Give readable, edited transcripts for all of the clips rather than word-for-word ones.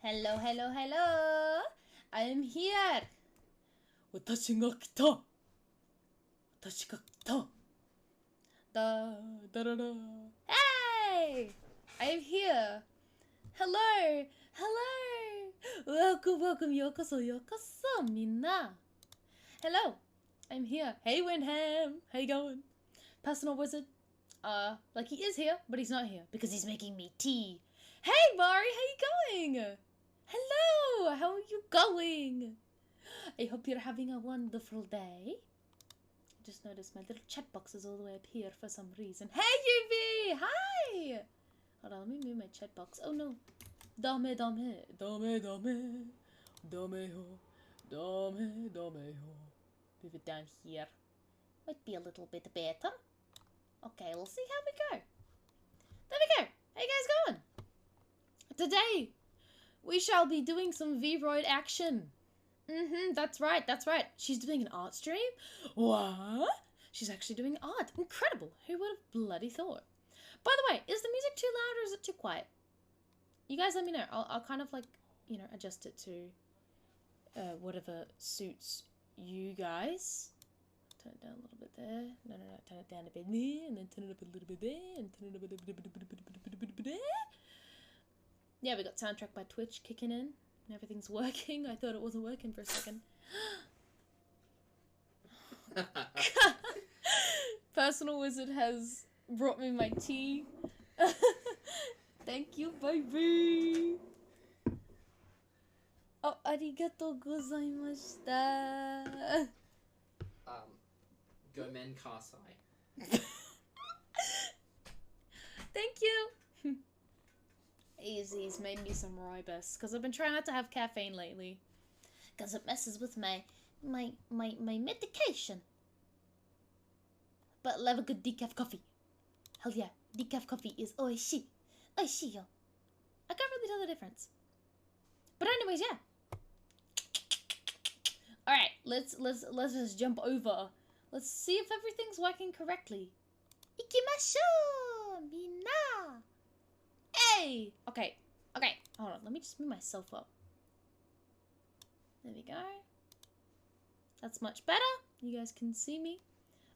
Hello, hello, hello. I am here. 私が来た。私が来た。だだらら。Hey! I am here. Hello, hello. Welcome, welcome. ようこそ、ようこそ、みんな。Hello, I'm here. Hey, Windham. How you going? Personal wizard. Like he is here, but he's not here because he's making me tea. Hey, Mari, how you going? Hello, how are you going? I hope you're having a wonderful day. I just noticed my little chat box is all the way up here for some reason. Hey, UV! Hi! Hold on, let me move my chat box. Oh no. Dame, dame, dame, dame. Dame ho, dame, dame ho. Move it down here. Might be a little bit better. Okay, we'll see how we go. There we go. How you guys going? Today, we shall be doing some V-Roid action. That's right, that's right. She's doing an art stream? What? She's actually doing art. Incredible. Who would have bloody thought? By the way, is the music too loud or is it too quiet? You guys let me know. I'll kind of like, you know, adjust it to whatever suits you guys. Turn it down a little bit there. No. Turn it down a bit there. And then turn it up a little bit there. And turn it up a little bit there. Yeah, we got soundtrack by Twitch kicking in. And everything's working. I thought it wasn't working for a second. Personal Wizard has brought me my tea. Thank you, baby. Oh, arigatou gozaimashita. Gomen Kasai. Thank you. Easy's made me some rooibos because I've been trying not to have caffeine lately because it messes with my medication. But I love a good decaf coffee. Hell yeah, decaf coffee is oishi. Oishi yo. I can't really tell the difference. But anyways, yeah. All right, let's just jump over. Let's see if everything's working correctly. Ikimashou, minna. Hey! Okay, hold on, let me just move myself up. There we go. That's much better. You guys can see me.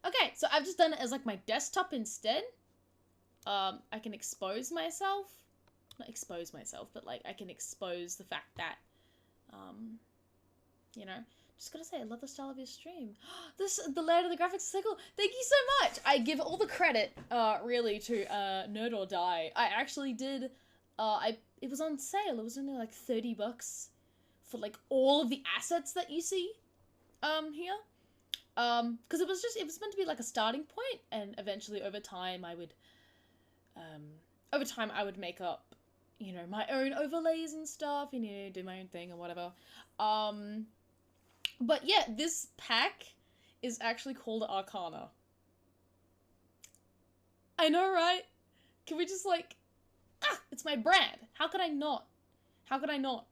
Okay, so I've just done it as like my desktop instead. I can expose myself. Not expose myself, but like I can expose the fact that, you know, just gotta say, I love the style of your stream. The layout of the graphics is so cool. Thank you so much. I give all the credit, really, to Nerd or Die. I actually did, it was on sale. It was only like $30 for like all of the assets that you see, here. Because it was meant to be like a starting point, and eventually over time I would make up, you know, my own overlays and stuff, you know, do my own thing or whatever. But yeah, this pack is actually called Arcana. I know, right? Can we just like, it's my brand. How could I not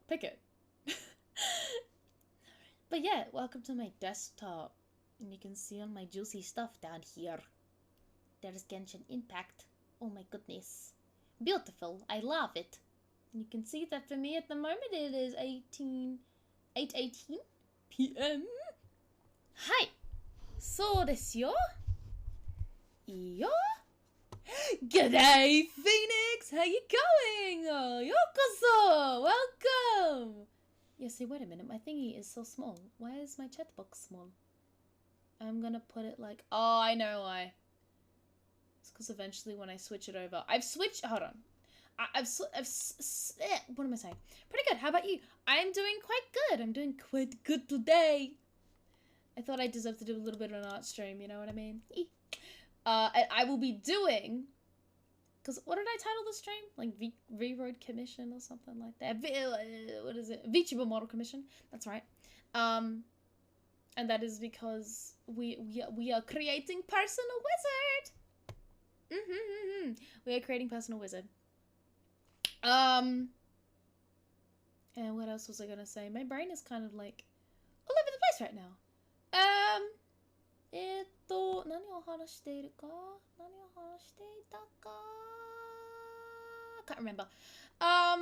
pick it? But yeah, welcome to my desktop. And you can see all my juicy stuff down here. There's Genshin Impact. Oh my goodness. Beautiful. I love it. And you can see that for me at the moment it is 8:18 p.m. Hi. So desu yo. Iyo. G'day, Phoenix. How you going? Oh, yokoso. Welcome. Yeah, see, wait a minute. My thingy is so small. Why is my chat box small? I'm gonna put it like... Oh, I know why. It's because eventually when I switch it over... Hold on. What am I saying? Pretty good. How about you? I'm doing quite good. I'm doing quite good today. I thought I deserved to do a little bit of an art stream. You know what I mean? And I will be doing... Because what did I title the stream? Like V-Road Commission or something like that. What is it? VTuber Model Commission. That's right. And that is because we are creating Personal Wizard. We are creating Personal Wizard. And what else was I gonna say? My brain is kind of like all over the place right now. 何を話しているか？何を話していたか？ Can't remember. I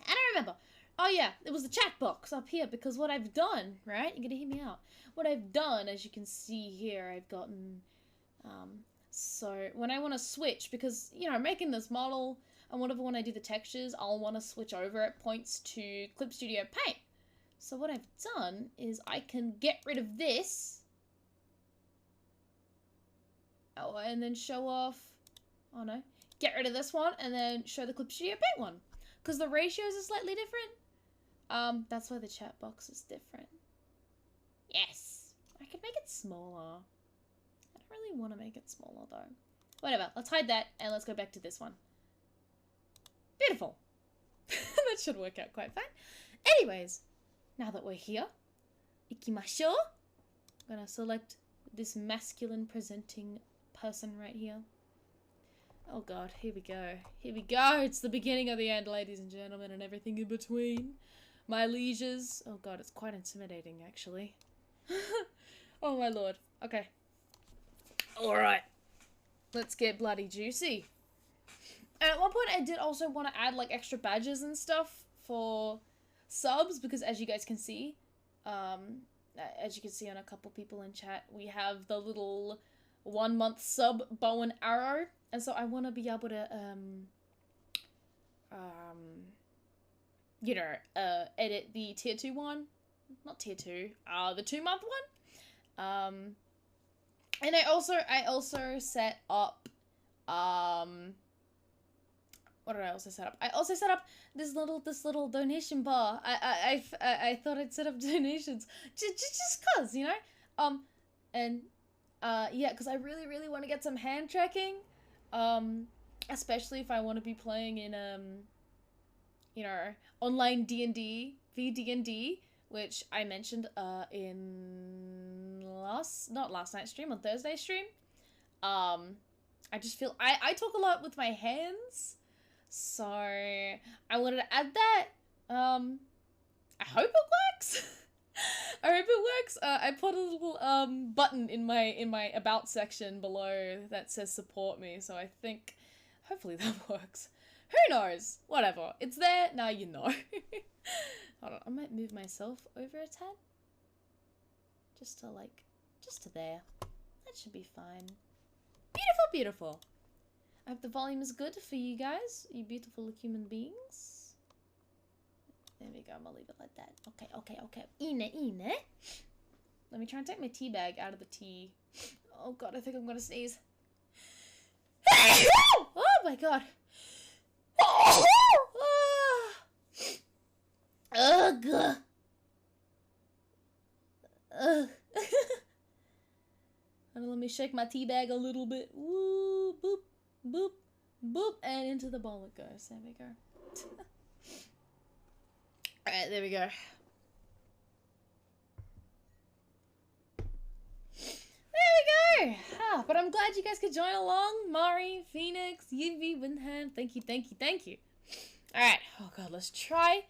don't remember. Oh yeah, it was the chat box up here, because what I've done, right? You're gonna hear me out. What I've done, as you can see here, I've gotten, so when I want to switch, because, you know, I'm making this model, and whatever, when I do the textures, I'll want to switch over at points to Clip Studio Paint. So what I've done is I can get rid of this. Oh, and then show off, oh no, get rid of this one, and then show the Clip Studio Paint one. Because the ratios are slightly different. That's why the chat box is different. Yes. I could make it smaller. I don't really want to make it smaller though. Whatever, let's hide that and let's go back to this one. Beautiful. That should work out quite fine. Anyways, now that we're here, ikimashou. I'm gonna select this masculine presenting person right here. Oh god, here we go. Here we go. It's the beginning of the end, ladies and gentlemen, and everything in between. My lieges. Oh god, it's quite intimidating, actually. Oh my lord. Okay. Alright. Let's get bloody juicy. And at one point, I did also want to add, like, extra badges and stuff for subs, because as you guys can see, on a couple people in chat, we have the little 1 month sub bow and arrow. And so I want to be able to, you know, edit the tier 2 one. Not tier 2, the 2 month one. And I also set up, what did I also set up? I also set up this little donation bar. I thought I'd set up donations just cause, you know? Yeah, because I really want to get some hand tracking. Especially if I want to be playing in, you know, online D&D, VD&D, which I mentioned, in not last night's stream, on Thursday's stream. I just feel, I talk a lot with my hands, so I wanted to add that. I hope it works. I hope it works. I put a little button in my about section below that says support me, so I think hopefully that works. Who knows? Whatever. It's there, now you know. Hold on, I might move myself over a tad. Just to there. That should be fine. Beautiful, beautiful. I hope the volume is good for you guys, you beautiful human beings. There we go, I'm gonna leave it like that. Okay. Ine. Let me try and take my tea bag out of the tea. Oh god, I think I'm gonna sneeze. Oh my god. Ugh. And let me shake my tea bag a little bit. Woo, boop, boop, boop, and into the bowl it goes. There we go. Alright, there we go. There we go! But I'm glad you guys could join along. Mari, Phoenix, Yuvi, Windham. Thank you. Alright. Oh god, let's try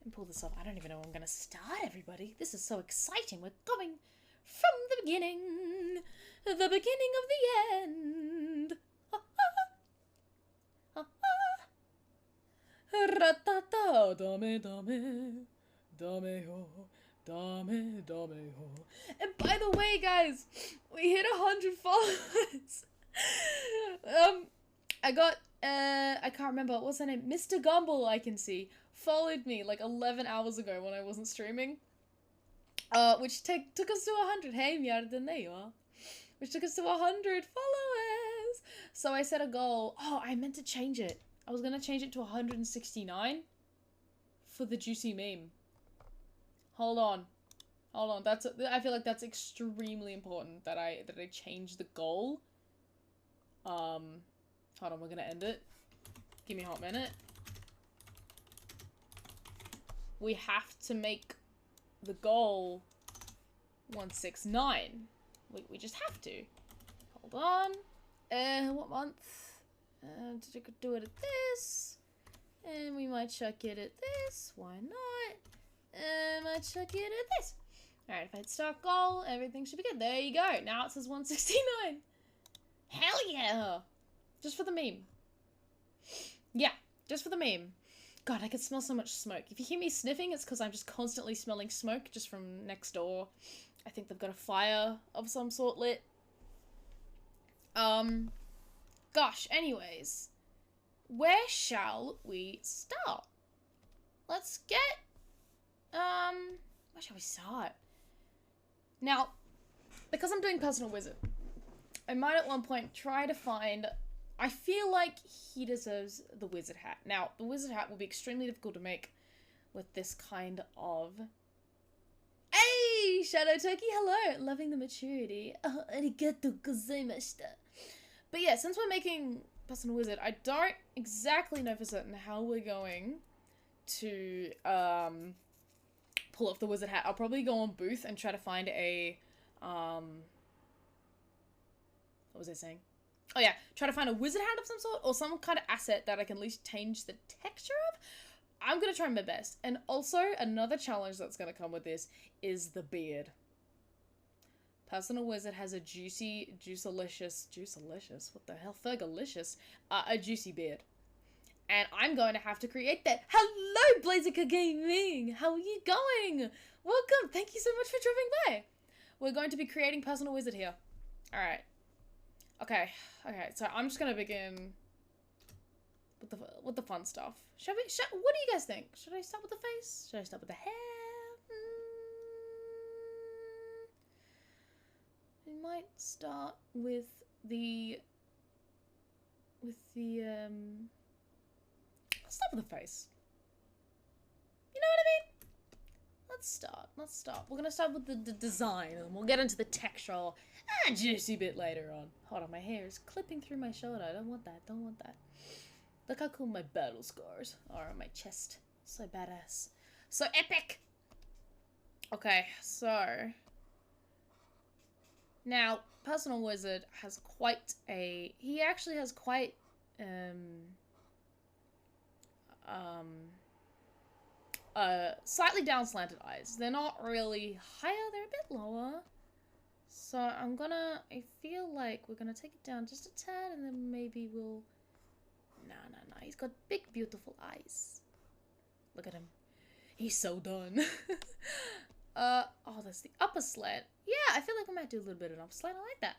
and pull this off. I don't even know where I'm gonna start, everybody. This is so exciting. We're going from the beginning. The beginning of the end. Ratata, dame ho, dame ho. And by the way, guys, we hit 100 followers. I got, I can't remember, what's her name? Mr. Gumble, I can see, followed me like 11 hours ago when I wasn't streaming. Which took us to 100. Hey, Mjardane, which took us to 100 followers. So I set a goal. Oh, I meant to change it. I was gonna change it to 169 for the juicy meme. Hold on. I feel like that's extremely important that I change the goal. Hold on, we're gonna end it. Give me a hot minute. We have to make the goal 169. We just have to. Hold on. What month? Do it at this. And we might chuck it at this. Why not? Might chuck it at this. Alright, if I hit start goal, everything should be good. There you go. Now it says 169. Hell yeah! Just for the meme. Yeah, just for the meme. God, I can smell so much smoke. If you hear me sniffing, it's because I'm just constantly smelling smoke just from next door. I think they've got a fire of some sort lit. Gosh, anyways. Where shall we start? Let's get, where shall we start? Now, because I'm doing Personal Wizard, I might at one point try to find, I feel like he deserves the wizard hat. Now, the wizard hat will be extremely difficult to make with this kind of... Hey, Shadow Turkey, hello! Loving the maturity. Oh, arigato gozaimashita. But yeah, since we're making Personal Wizard, I don't exactly know for certain how we're going to pull off the wizard hat. I'll probably go on Booth and try to find a what was I saying? Oh yeah, try to find a wizard hat of some sort or some kind of asset that I can at least change the texture of. I'm gonna try my best. And also another challenge that's gonna come with this is the beard. Personal Wizard has a juicelicious, what the hell, Fergalicious, a juicy beard. And I'm going to have to create that. Hello, Blaziker Gaming! How are you going? Welcome, thank you so much for dropping by. We're going to be creating Personal Wizard here. Alright. Okay, so I'm just gonna begin with the fun stuff. What do you guys think? Should I start with the face? Should I start with the hair? We might start with the let's start with the face. You know what I mean? Let's start. We're gonna start with the design and we'll get into the textural and juicy bit later on. Hold on, my hair is clipping through my shoulder. I don't want that. Look how cool my battle scars are on my chest. So badass. So epic! Okay, so... Now, Personal Wizard has quite a... He actually has quite... slightly down slanted eyes. They're not really higher, they're a bit lower. So I feel like we're gonna take it down just a tad and then maybe we'll... No. He's got big, beautiful eyes. Look at him. He's so done. Oh, that's the upper slant. Yeah, I feel like we might do a little bit of an upper slant. I like that.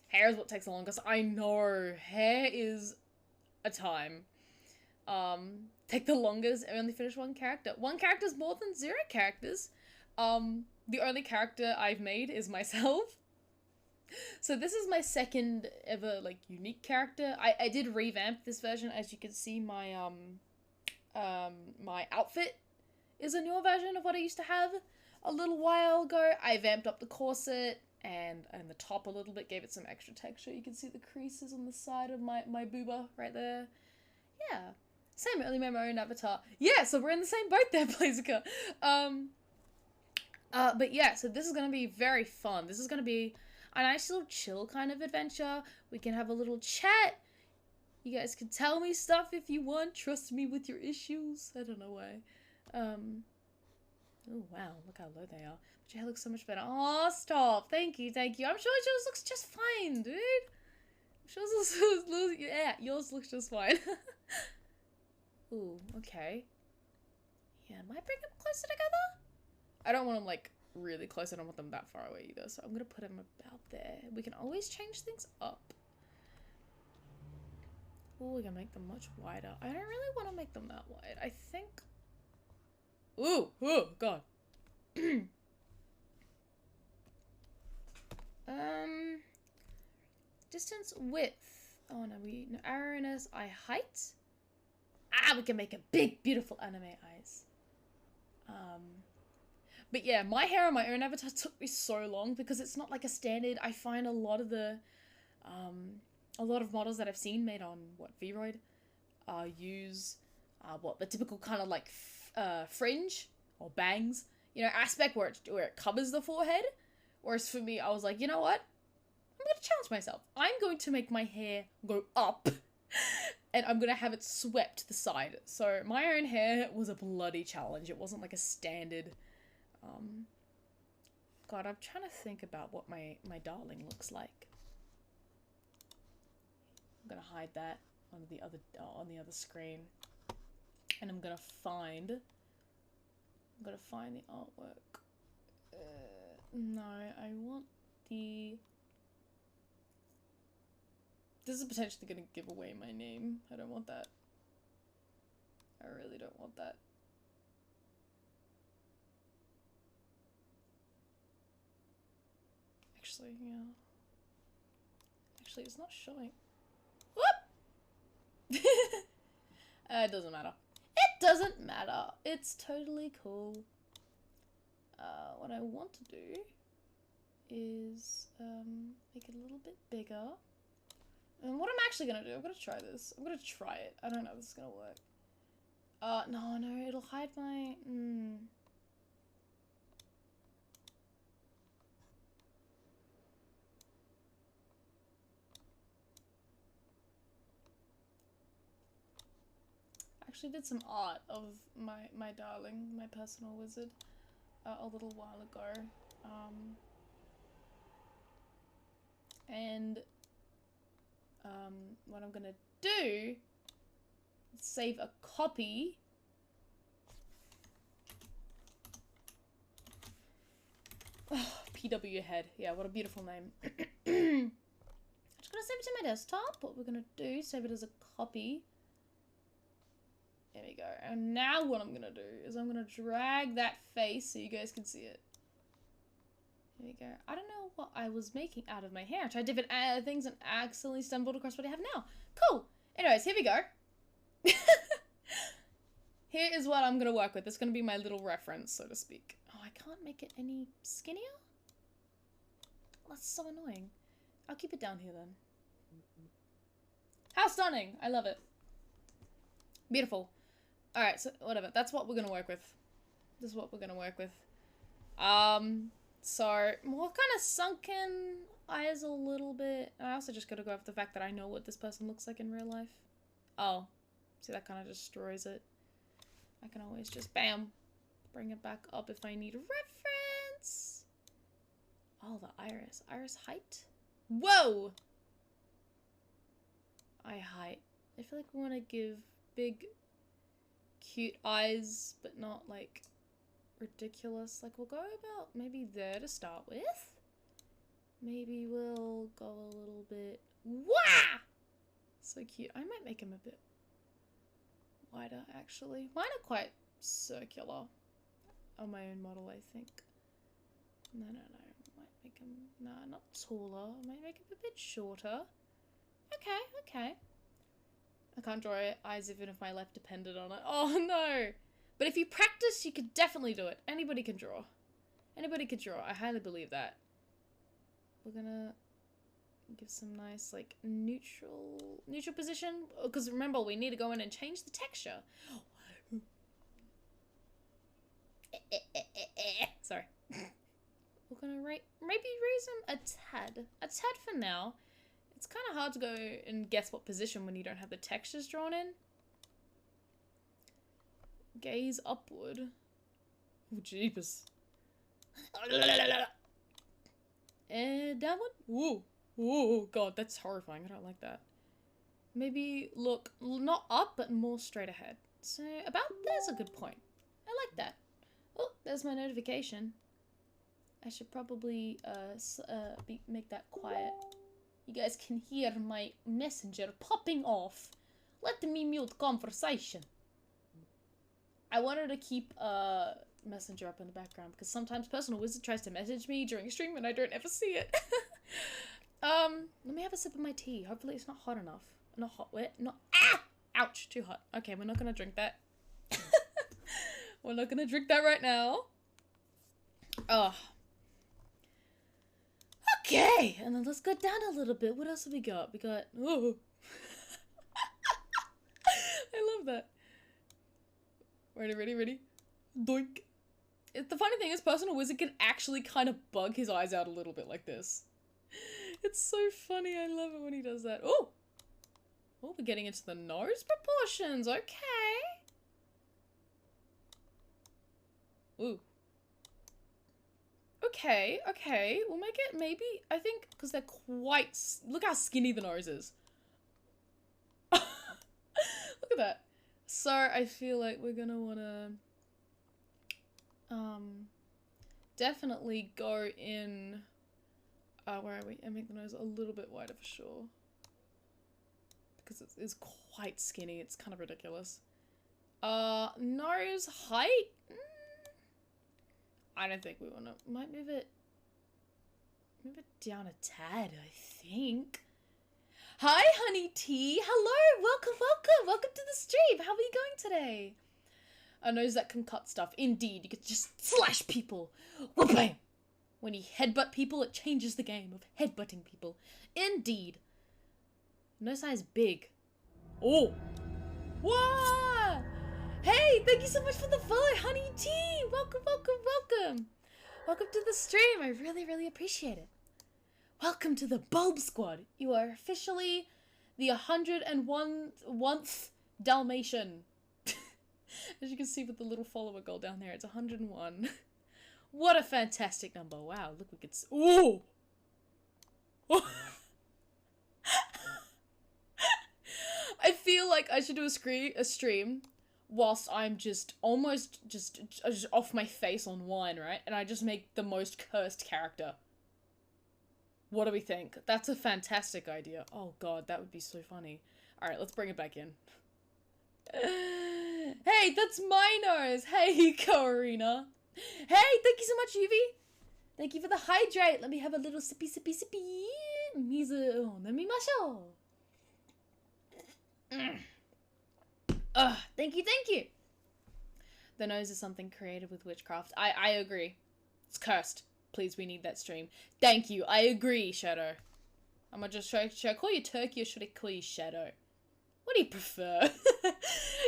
Hair is what takes the longest. I know. Hair is a time. Take the longest. I only finished one character. One character is more than 0 characters. The only character I've made is myself. So this is my second ever, like, unique character. I did revamp this version. As you can see, my, my outfit is a newer version of what I used to have a little while ago. I vamped up the corset and the top a little bit, gave it some extra texture. You can see the creases on the side of my booba right there. Yeah. Same, only made my own avatar. Yeah, so we're in the same boat there, Blaziker. But yeah, so this is gonna be very fun. This is gonna be a nice little chill kind of adventure. We can have a little chat. You guys can tell me stuff if you want. Trust me with your issues. I don't know why. Oh wow, look how low they are. But your hair looks so much better. Oh, stop. Thank you. I'm sure yours looks just fine, dude. I'm sure yours looks just fine. Ooh, okay. Yeah, might bring them closer together? I don't want them, like, really close. I don't want them that far away either. So I'm gonna put them about there. We can always change things up. Ooh, we can make them much wider. I don't really want to make them that wide. I think... Ooh, God. Distance, width. Oh, no, arrowness, eye height. Ah, we can make a big, beautiful anime eyes. But yeah, my hair on my own avatar took me so long because it's not like a standard. I find a lot of the, a lot of models that I've seen made on, Vroid, use, the typical kind of like, fringe or bangs, you know, aspect where it covers the forehead. Whereas for me, I was like, you know what? I'm going to challenge myself. I'm going to make my hair go up and I'm going to have it swept to the side. So my own hair was a bloody challenge. It wasn't like a standard, God, I'm trying to think about what my darling looks like. I'm gonna hide that on the other screen, and I'm gonna find the artwork. No, I want the. This is potentially gonna give away my name. I don't want that. I really don't want that. Actually, yeah. Actually, it's not showing. Whoop! It doesn't matter. It doesn't matter. It's totally cool. What I want to do is make it a little bit bigger. And what I'm actually gonna do, I'm gonna try this. I'm gonna try it. I don't know if this is gonna work. No, it'll hide my. Actually did some art of my darling, my personal wizard, a little while ago. And what I'm gonna do is save a copy. Oh, PW Head. Yeah, what a beautiful name. I'm just gonna save it to my desktop. What we're gonna do, save it as a copy. There we go. And now what I'm gonna do is I'm gonna drag that face so you guys can see it. There we go. I don't know what I was making out of my hair. I tried different things and accidentally stumbled across what I have now. Cool. Anyways, here we go. Here is what I'm gonna work with. It's gonna be my little reference, so to speak. Oh, I can't make it any skinnier? That's so annoying. I'll keep it down here then. How stunning! I love it. Beautiful. Alright, so whatever. That's what we're gonna work with. This is what we're gonna work with. So, more kind of sunken eyes a little bit. I also just gotta go off the fact that I know what this person looks like in real life. Oh. See, that kind of destroys it. I can always just, bam, bring it back up if I need a reference. Oh, the iris. Iris height? Whoa! Eye height. I feel like we want to give big, cute eyes, but not, like, ridiculous. Like, we'll go about maybe there to start with. Maybe we'll go a little bit... Wah! So cute. I might make him a bit wider, actually. Mine are quite circular on my own model, I think. No. Might make him... Nah, not taller. I might make him a bit shorter. Okay. I can't draw eyes even if my life depended on it. Oh, no! But if you practice, you could definitely do it. Anybody can draw. Anybody can draw. I highly believe that. We're gonna give some nice, like, neutral position. Because remember, we need to go in and change the texture. Sorry. We're gonna maybe raise him a tad. A tad for now. It's kind of hard to go and guess what position when you don't have the textures drawn in. Gaze upward. Oh, jeepers. And downward. Whoa. Whoa, God, that's horrifying. I don't like that. Maybe look not up, but more straight ahead. So, about there's a good point. I like that. Oh, there's my notification. I should probably make that quiet. You guys can hear my messenger popping off. Let me mute conversation. I wanted to keep messenger up in the background because sometimes Personal Wizard tries to message me during stream and I don't ever see it. Let me have a sip of my tea. Hopefully it's not hot enough. Not hot, wet, not... Ah! Ouch, too hot. Okay, we're not gonna drink that. We're not gonna drink that right now. Oh. Okay, and then let's go down a little bit. What else have we got? We got... Oh. I love that. Ready? Doink. The funny thing is, Personal Wizard can actually kind of bug his eyes out a little bit like this. It's so funny. I love it when he does that. Oh! Oh, we're getting into the nose proportions. Okay. Ooh. Okay, okay. We'll make it maybe, I think, because they're quite... Look how skinny the nose is. Look at that. So I feel like we're gonna wanna... definitely go in... where are we? And make the nose a little bit wider for sure. Because it's quite skinny. It's kind of ridiculous. Nose height? I don't think we want to. Might move it down a tad, I think. Hi, Honey Tea. Hello. Welcome to the stream. How are you going today? A nose that can cut stuff. Indeed, you could just slash people. Bam! When you headbutt people, it changes the game of headbutting people. Indeed. Nose size big. Oh. What? Hey, thank you so much for the follow, Honey Tea. Welcome. Welcome to the stream. I really appreciate it. Welcome to the Bulb Squad. You are officially the 101th Dalmatian. As you can see with the little follower goal down there, it's 101. What a fantastic number. Wow, look, we could... Ooh! I feel like I should do a stream whilst I'm just almost just off my face on wine, right? And I just make the most cursed character. What do we think? That's a fantastic idea. Oh god, that would be so funny. Alright, let's bring it back in. Hey, that's my nose! Hey, Corina! Hey, thank you so much, Yuvi! Thank you for the hydrate! Let me have a little sippy. Mizu, nemimashou! Thank you! The nose is something created with witchcraft. I agree. It's cursed. Please, we need that stream. Thank you. I agree, Shadow. I'm gonna just should I call you Turkey or should I call you Shadow? What do you prefer?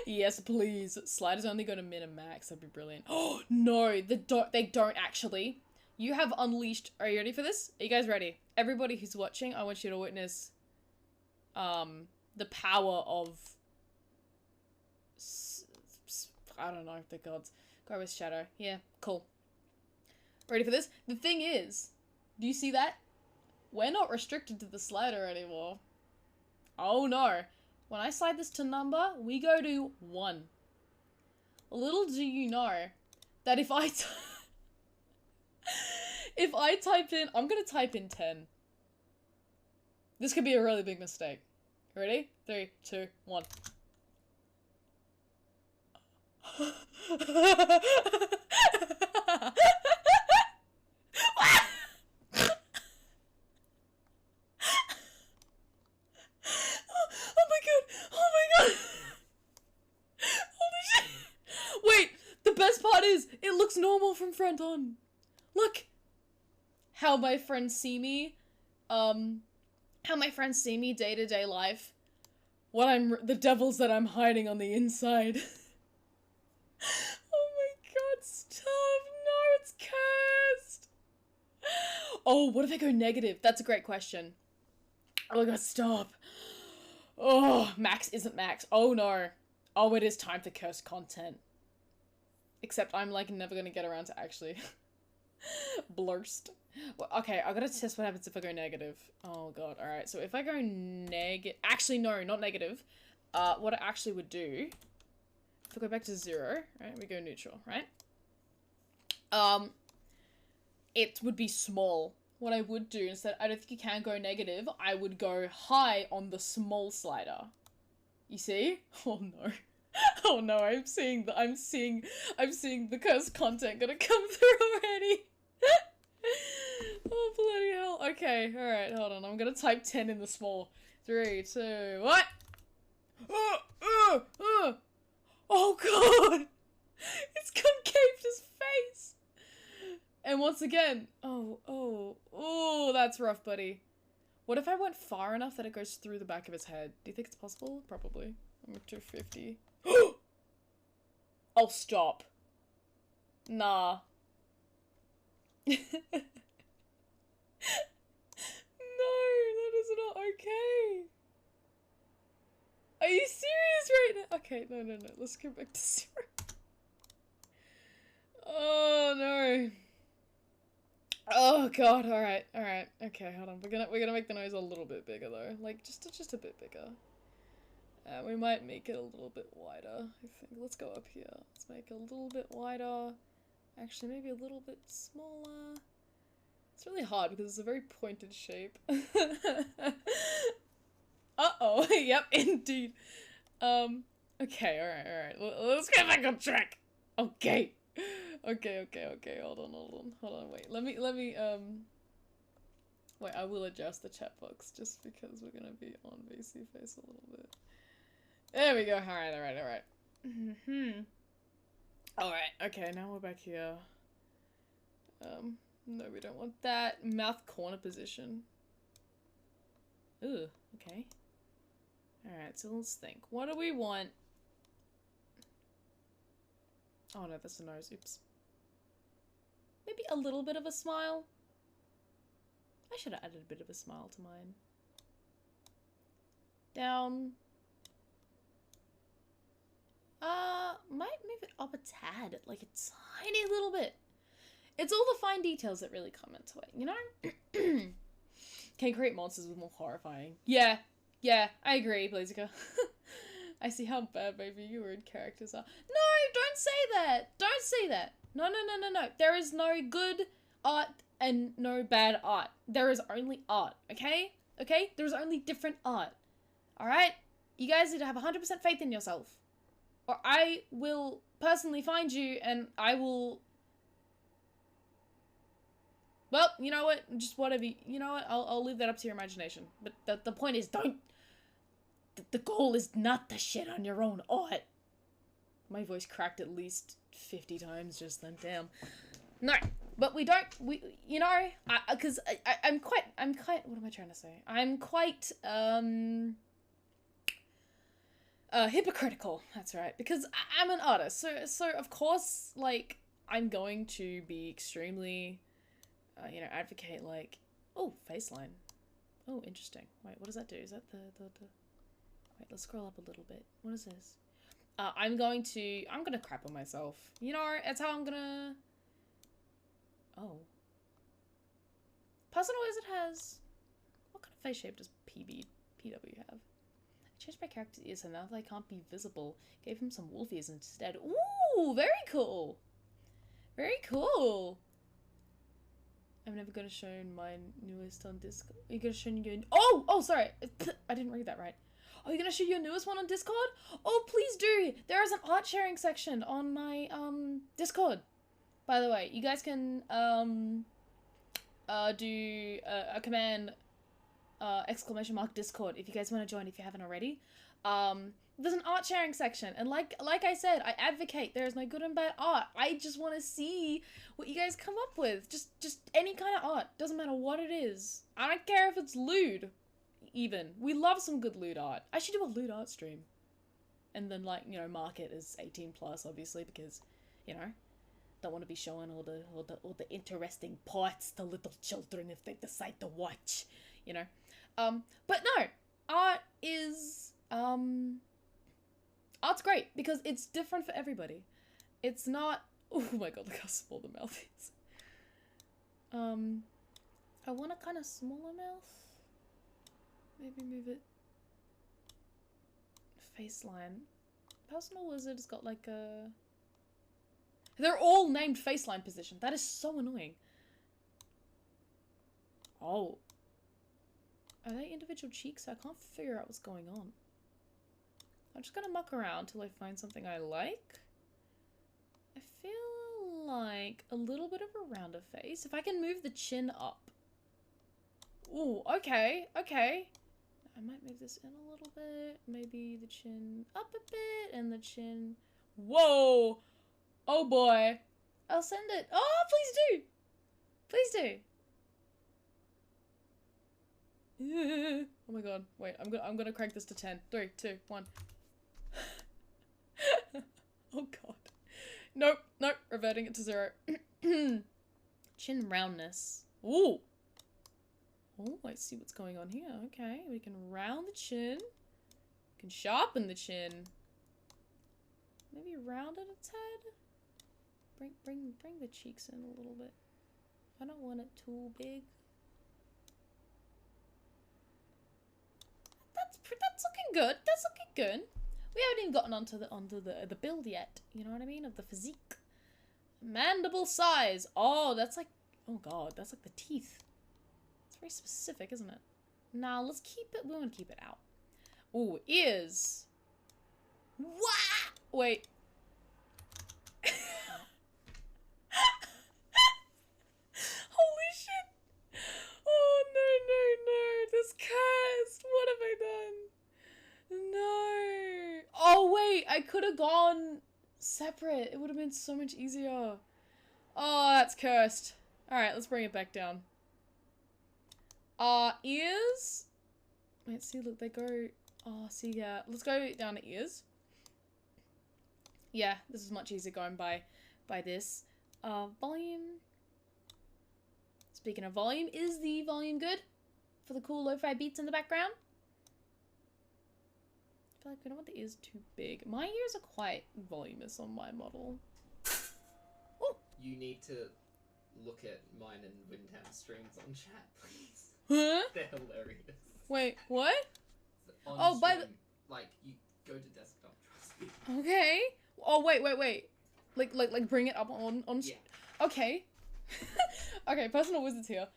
Yes, please. Sliders only go to min and max. That'd be brilliant. Oh, no. They don't actually. You have unleashed... Are you ready for this? Are you guys ready? Everybody who's watching, I want you to witness the power of... I don't know if they're gods. Go with Shadow. Yeah, cool. Ready for this? The thing is, do you see that? We're not restricted to the slider anymore. Oh no. When I slide this to number, we go to 1. Little do you know that if I type in, I'm gonna type in 10. This could be a really big mistake. Ready? 3, 2, 1. Oh my god! Holy shit! Wait, the best part is, it looks normal from front on. Look! How my friends see me, day-to-day life. The devils that I'm hiding on the inside. Oh my god, stop! No, it's cursed! Oh, what if I go negative? That's a great question. Oh my god, stop. Oh, max isn't max. Oh no. Oh, it is time for cursed content. Except I'm like never gonna get around to actually blurst. Well, okay, I gotta test what happens if I go negative. Oh god, alright. So if I go actually no, not negative. What I actually would do, if I go back to 0, right, we go neutral, right? It would be small. What I would do instead, I don't think you can go negative, I would go high on the small slider. You see? Oh no. Oh no, I'm seeing the cursed content gonna come through already. Oh bloody hell. Okay, alright, hold on. I'm gonna type 10 in the small. 3, 2, what? Oh god! It's concaved his face! And once again, oh, that's rough, buddy. What if I went far enough that it goes through the back of his head? Do you think it's possible? Probably. I'm at 250. Oh, stop. Nah. No, that is not okay. Are you serious right now? Okay, no. Let's go back to 0. Oh, no. Oh god, alright, alright. Okay, hold on. We're gonna make the nose a little bit bigger though. Like just a bit bigger. We might make it a little bit wider, I think. Let's go up here. Let's make it a little bit wider. Actually, maybe a little bit smaller. It's really hard because it's a very pointed shape. Uh-oh, yep, indeed. Okay, alright. Let's get back on track. Okay. Okay, hold on, wait. Let me, wait, I will adjust the chat box just because we're gonna be on VC face a little bit. There we go, alright. Alright, okay, now we're back here. No, we don't want that. Mouth corner position. Ooh, okay. Alright, so let's think. What do we want? Oh no, that's the nose. Oops. Maybe a little bit of a smile. I should have added a bit of a smile to mine. Down. Might move it up a tad, like a tiny little bit. It's all the fine details that really come into it, you know? Can create monsters with more horrifying. Yeah, I agree, Blaziker. I see how bad my VTuber characters are. No, don't say that! Don't say that! No. There is no good art and no bad art. There is only art, okay? Okay? There's only different art. Alright? You guys need to have 100% faith in yourself. Or I will personally find you and I will... Well, you know what? Just whatever. You know what? I'll leave that up to your imagination. But the point is, don't... The goal is not to shit on your own art. My voice cracked at least 50 times just then. Damn. No. But we don't... You know... Because I'm quite... What am I trying to say? I'm quite... hypocritical. That's right. Because I'm an artist. So of course, like, I'm going to be extremely... you know, advocate, like... Oh, face line. Oh, interesting. Wait, what does that do? Is that the... Wait, let's scroll up a little bit. What is this? I'm gonna crap on myself. You know, that's how I'm gonna... Oh. Personal Wizard has... What kind of face shape does PW have? I changed my character's ears so now they can't be visible. Gave him some wolf ears instead. Ooh, very cool! Very cool! I'm never gonna show my newest on Discord. Are you gonna show your... Oh, sorry! I didn't read that right. Are you gonna show your newest one on Discord? Oh, please do! There is an art sharing section on my, Discord. By the way, you guys can, do a command, ! Discord if you guys want to join if you haven't already. There's an art sharing section, and like I said, I advocate there is no good and bad art. I just want to see what you guys come up with. Just any kind of art. Doesn't matter what it is. I don't care if it's lewd. Even. We love some good lewd art. I should do a lewd art stream. And then, like, you know, mark it as 18 plus, obviously, because, you know, don't want to be showing all the interesting parts to little children if they decide to watch, you know. But no, art is, art's great because it's different for everybody. It's not, oh my god, look how small the mouth is. I want a kind of smaller mouth. Maybe move it. Face line. Personal Wizard's got like a... They're all named face line position. That is so annoying. Oh. Are they individual cheeks? I can't figure out what's going on. I'm just gonna muck around till I find something I like. I feel like a little bit of a rounder face. If I can move the chin up. Ooh, okay. I might move this in a little bit. Maybe the chin up a bit and the chin... Whoa! Oh boy. I'll send it. Oh, please do! Please do. Oh my god. Wait, I'm gonna crank this to 10. 3, 2, 1. Oh god. Nope. Reverting it to 0. Chin roundness. Ooh! Oh, I see what's going on here. Okay, we can round the chin. We can sharpen the chin. Maybe round it a tad. Bring the cheeks in a little bit. I don't want it too big. That's looking good. That's looking good. We haven't even gotten onto the build yet. You know what I mean? Of the physique. Mandible size. Oh, that's like, oh god, that's like the teeth. It's very specific, isn't it? Nah, let's keep it. We want to keep it out. Ooh, ears. What? Wait. Holy shit. Oh, no. This cast. What have I done? No. Oh, wait. I could have gone separate. It would have been so much easier. Oh, that's cursed. Alright, let's bring it back down. Ears. Wait, see, look, they go... Oh, see, yeah. Let's go down to ears. Yeah, this is much easier going by this. Volume. Speaking of volume, is the volume good? For the cool lo-fi beats in the background? I feel like we don't want the ears too big. My ears are quite voluminous on my model. Ooh. You need to look at mine and Windham's streams on chat, please. Huh? They're hilarious. Wait, what? On Oh, by stream, like, you go to desktop, trust me. Okay. Oh, wait. Like bring it up on Yeah. Okay. Okay, personal wizards here.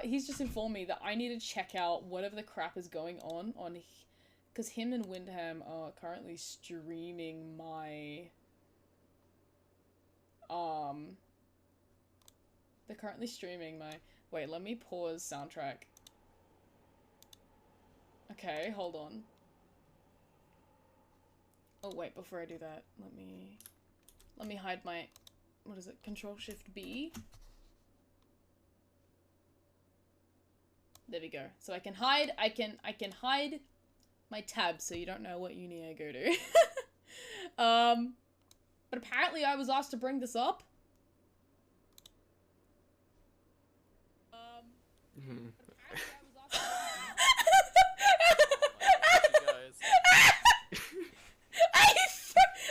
He's just informed me that I need to check out whatever the crap is going on because him and Windham are currently streaming my they're currently streaming my wait, let me pause soundtrack. Okay, hold on. Oh wait, before I do that, let me hide my, what is it? Control Shift B. There we go. So I can hide my tabs so you don't know what uni I go to. But apparently I was asked to bring this up.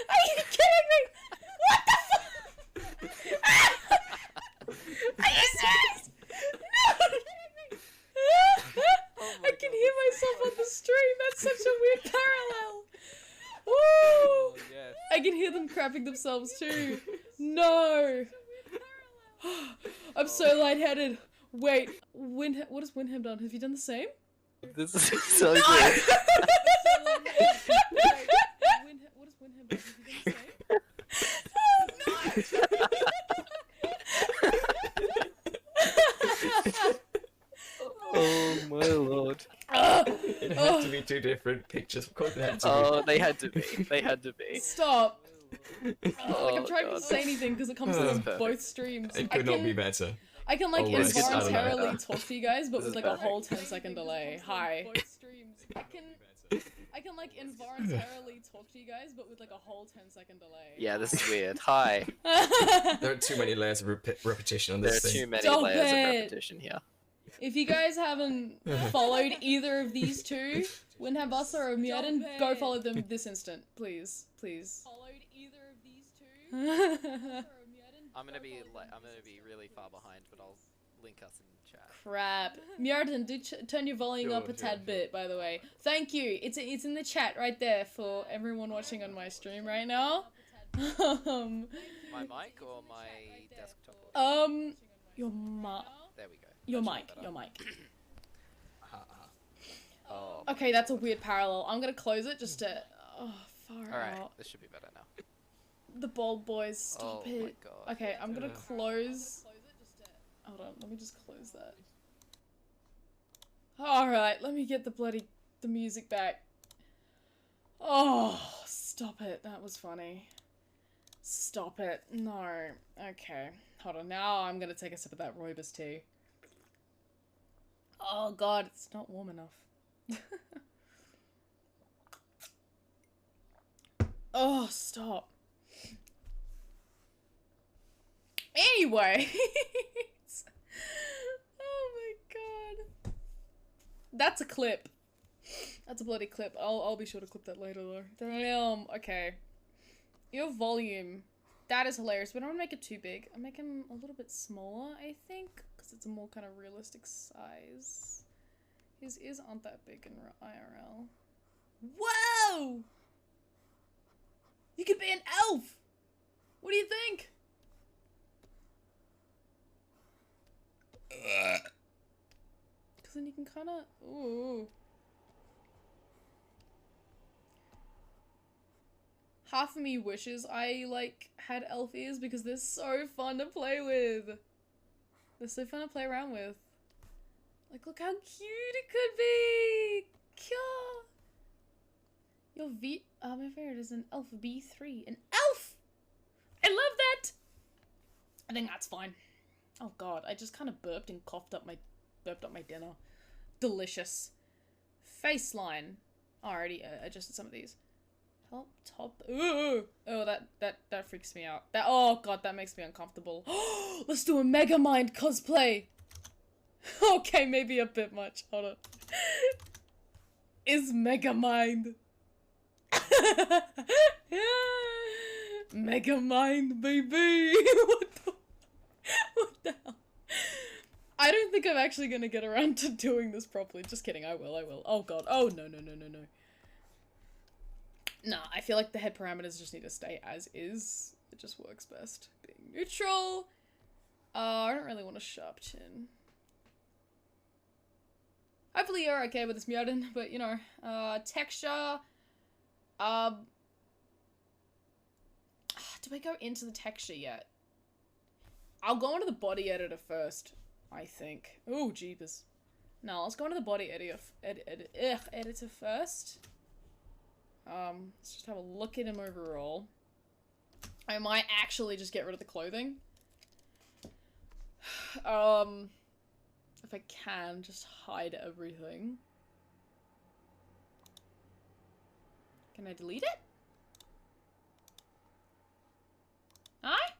Are you kidding me? What the fuck? Are you serious? No! I can hear myself on the stream. That's such a weird parallel. Woo! Oh, yes. I can hear them crapping themselves too. No! I'm so lightheaded. Wait, what has Windham done? Have you done the same? This is so No! good. Wait, what has Windham done? Have you done the same? Oh my lord. It had to be two different pictures. Of course, it had to Oh, they had to be. They had to be. Stop. be. Like, I'm trying not God. to say anything because it comes to That's both perfect. streams. It could not be better. I can like Oh, right. involuntarily This is talk to you guys, but This with is like a perfect. whole 10-second delay. Hi. I can like involuntarily talk to you guys, but with like a whole 10-second delay. Yeah, this is weird. Hi. There are too many layers of repetition on There are this too thing. many Stop layers it. of repetition here. If you guys haven't followed either of these two, Windham Buster or Mjordan, go follow them this instant, please, please. Followed either of these two. I'm gonna be really far behind, but I'll link us in chat. Crap. Mjordan, do turn your volume up a tad bit, by the way. Thank you. It's in the chat right there for everyone watching on my stream right now. My mic or my desktop? Your mic. There we go. Your That should mic. be Your better. mic. Oh. Okay, that's a weird parallel. I'm gonna close it just to. Oh, far Alright, out. this should be better now. The bald boys, stop Oh it. my god. Okay, I'm gonna close. Hold on, let me just close that. Alright, let me get the music back. Oh, stop it. That was funny. Stop it. No. Okay. Hold on, now I'm gonna take a sip of that rooibos tea. Oh god, it's not warm enough. Oh, stop. Anyway. Oh my god. That's a clip. That's a bloody clip. I'll be sure to clip that later though. Damn. Okay. Your volume. That is hilarious, but I don't want to make it too big. I'll make him a little bit smaller, I think, because it's a more kind of realistic size. His ears aren't that big in IRL. Whoa! You could be an elf! What do you think? Because then you can kind of... Ooh. Half of me wishes I, like, had elf ears because they're so fun to play with. They're so fun to play around with. Like, look how cute it could be! Cute! Your my favorite is an elf B3. An elf! I love that! I think that's fine. Oh god, I just kind of burped and burped up my dinner. Delicious. Face line. Oh, I already adjusted some of these. Top. Ooh. Oh, that freaks me out. Oh god, that makes me uncomfortable. Let's do a Megamind cosplay. Okay, maybe a bit much. Hold on. Is Megamind. Megamind, baby. What the hell? I don't think I'm actually gonna get around to doing this properly. Just kidding. I will. Oh god. Oh no. Nah, I feel like the head parameters just need to stay as is. It just works best. Being neutral. I don't really want a sharp chin. Hopefully you're okay with this, Mjordan, but you know, texture. Do I go into the texture yet? I'll go into the body editor first, I think. Oh, jeepers. No, let's go into the body editor first. Let's just have a look at him overall. I might actually just get rid of the clothing. If I can, just hide everything. Can I delete it? Aye?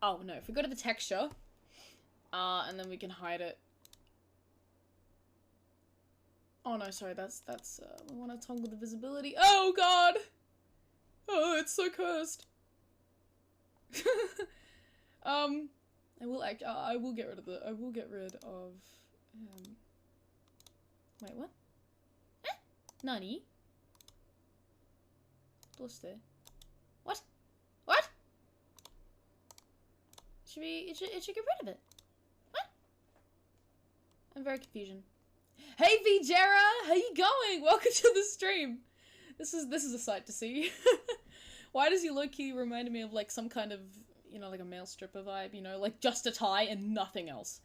Oh no, if we go to the texture, and then we can hide it. Oh no, sorry, that's, we want to toggle the visibility. Oh god! Oh, it's so cursed. I will get rid of wait, what? Eh? Nani? What? What? It should get rid of it. What? I'm very confusion. Hey Vjera, how you going? Welcome to the stream. This is a sight to see. Why does he low-key remind me of like some kind of, you know, like a male stripper vibe, you know, like just a tie and nothing else.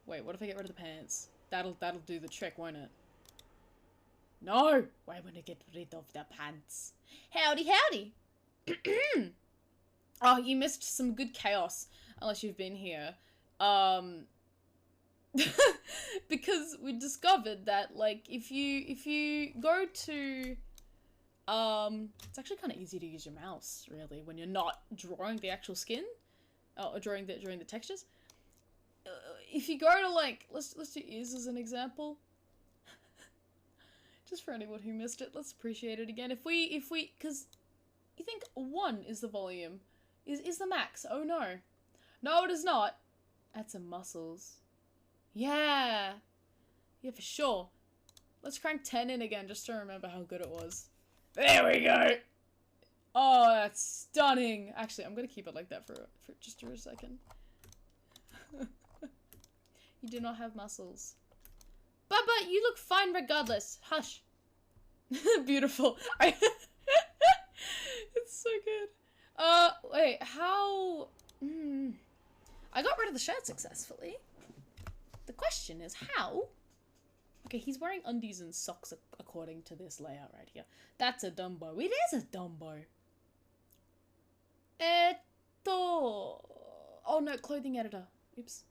Wait, what if I get rid of the pants? That'll do the trick, won't it? No! Why won't I get rid of the pants? Howdy, howdy! Oh, you missed some good chaos, unless you've been here. Because we discovered that, like, if you go to, it's actually kind of easy to use your mouse, really, when you're not drawing the actual skin, or drawing the textures. If you go to, like, let's do ears as an example. Just for anyone who missed it, let's appreciate it again. If we, because you think 1 is the volume, is the max. Oh no. No, it is not. Add some muscles. Yeah. Yeah, for sure. Let's crank 10 in again just to remember how good it was. There we go. Oh, that's stunning. Actually, I'm gonna keep it like that for just for a second. You do not have muscles. But you look fine regardless. Hush. Beautiful. It's so good. Wait, how... I got rid of the shirt successfully. The question is how? Okay, he's wearing undies and socks according to this layout right here. That's a Dumbo. It is a Dumbo. Oh no, clothing editor. Oops.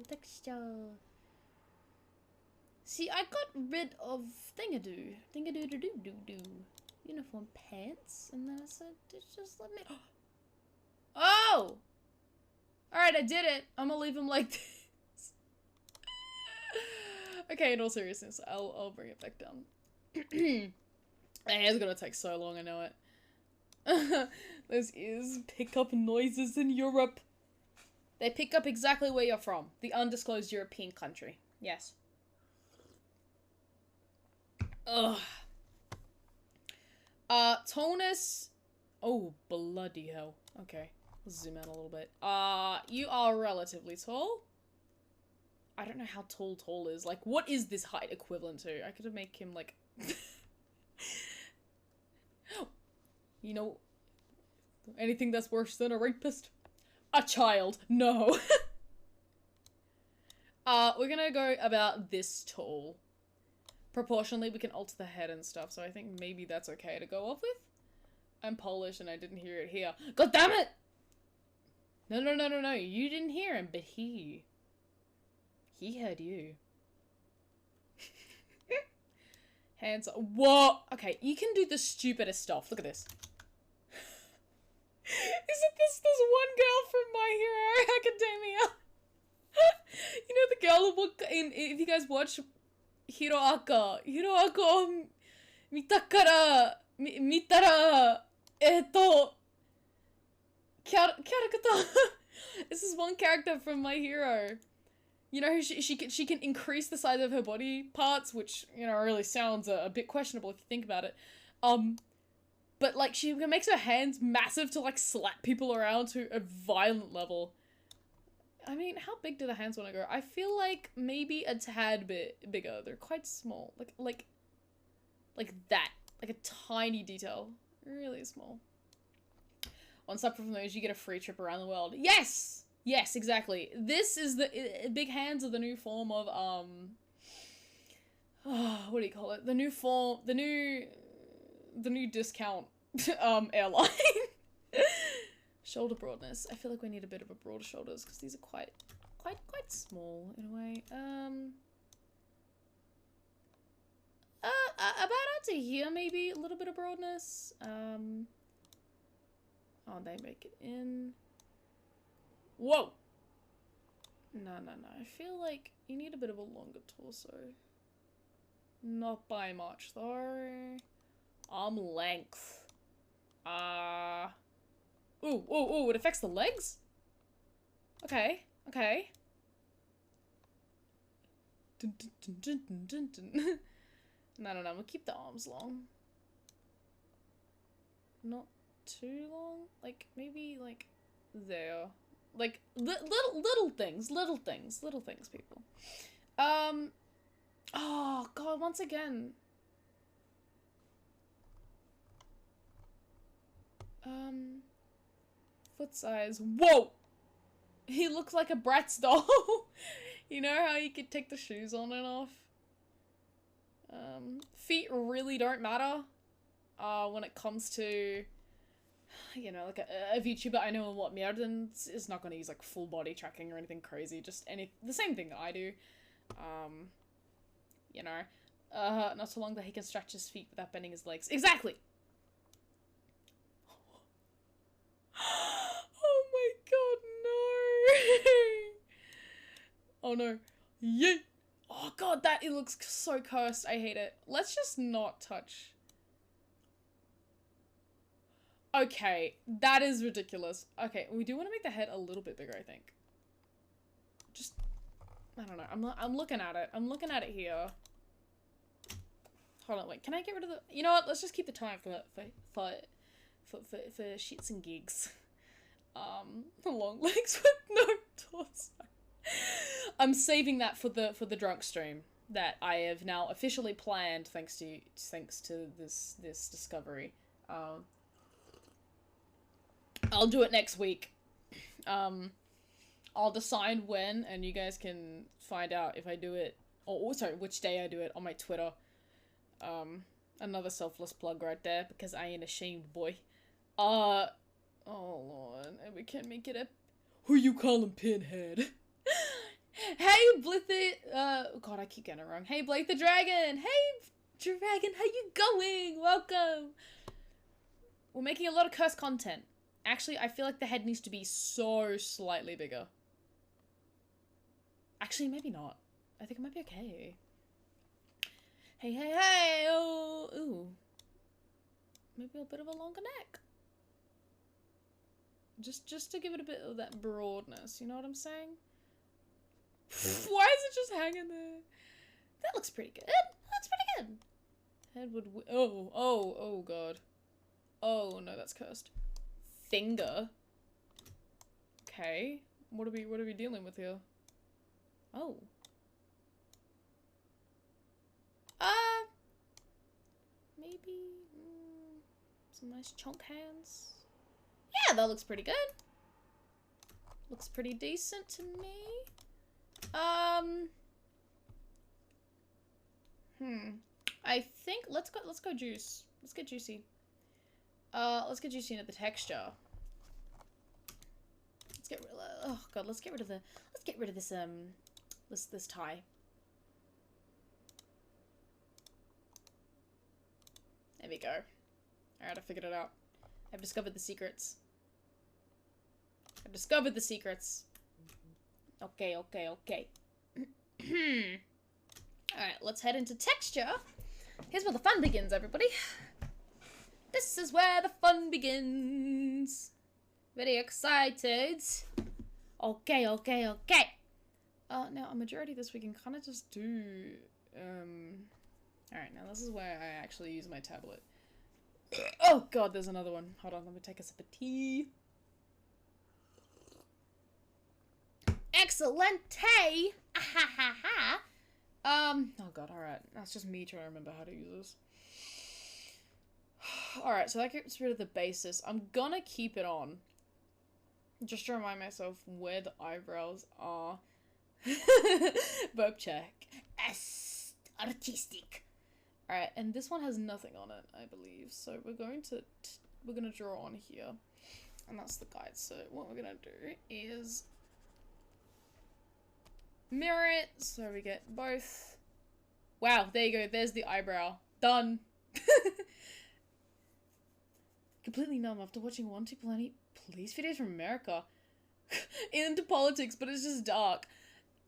Texture. See, I got rid of thingadoo. Thingadoo-doo-doo-doo-doo. Uniform pants. And then I said, just let me... Oh! Alright, I did it. I'm gonna leave him like this. Okay, in all seriousness, I'll bring it back down. It's gonna take so long, I know it. Those ears pick up noises in Europe. They pick up exactly where you're from. The undisclosed European country. Yes. Ugh. Tallness. Oh, bloody hell. Okay. Let's zoom out a little bit. You are relatively tall. I don't know how tall is. Like, what is this height equivalent to? I could make him, like... You know... Anything that's worse than a rapist? A child. No. We're gonna go about this tall. Proportionally, we can alter the head and stuff, so I think maybe that's okay to go off with. I'm Polish and I didn't hear it here. God damn it! No. You didn't hear him, but he heard you. Hands up. Whoa! Okay, you can do the stupidest stuff. Look at this. Isn't this one girl from My Hero Academia? You know the girl if you guys watch Hiroaka Mitakara Mitara character. This is one character from My Hero. You know, she can increase the size of her body parts, which, you know, really sounds a bit questionable if you think about it. But, like, she makes her hands massive to, like, slap people around to a violent level. I mean, how big do the hands want to go? I feel like maybe a tad bit bigger. They're quite small. Like that. Like a tiny detail. Really small. One step from those, you get a free trip around the world. Yes! Yes, exactly. This is the... big hands are the new form of, what do you call it? The new form... The new discount, airline. Shoulder broadness. I feel like we need a bit of a broader shoulders, because these are quite small, in a way. About out to here, maybe. A little bit of broadness. Oh, they make it in. Whoa! No. I feel like you need a bit of a longer torso. Not by much, though. Arm length. Ooh, it affects the legs? Okay. No, we'll keep the arms long. Not too long? Like, maybe, like, there. Like, little things, people. Oh, God, once again. Foot size. Whoa! He looks like a Bratz doll. You know how you could take the shoes on and off? Feet really don't matter. When it comes to, you know, like a VTuber. I know what Mierden is not gonna use like full body tracking or anything crazy. Just the same thing that I do. You know, not so long that he can stretch his feet without bending his legs. Exactly. Oh my god, no! Oh no. Yeet! Oh god, it looks so cursed. I hate it. Let's just not touch. Okay, that is ridiculous. Okay, we do want to make the head a little bit bigger, I think. Just, I don't know. I'm looking at it. I'm looking at it here. Hold on, wait. Can I get rid of the... You know what? Let's just keep the time for shits and gigs. Long legs with no torso. I'm saving that for the drunk stream that I have now officially planned thanks to this discovery. I'll do it next week. I'll decide when, and you guys can find out if I do it, or sorry, which day I do it on my Twitter. Another selfless plug right there, because I ain't ashamed, boy. Oh lord, and we can't make it a... Who you callin' Pinhead? Hey, Blithy, god, I keep getting it wrong. Hey, Blake the Dragon! Hey, Dragon, how you going? Welcome! We're making a lot of cursed content. Actually, I feel like the head needs to be so slightly bigger. Actually, maybe not. I think it might be okay. Hey, oh, ooh. maybe a bit of a longer neck. Just to give it a bit of that broadness, you know what I'm saying? Why is it just hanging there? That looks pretty good. That's pretty good. Head would oh god. Oh no, that's cursed. Finger. Okay. What are we dealing with here? Oh. Maybe some nice chunk hands. Yeah, that looks pretty good. Looks pretty decent to me. I think let's go juice. Let's get juicy. Let's get juicy into the texture. Let's get rid of, oh god, let's get rid of this this tie. There we go. Alright, I figured it out. I've discovered the secrets. I've discovered the secrets. Okay. Alright, let's head into texture. Here's where the fun begins, everybody. This is where the fun begins. Very excited. Okay. Now a majority of this we can kind of just do, alright, now this is where I actually use my tablet. Oh god, there's another one. Hold on, let me take a sip of tea. Excellente! Oh god, alright. That's just me trying to remember how to use this. Alright, so that gets rid of the basis. I'm gonna keep it on. Just to remind myself where the eyebrows are. Burp check. Artistic. Alright, and this one has nothing on it, I believe. So we're gonna draw on here. And that's the guide. So what we're gonna do is mirror it so we get both. Wow, there you go. There's the eyebrow. Done. Completely numb after watching one too plenty police videos from America. Into politics, but it's just dark.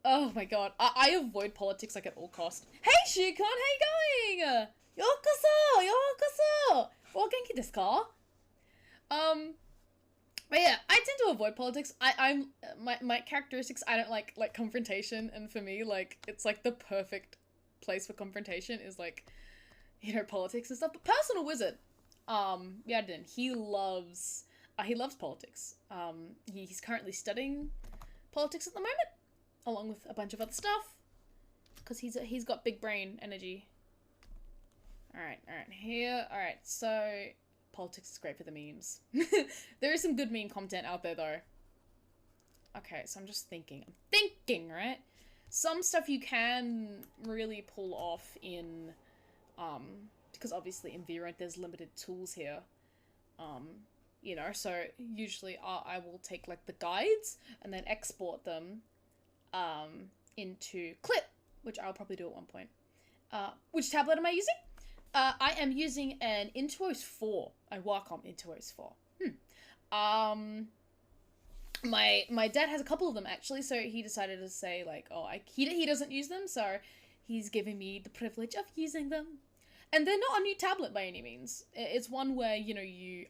Oh my god. I avoid politics like at all cost. Hey Shikon, how you going? Yokoso! O genki desu ka? But yeah, I tend to avoid politics. I'm my characteristics, I don't like confrontation, and for me, like, it's like the perfect place for confrontation is like, you know, politics and stuff. But Personal Wizard, Yadin, he loves politics. He's currently studying politics at the moment, along with a bunch of other stuff, because he's got big brain energy. Alright, alright, so politics is great for the memes. There is some good meme content out there though. Okay, so I'm just thinking, right? Some stuff you can really pull off in, because obviously in VRent there's limited tools here. You know, so usually I will take like the guides and then export them into Clip, which I'll probably do at one point. Which tablet am I using? I am using an Intuos 4, a Wacom Intuos 4. My dad has a couple of them actually, so he decided to say like, oh, he doesn't use them, so he's giving me the privilege of using them. And they're not a new tablet by any means. It's one where, you know, you,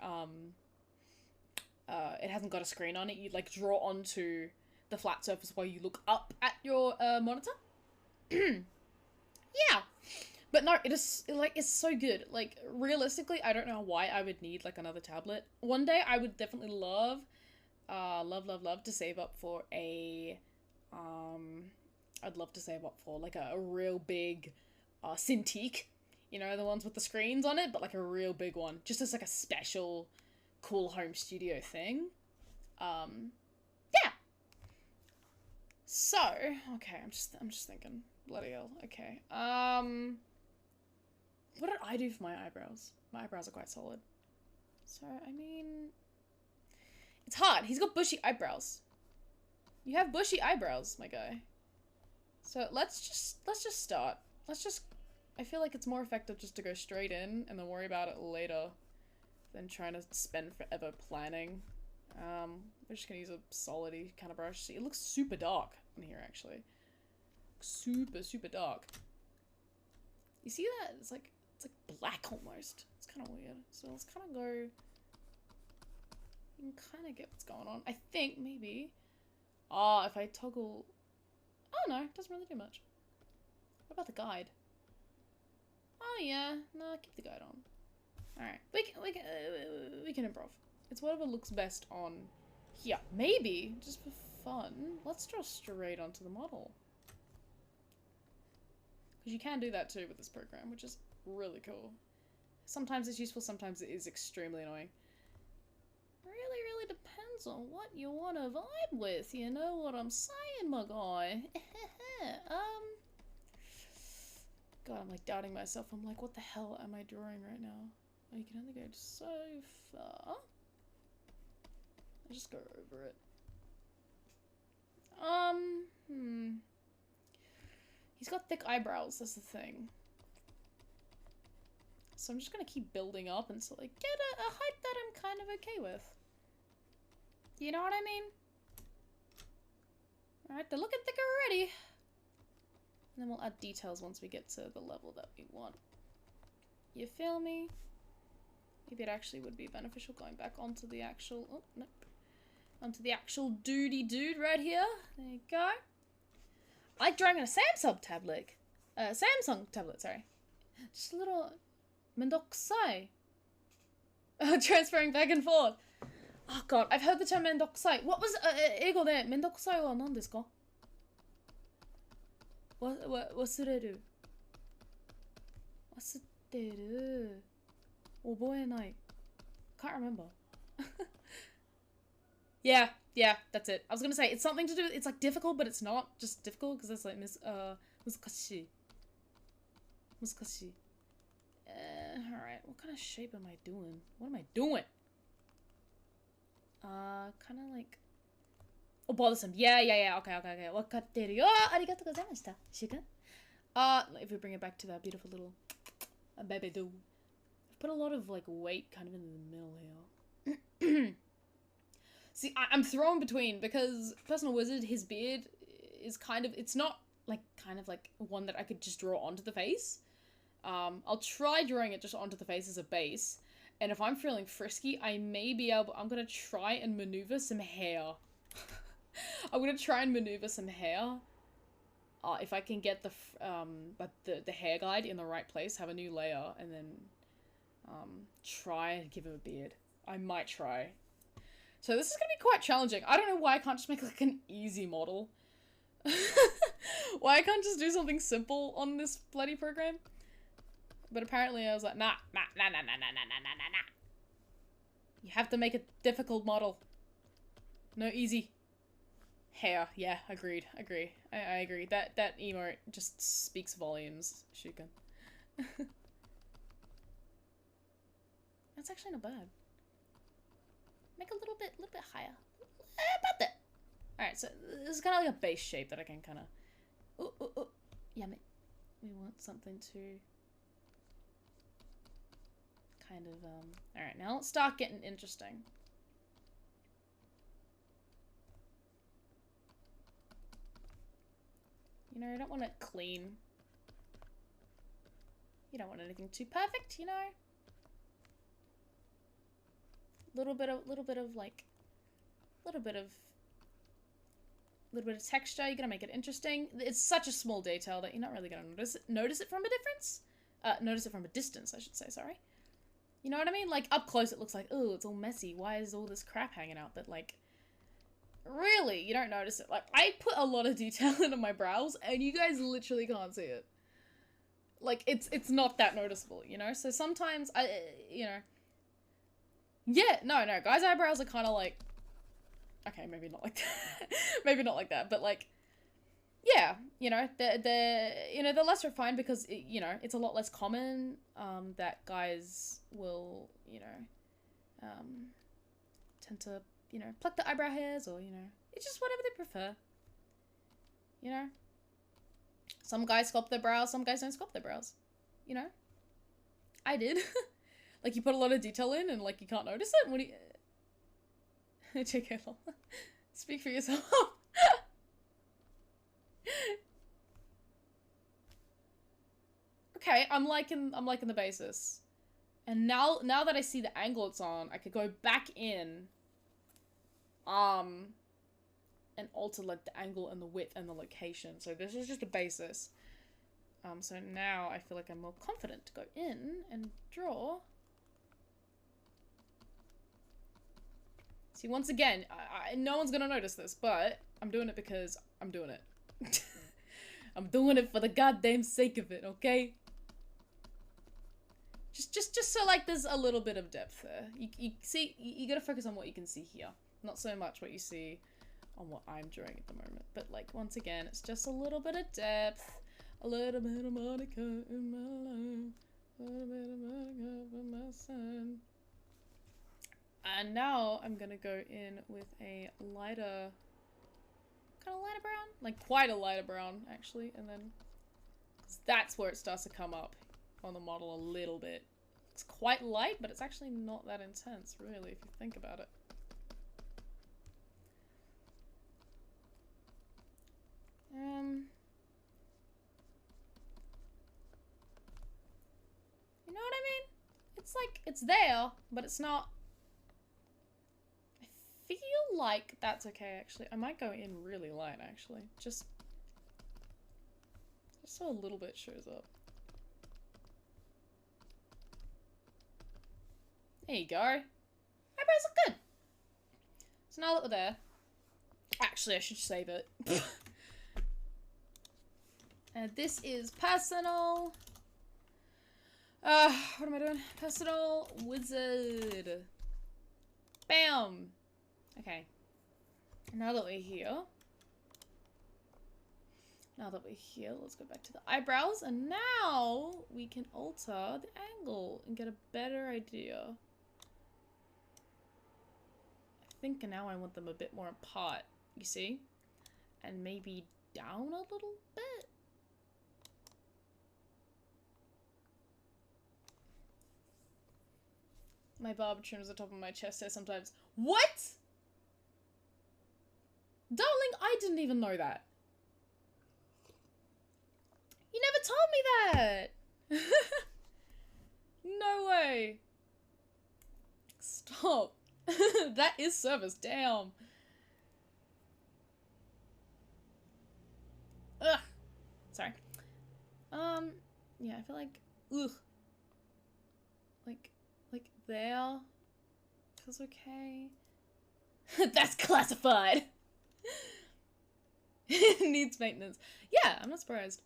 it hasn't got a screen on it. You like draw onto the flat surface while you look up at your monitor. Yeah. But no, it is, like, it's so good. Like, realistically, I don't know why I would need, like, another tablet. One day, I would definitely love to save up for a, I'd love to save up for, like, a real big, Cintiq. You know, the ones with the screens on it, but, like, a real big one. Just as, like, a special, cool home studio thing. Yeah. So, okay, I'm just thinking. Bloody hell. Okay. What did I do for my eyebrows? My eyebrows are quite solid. So, I mean, it's hard. He's got bushy eyebrows. You have bushy eyebrows, my guy. So let's just start. I feel like it's more effective just to go straight in and then worry about it later than trying to spend forever planning. We're just gonna use a solid-y kind of brush. See, it looks super dark in here, actually. Super dark. You see that? It's like It's like black almost. It's kind of weird. So let's kind of go. You can kind of get what's going on. I think maybe. Ah, if I toggle. Oh no, it doesn't really do much. What about the guide? Oh yeah, no, keep the guide on. All right, we can improv. It's whatever looks best on here. Maybe just for fun, let's draw straight onto the model. Because you can do that too with this program, which is really cool. Sometimes it's useful, sometimes it is extremely annoying. Really depends on what you want to vibe with, you know what I'm saying, my guy? God, I'm like doubting myself. I'm like, what the hell am I drawing right now? Oh, you can only go so far. I'll just go over it. He's got thick eyebrows, that's the thing. So I'm just gonna keep building up until I get a height that I'm kind of okay with. You know what I mean? Alright, they're looking thick already. And then we'll add details once we get to the level that we want. You feel me? Maybe it actually would be beneficial going back onto the actual... Oh, nope. Onto the actual dude right here. There you go. I like drawing on a Samsung tablet. Sorry. Just a little... Mendokusai. Transferring back and forth. Oh god, I've heard the term mendokusai. What was... 英語で mendokusai は何ですか? 忘れる。忘ってる。覚えない。Can't remember. Yeah, that's it. I was gonna say, it's something to do, it's like difficult, but it's not just difficult, because it's like, 難しい. 難しい. Alright, what kind of shape am I doing? What am I doing? Kind of like... Oh, bothersome. Yeah. Okay. わかってるよ。ありがとうございました。Sugar. If we bring it back to that beautiful little baby do. I've put a lot of, like, weight kind of in the middle here. See, I'm thrown between, because Personal Wizard, his beard is kind of... It's not, like, kind of, like, one that I could just draw onto the face. I'll try drawing it just onto the face as a base. And if I'm feeling frisky, I may be able... I'm gonna try and maneuver some hair. I'm gonna try and maneuver some hair. If I can get the hair guide in the right place, have a new layer, and then try and give him a beard. I might try. So this is gonna be quite challenging. I don't know why I can't just make like an easy model. Why I can't just do something simple on this bloody program. But apparently I was like, nah. You have to make a difficult model. No easy. Hair, yeah, agreed, agree. I agree. That emote just speaks volumes, Shuka. That's actually not bad. Make a little bit higher. About that. Alright, so this is kind of like a base shape that I can kind of... Ooh. Yummy. We want something to... kind of, Alright, now let's start getting interesting. You know, I don't want it clean. You don't want anything too perfect, you know? Little bit of texture. You're gonna make it interesting. It's such a small detail that you're not really gonna notice it from a difference. Notice it from a distance, I should say. Sorry. You know what I mean? Like up close, it looks like, oh, it's all messy. Why is all this crap hanging out? But like, really, you don't notice it. Like I put a lot of detail into my brows, and you guys literally can't see it. Like it's not that noticeable, you know. So sometimes you know. Yeah, no, guys' eyebrows are kind of like, okay, maybe not like that, maybe not like that, but like, yeah, you know, they're less refined because, you know, it's a lot less common, that guys will, you know, tend to, you know, pluck the eyebrow hairs or, you know, it's just whatever they prefer, you know. Some guys sculpt their brows, some guys don't sculpt their brows, you know. I did. Like, you put a lot of detail in and, like, you can't notice it? What do you... JK, lol. Speak for yourself. Okay, I'm liking the basis. And now that I see the angle it's on, I could go back in, and alter like the angle and the width and the location. So this is just a basis. So now I feel like I'm more confident to go in and draw. See, once again, no one's gonna notice this, but I'm doing it because I'm doing it. I'm doing it for the goddamn sake of it, okay? Just so like there's a little bit of depth there. You see, you gotta focus on what you can see here, not so much what you see on what I'm drawing at the moment. But like once again, it's just a little bit of depth, a little bit of Monica in my life, a little bit of Monica for my son. And now I'm gonna go in with a lighter, kind of lighter brown, like quite a lighter brown actually, and then 'cause that's where it starts to come up on the model a little bit. It's quite light, but it's actually not that intense, really, if you think about it. You know what I mean? It's like, it's there, but it's not. I feel like that's okay, actually. I might go in really light, actually. Just so a little bit shows up. There you go. Eyebrows look good. So now that we're there, actually I should save it. And this is personal. What am I doing? Personal wizard. Bam. Okay. Now that we're here. Let's go back to the eyebrows, and now we can alter the angle and get a better idea. I think now I want them a bit more apart, you see? And maybe down a little bit? My barb trims the top of my chest hair sometimes. What? Darling, I didn't even know that. You never told me that! No way. Stop. That is service, damn. Ugh. Sorry. Yeah, I feel like, ugh. Like there. Feels okay. That's classified! Needs maintenance. Yeah, I'm not surprised.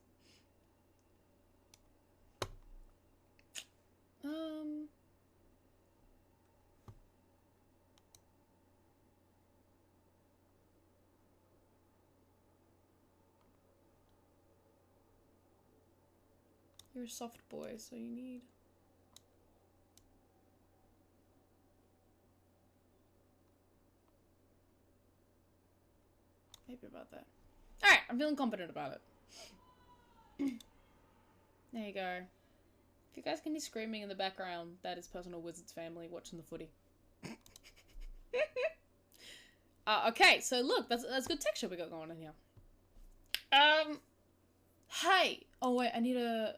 You're a soft boy, so you need... Maybe about that. Alright, I'm feeling confident about it. There you go. If you guys can hear screaming in the background, that is Personal Wizard's family watching the footy. Okay, so look, that's good texture we got going on here. Hey! Oh wait, I need to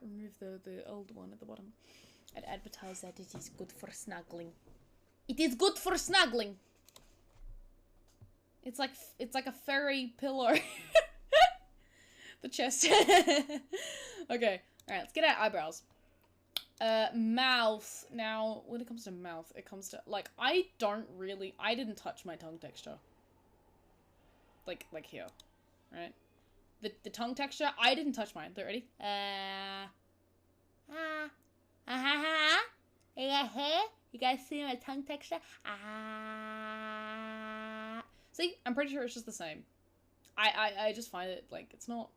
remove the old one at the bottom. I'd advertise that it is good for snuggling. It is good for snuggling! It's like a furry pillow. The chest. Okay. Alright, let's get our eyebrows. Mouth. Now, when it comes to mouth, it comes to, like, I didn't touch my tongue texture. Like here. Right? The tongue texture, I didn't touch mine. They're ready? You guys see my tongue texture? See? I'm pretty sure it's just the same. I just find it, like, it's not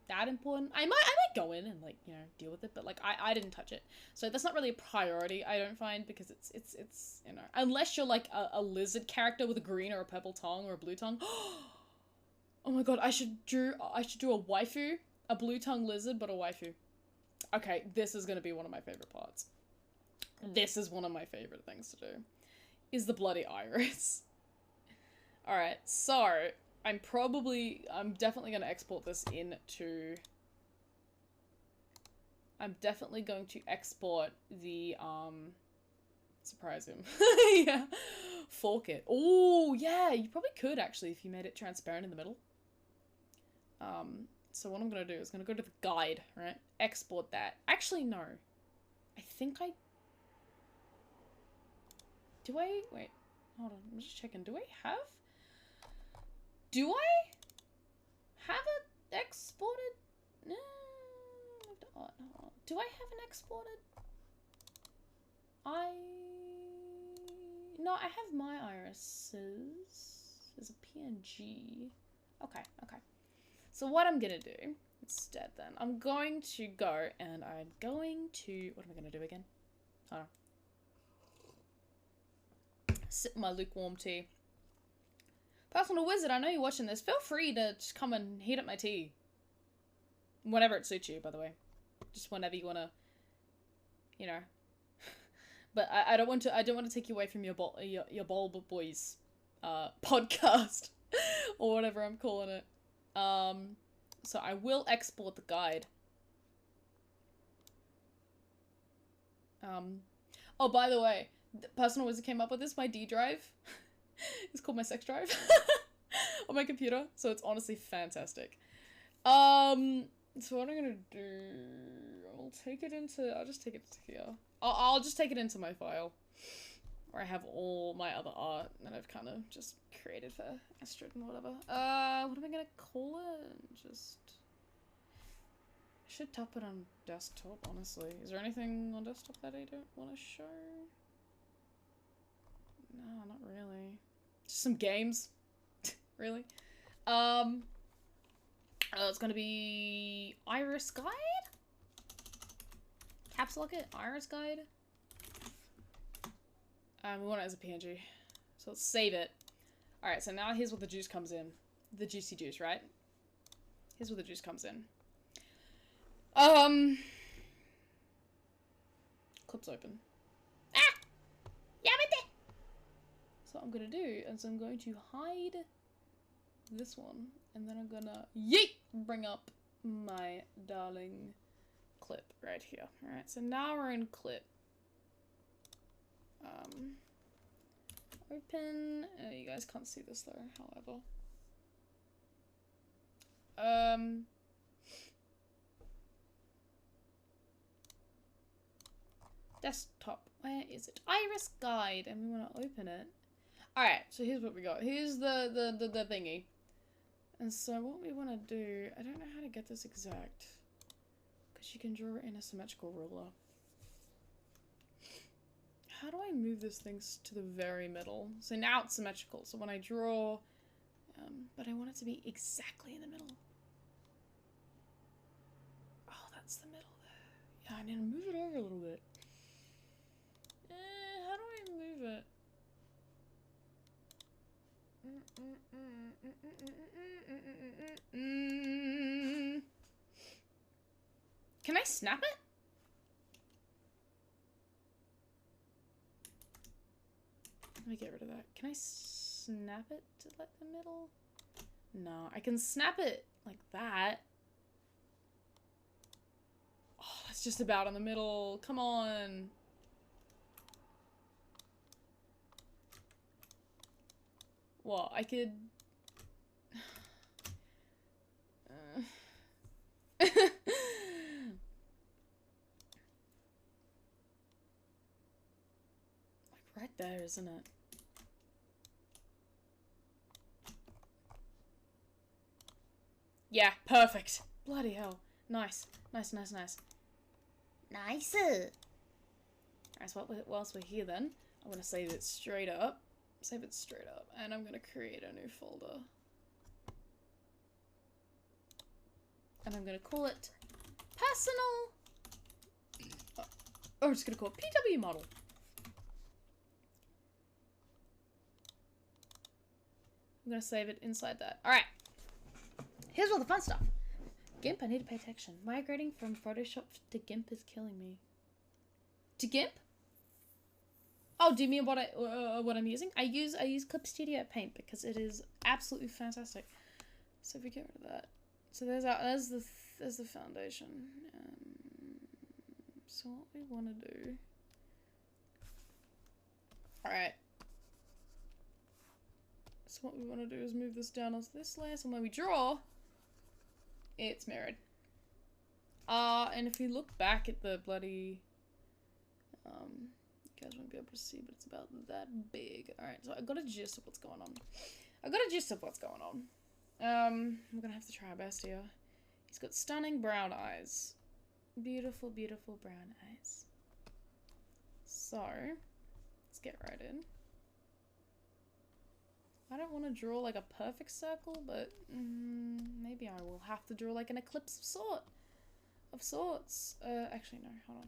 that important. I might go in and, like, you know, deal with it, but, like, I didn't touch it. So that's not really a priority, I don't find, because it's you know, unless you're, like, a lizard character with a green or a purple tongue or a blue tongue. Oh my god, I should do a waifu. A blue tongue lizard, but a waifu. Okay, this is gonna be one of my favorite parts. This is one of my favorite things to do. Is the bloody iris. Alright, so I'm definitely gonna export this into I'm definitely going to export the, surprise him. Yeah. Fork it. Oh, yeah, you probably could actually if you made it transparent in the middle. So what I'm gonna do is gonna go to the guide, right? Export that. Actually, no. I think I... Do I... Wait. Hold on. I'm just checking. Do I have it exported? No. Do I have an exported? No, I have my irises as a PNG. Okay, okay. So what I'm gonna do instead then, I'm going to go and I'm going to, what am I gonna do again? Hold on. Sip my lukewarm tea. Personal Wizard, I know you're watching this. Feel free to just come and heat up my tea. Whenever it suits you, by the way. Just whenever you wanna, you know. But I don't want to take you away from your Bulb Boys podcast or whatever I'm calling it. So I will export the guide. Oh, by the way, the Personal Wizard came up with this. My D drive. It's called my sex drive on my computer. So it's honestly fantastic. So what I'm gonna do, I'll just take it into here. I'll just take it into my file, where I have all my other art that I've kind of just created for Astrid and whatever. What am I gonna call it? Just... I should tap it on desktop, honestly. Is there anything on desktop that I don't want to show? No, not really. Just some games. Really? It's gonna be Iris Guide? Caps lock it? Iris Guide? We want it as a PNG. So let's save it. Alright, so now here's where the juice comes in. The juicy juice, right? Here's where the juice comes in. Clip's open. Ah! Yamete! So what I'm gonna do is I'm going to hide this one, and then I'm gonna bring up my darling clip right here. Alright, so now we're in clip. Open. You guys can't see this though, however. Desktop. Where is it? Iris Guide, and we want to open it. Alright, so here's what we got. Here's the thingy. And so what we want to do, I don't know how to get this exact, because you can draw it in a symmetrical ruler. How do I move this thing to the very middle? So now it's symmetrical, so when I draw, but I want it to be exactly in the middle. Oh, that's the middle there. Yeah, I need to move it over a little bit. How do I move it? Can I snap it? Let me get rid of that. Can I snap it to like the middle? No, I can snap it like that. Oh, that's just about in the middle. Come on. Well, I could... like right there, isn't it? Yeah, perfect. Bloody hell. Nice. Nice, nice, nice. Nice. Alright, so whilst we're here then, I'm gonna save it straight up. Save it straight up, and I'm gonna create a new folder. And I'm gonna call it personal. Oh, I'm just gonna call it PW model. I'm gonna save it inside that. Alright. Here's all the fun stuff. GIMP, I need to pay attention. Migrating from Photoshop to GIMP is killing me. To GIMP? Oh, do you mean what I'm using? I use Clip Studio Paint because it is absolutely fantastic. So if we get rid of that, so there's the foundation. so what we want to do... Alright. So what we want to do is move this down onto this layer, so when we draw, it's mirrored. And if you look back at the bloody... you guys won't be able to see, but it's about that big. Alright, so I got a gist of what's going on. We're gonna have to try our best here. He's got stunning brown eyes. Beautiful, beautiful brown eyes. So, let's get right in. I don't want to draw like a perfect circle, but maybe I will have to draw like an ellipse of sorts. Actually no, hold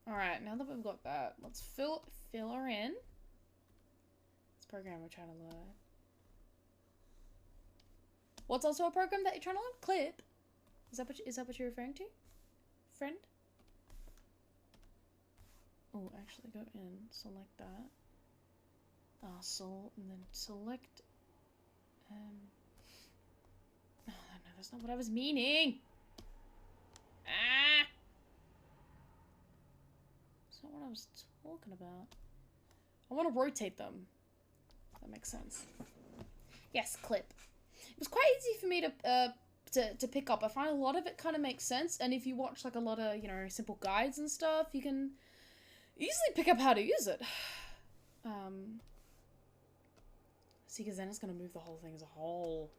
on. Alright, now that we've got that, let's fill her in. This program we're trying to learn. What's also a program that you're trying to learn? Clip. Is that what you're referring to? Friend? Oh, actually go in, select that. And then select, oh no, that's not what I was meaning! Ah! That's not what I was talking about. I want to rotate them. That makes sense. Yes, clip. It was quite easy for me to pick up. I find a lot of it kind of makes sense, and if you watch like a lot of, you know, simple guides and stuff, you can easily pick up how to use it. See, because then it's going to move the whole thing as a whole.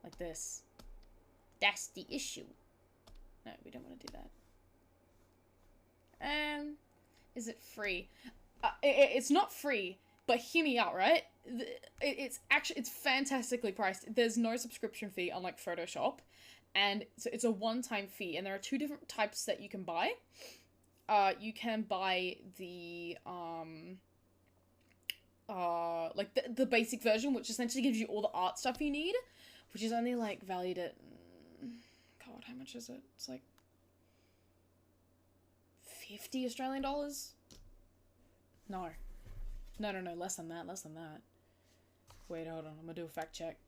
Like this. That's the issue. No, we don't want to do that. Is it free? It's not free, but hear me out, right? It's fantastically priced. There's no subscription fee, unlike Photoshop. And so it's a one-time fee, and there are two different types that you can buy. You can buy the, like the basic version, which essentially gives you all the art stuff you need, which is only, like, valued at, God, how much is it? It's, like, 50 Australian dollars? No, less than that. Wait, hold on, I'm gonna do a fact check.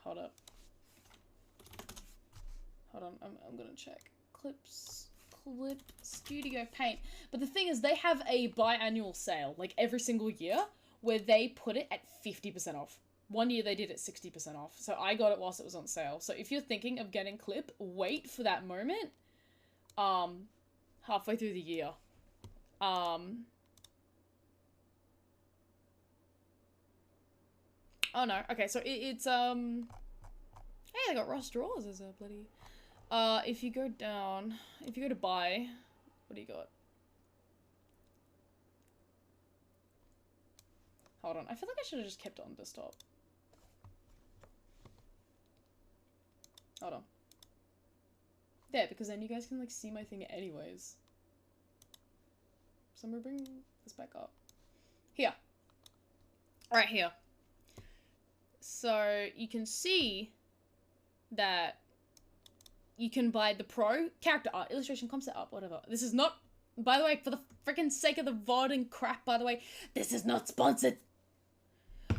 Hold up. Hold on, I'm gonna check. Clip Studio Paint. But the thing is, they have a biannual sale, like every single year, where they put it at 50% off. One year they did it 60% off. So I got it whilst it was on sale. So if you're thinking of getting Clip, wait for that moment. Halfway through the year. Oh no, okay, so it's, hey, they got Ross Drawers as a bloody... if you go down, if you go to buy, what do you got? Hold on, I feel like I should have just kept it on desktop. Hold on. There, because then you guys can, like, see my thing anyways. So I'm gonna bring this back up. Here. Right here. So you can see that you can buy the pro character art, illustration, concept art, whatever. This is not, by the way, for the freaking sake of the VOD and crap, by the way, this is not sponsored.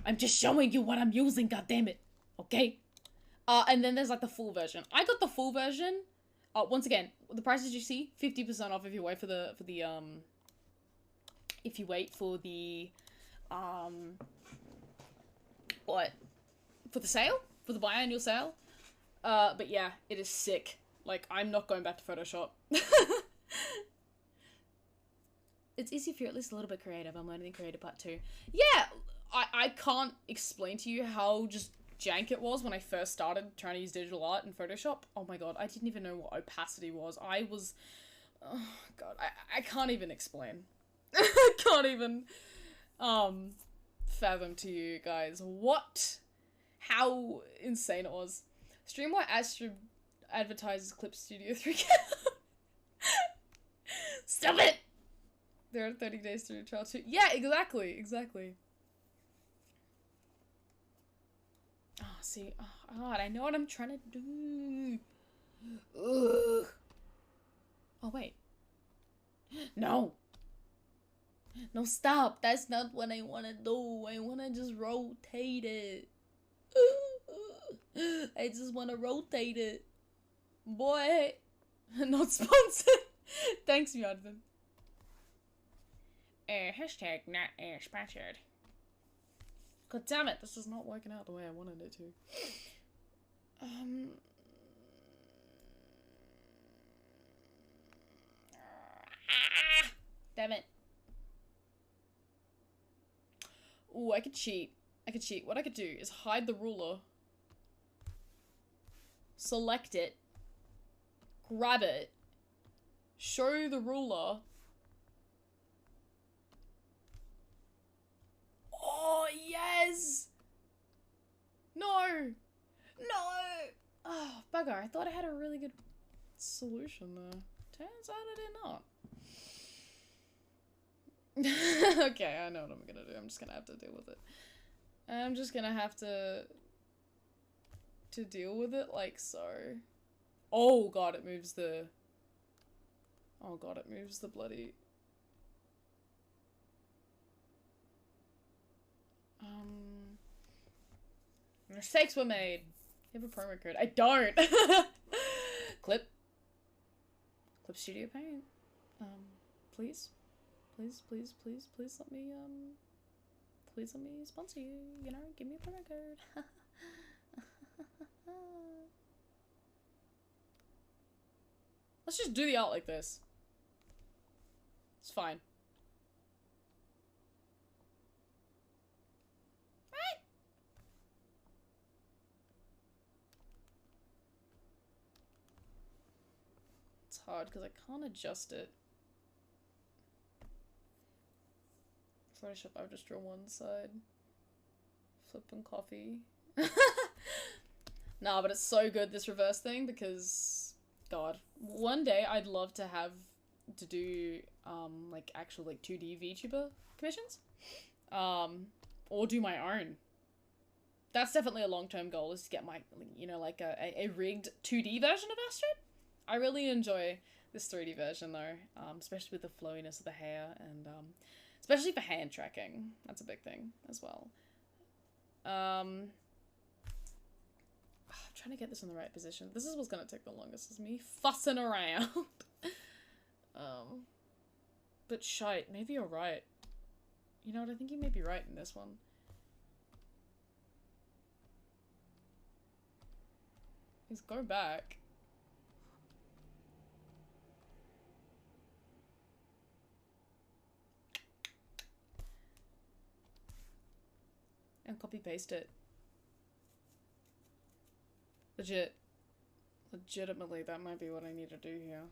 I'm just showing you what I'm using, goddammit. Okay? And then there's like the full version. I got the full version. Once again, the prices you see, 50% off if you wait for the if you wait for the what? For the sale? For the biannual sale? But yeah, it is sick. Like, I'm not going back to Photoshop. It's easy if you're at least a little bit creative. I'm learning the creative part too. Yeah, I can't explain to you how just jank it was when I first started trying to use digital art in Photoshop. Oh my god, I didn't even know what opacity was. I was... Oh god, I can't even explain. I can't even fathom to you guys how insane it was. Streamwhite Astro advertises Clip Studio 3K. Stop it! There are 30 days to trial too. Yeah, exactly. Oh, see, oh god, I know what I'm trying to do. Ugh. Oh, wait. No, stop. That's not what I want to do. I want to just rotate it. I just want to rotate it. Boy. Not sponsored. Thanks, Yadvin. Hashtag not sponsored. God damn it, this is not working out the way I wanted it to. Damn it. Ooh, I could cheat. What I could do is hide the ruler. Select it. Grab it. Show the ruler. Oh, yes! No! No! Oh, bugger. I thought I had a really good solution there. Turns out I did not. Okay, I know what I'm gonna do. I'm just gonna have to deal with it. I'm just gonna have to deal with it like so. Oh god, it moves the... Oh god, it moves the bloody... Mistakes were made. You have a promo code. I don't! Clip Studio Paint. Please? Please let me, please let me sponsor you, you know, give me a promo code. Let's just do the art like this. It's fine. Right? It's hard because I can't adjust it. Photoshop, I've just drawn one side. Flipping coffee. Nah, but it's so good, this reverse thing, because... God. One day, I'd love to have... to do, like, actual, like, 2D VTuber commissions. Or do my own. That's definitely a long-term goal, is to get my, you know, like, a rigged 2D version of Astrid. I really enjoy this 3D version, though. Especially with the flowiness of the hair, and, especially for hand tracking. That's a big thing as well. I'm trying to get this in the right position. This is what's gonna take the longest, is me fussing around. But shite, maybe you're right. You know what, I think you may be right in this one. Let's go back. And copy paste it. Legitimately, that might be what I need to do here.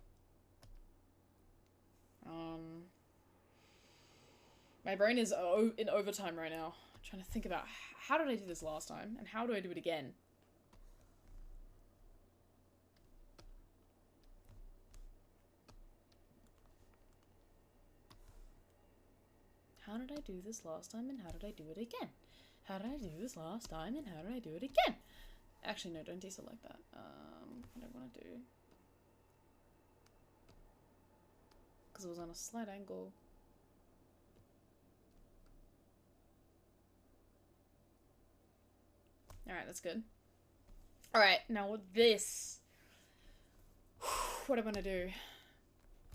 My brain is in overtime right now. I'm trying to think about how did I do this last time, and how do I do it again? How did I do this last time, and how did I do it again? How did I do this last time, and how did I do it again? Actually, no, don't deselect that. I don't want to do... Because it was on a slight angle. Alright, that's good. Alright, now with this... What am I gonna do?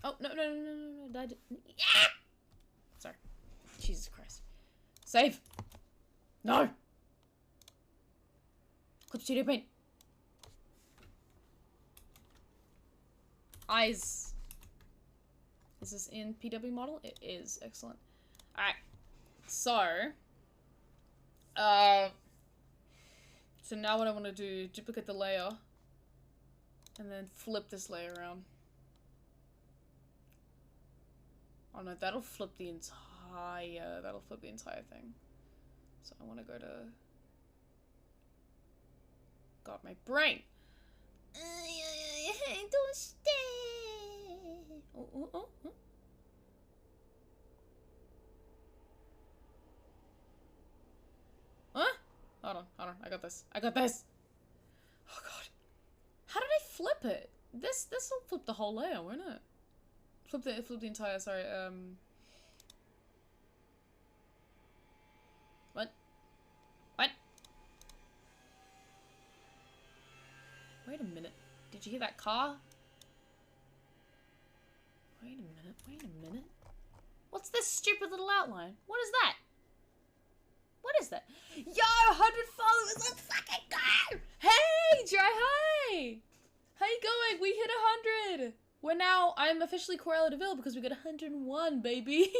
Oh, no. Yeah! Sorry. Jesus Christ. Save! No! Clip Studio Paint. Eyes. Is this in PW model? It is. Excellent. Alright. So now what I want to do, duplicate the layer and then flip this layer around. Oh no, that'll flip the entire thing. So I want to go to... God, my brain! Don't stay! Oh. Huh? Hold on. I got this. Oh god. How did I flip it? This will flip the whole layer, won't it? Flip the entire, sorry, What? Wait a minute. Did you hear that car? Wait a minute, wait a minute. What's this stupid little outline? What is that? What is that? Yo, 100 followers, let's fucking go! Hey, Dry, hi! How you going? We hit 100! We're now, I'm officially Corella DeVille because we got 101, baby!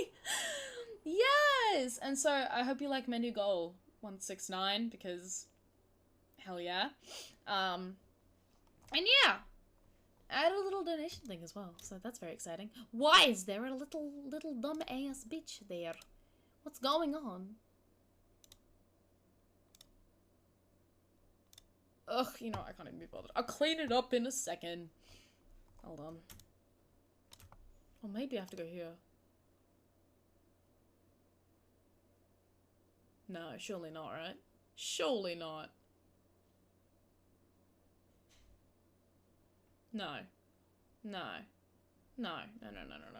Yes! And so, I hope you like my new goal, 169, because hell yeah. And yeah! Add a little donation thing as well, so that's very exciting. Why is there a little dumb ass bitch there? What's going on? Ugh, you know, I can't even be bothered. I'll clean it up in a second. Hold on. Or maybe I have to go here. No, surely not, right? Surely not. No. No. No. No, no, no, no, no.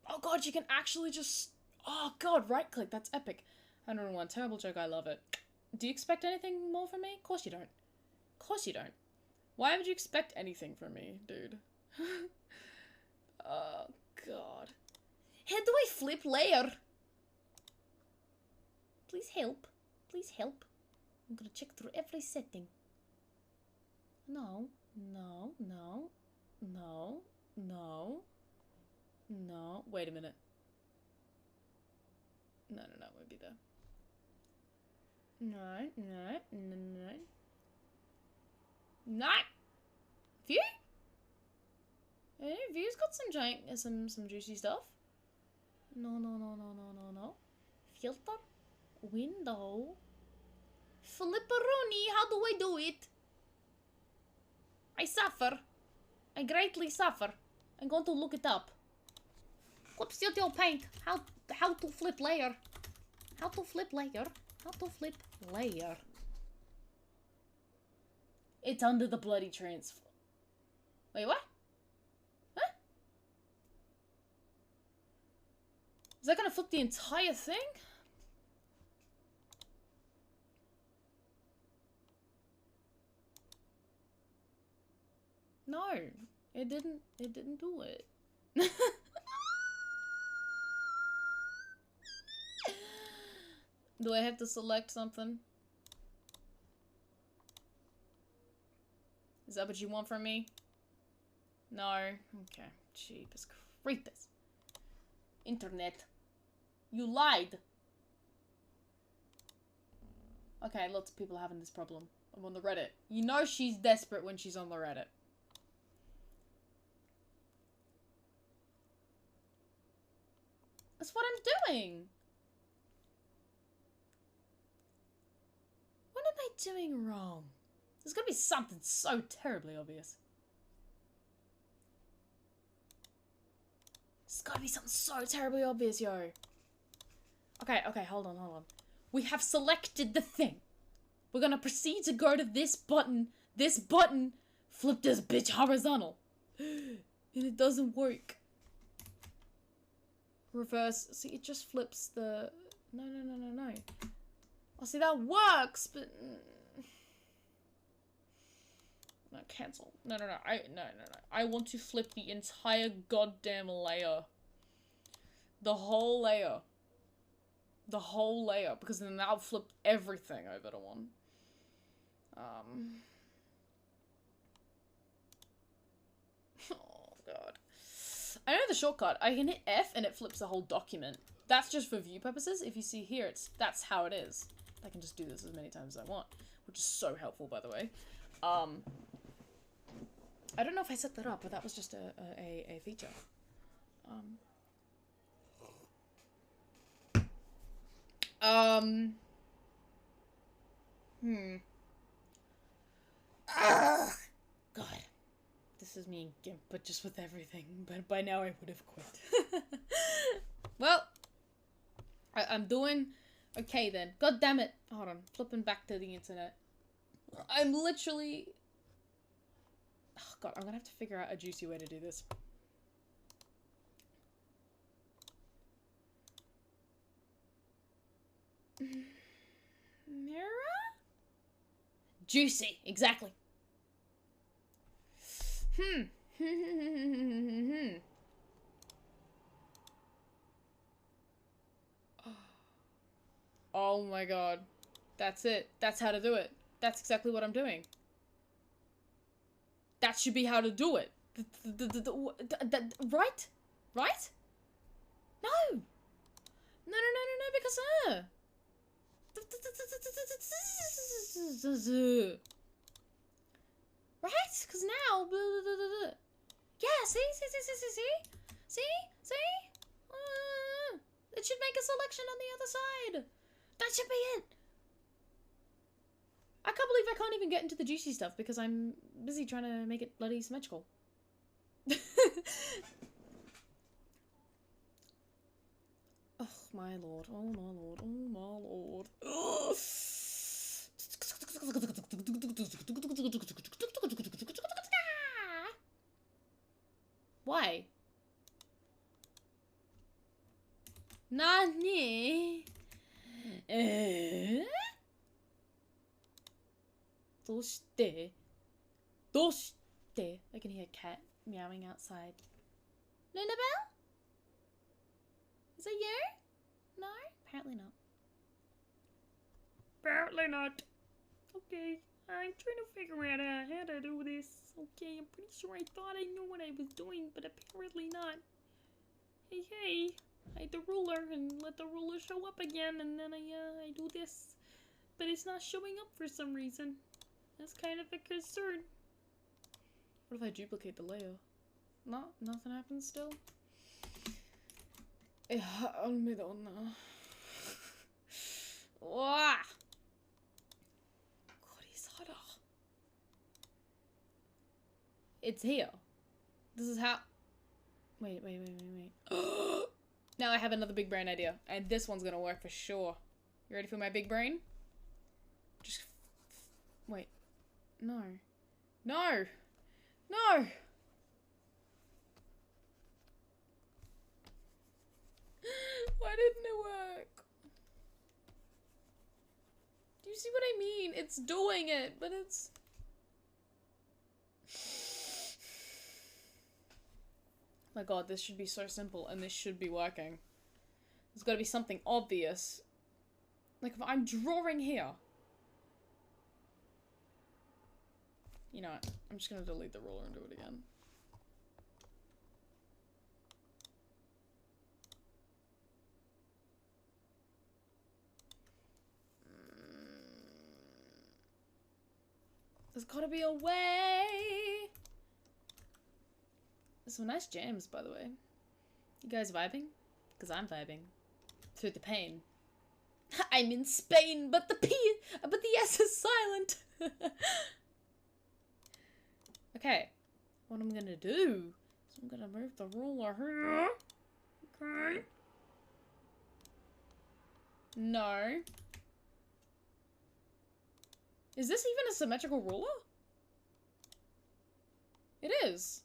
Oh god, you can actually just... Oh god, right click, that's epic. 101, terrible joke, I love it. Do you expect anything more from me? Of course you don't. Of course you don't. Why would you expect anything from me, dude? Oh god. How do I flip layer? Please help. Please help. I'm gonna check through every setting. No, no, no, no, no, no. Wait a minute. No, no, no, it won't be there. No, no, no, no. No! View? Any view's got some giant, some juicy stuff. No, no, no, no, no, no, no. Filter. Window. Flipperoni, how do I do it? I suffer. I greatly suffer. I'm going to look it up. Clip Studio Paint. How to flip layer. How to flip layer. How to flip layer. It's under the bloody transfer. Wait, what? Huh? Is that gonna flip the entire thing? No, it didn't do it. Do I have to select something? Is that what you want from me? No. Okay. Jeepers creepers. Internet. You lied. Okay, lots of people are having this problem. I'm on the Reddit. You know she's desperate when she's on the Reddit. That's what I'm doing. What am I doing wrong? There's gonna be something so terribly obvious. There's gotta be something so terribly obvious, yo. Okay, okay, hold on, hold on. We have selected the thing. We're gonna proceed to go to this button. This button. Flip this bitch horizontal. And it doesn't work. Reverse. See, it just flips the... No, no, no, no, no. Oh, see, that works, but... No, cancel. No, no, no. No. I want to flip the entire goddamn layer. The whole layer. The whole layer. Because then that'll flip everything over to one. Oh, God. I know the shortcut. I can hit F and it flips the whole document. That's just for view purposes. If you see here, that's how it is. I can just do this as many times as I want. Which is so helpful, by the way. I don't know if I set that up, but that was just a feature. God. This is me and GIMP, but just with everything. But by now I would have quit. Well, I'm doing okay then. God damn it. Hold on. Flipping back to the internet. I'm literally... Oh God, I'm gonna have to figure out a juicy way to do this. Mirror? Juicy, exactly. Oh my god. That's it. That's how to do it. That's exactly what I'm doing. That should be how to do it. Right? Right? No! No, because, right? Because now, yeah, see? It should make a selection on the other side. That should be it. I can't believe I can't even get into the juicy stuff because I'm busy trying to make it bloody symmetrical. Oh my lord, oh my lord, oh my lord. Ugh. Why? Nani? Doshite? I can hear a cat meowing outside. Lunabelle? Is it you? No? Apparently not. Apparently not. Okay, I'm trying to figure out how to do this. Okay, I'm pretty sure I thought I knew what I was doing, but apparently not. Hey, I hide the ruler and let the ruler show up again, and then I do this. But it's not showing up for some reason. That's kind of a concern. What if I duplicate the layer? No, nothing happens still? Olmidona. Wah! Korisara. It's here. This is how... Wait. Now I have another big brain idea. And this one's gonna work for sure. You ready for my big brain? Just... Wait. No. Why didn't it work? Do you see what I mean? It's doing it, but it's... My god, this should be so simple, and this should be working. There's gotta be something obvious. Like, if I'm drawing here... You know what? I'm just gonna delete the ruler and do it again. There's gotta be a way! Some nice jams, by the way. You guys vibing? Because I'm vibing. Through the pain. I'm in Spain, but the S is silent! Okay, what I'm gonna do is I'm gonna move the ruler here. Okay. No. Is this even a symmetrical ruler? It is.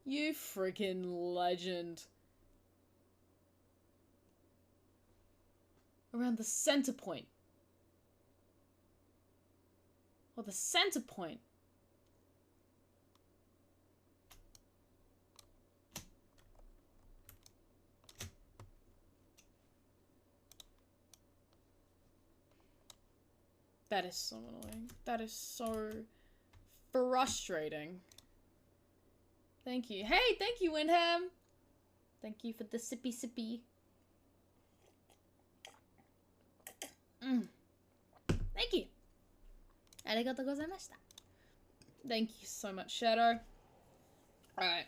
You freaking legend. Around the center point. Or the center point. That is so annoying. That is so frustrating. Thank you. Hey, thank you, Windham. Thank you for the sippy sippy. Thank you. Arigatou gozaimashita. Thank you so much, Shadow. Alright.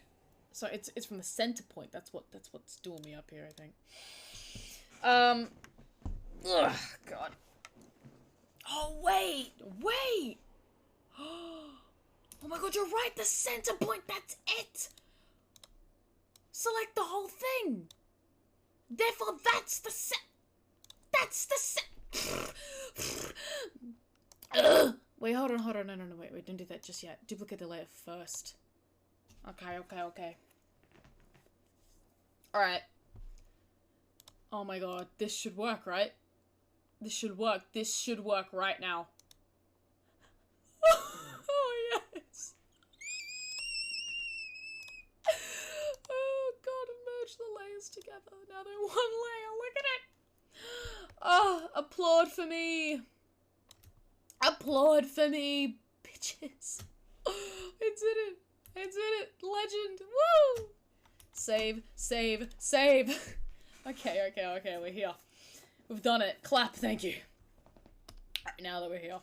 So it's from the center point. That's what's doing me up here, I think. Ugh, God. Oh wait! Oh my god, you're right, the center point, that's it! Select the whole thing! Therefore, that's the Wait, hold on, no, wait, don't do that just yet. Duplicate the layer first. Okay. Alright. Oh my god, this should work, right? This should work. This should work right now. Oh, yes. Oh, God, and merge the layers together. Now they're one layer. Look at it. Oh, applaud for me. Applaud for me, bitches. I did it. I did it. Legend. Woo! Save, save, save. Okay, we're here. We've done it. Clap, thank you. Alright, now that we're here.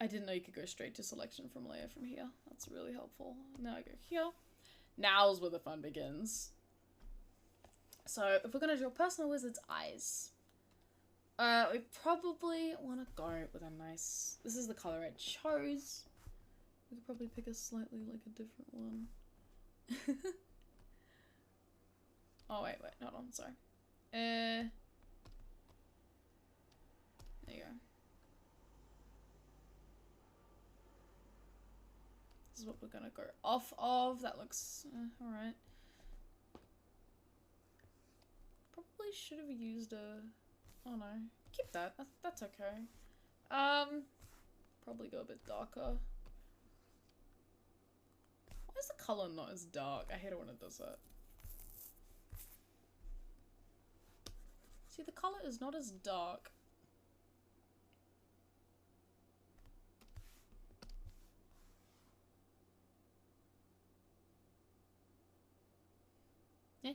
I didn't know you could go straight to selection from layer from here. That's really helpful. Now I go here. Now's where the fun begins. So, if we're gonna draw Personal Wizard's eyes, we probably want to go with a nice... This is the color I chose. We could probably pick a slightly, like, a different one. Oh, wait, hold on, sorry. There you go. This is what we're gonna go off of. That looks alright. Probably should have used a... Oh no. Keep that. That's okay. Probably go a bit darker. Why is the color not as dark? I hate it when it does that. See, the color is not as dark. Yeah.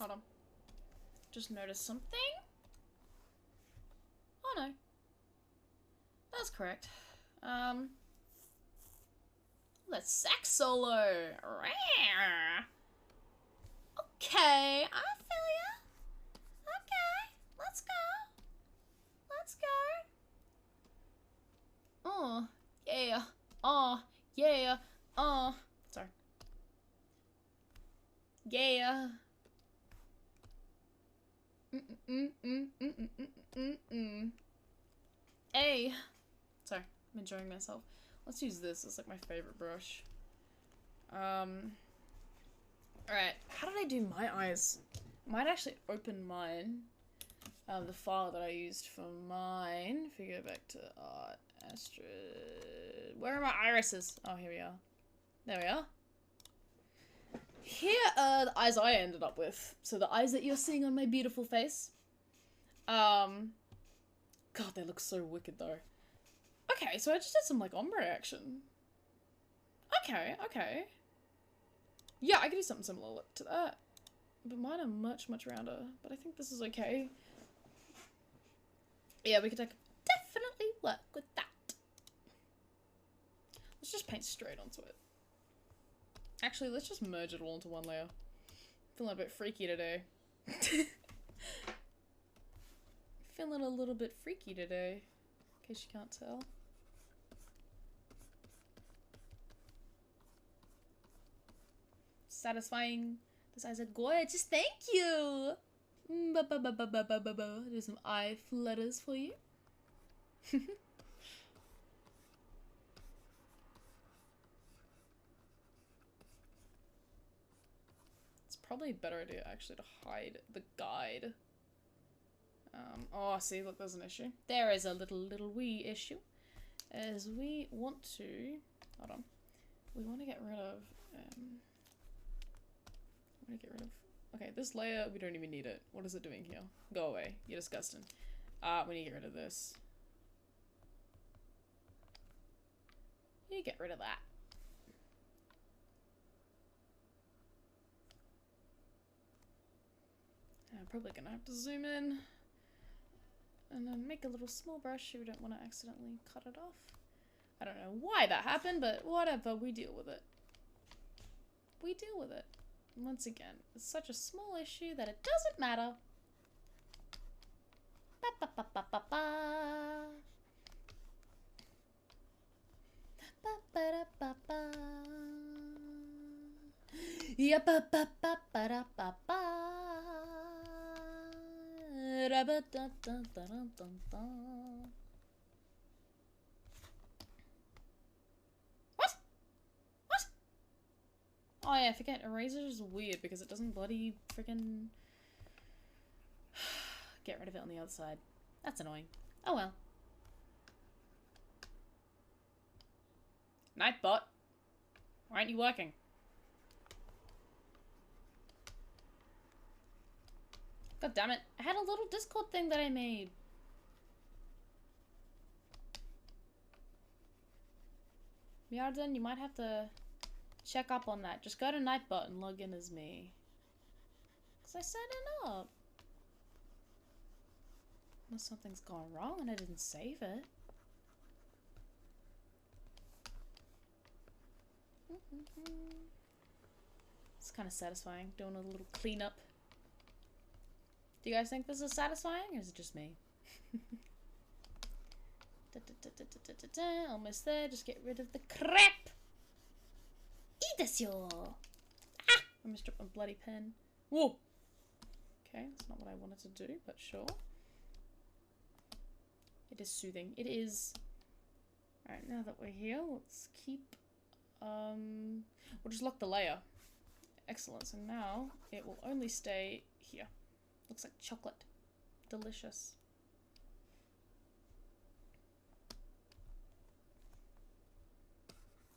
Hold on. Just noticed something. Oh no. That's correct. The sax solo. Okay, I feel ya. Okay, let's go. Let's go. Oh, yeah. Oh, yeah. Oh, sorry. Yeah. Hey. Sorry, I'm enjoying myself. Let's use this. It's like my favorite brush. Alright, how did I do my eyes? I might actually open mine. The file that I used for mine. If we go back to art, Astrid. Where are my irises? Oh, here we are. There we are. Here are the eyes I ended up with. So the eyes that you're seeing on my beautiful face. God, they look so wicked though. Okay, so I just did some like ombre action. Okay, okay. Yeah, I could do something similar to that. But mine are much, much rounder. But I think this is okay. Yeah, we could definitely work with that. Let's just paint straight onto it. Actually, let's just merge it all into one layer. Feeling a bit freaky today. Feeling a little bit freaky today. In case you can't tell. Satisfying. Those eyes are gorgeous. Thank you. Do some eye flutters for you. It's probably a better idea actually to hide the guide. Oh, see, look, there's an issue. There is a little wee issue. As we want to... Hold on. We want to get rid of... Okay, this layer, we don't even need it. What is it doing here? Go away. You're disgusting. We need to get rid of this. You get rid of that. I'm probably gonna have to zoom in. And then make a little small brush so we don't want to accidentally cut it off. I don't know why that happened, but whatever, we deal with it. We deal with it. Once again, it's such a small issue that it doesn't matter. Ba ba ba ba ba ba. Ba ba da ba ba. Ya ba ba ba ba da ba ba. Da ba da da da da da da. Oh yeah, I forget, eraser is weird because it doesn't bloody freaking get rid of it on the other side. That's annoying. Oh well. Nightbot. Why aren't you working? God damn it. I had a little Discord thing that I made. Miarden, you might have to check up on that. Just go to Nightbot and log in as me. Because I set it up. Unless something's gone wrong and I didn't save it. It's kind of satisfying, doing a little cleanup. Do you guys think this is satisfying, or is it just me? Almost there, just get rid of the crap! Idesyo! Ah! I almost dropped my bloody pen. Whoa! Okay, that's not what I wanted to do, but sure. It is soothing. It is. Alright, now that we're here, let's keep... we'll just lock the layer. Excellent, so now it will only stay here. Looks like chocolate. Delicious.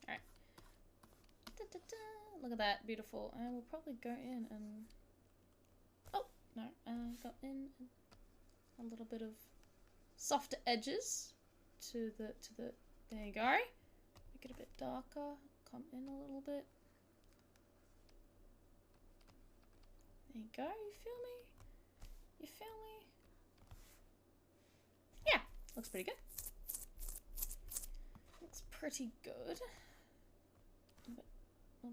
Alright. Look at that, beautiful. And we'll probably go in and... Oh, no. Go in and a little bit of softer edges to the... There you go. Make it a bit darker. Come in a little bit. There you go, you feel me? You feel me? Yeah, looks pretty good. Looks pretty good. A little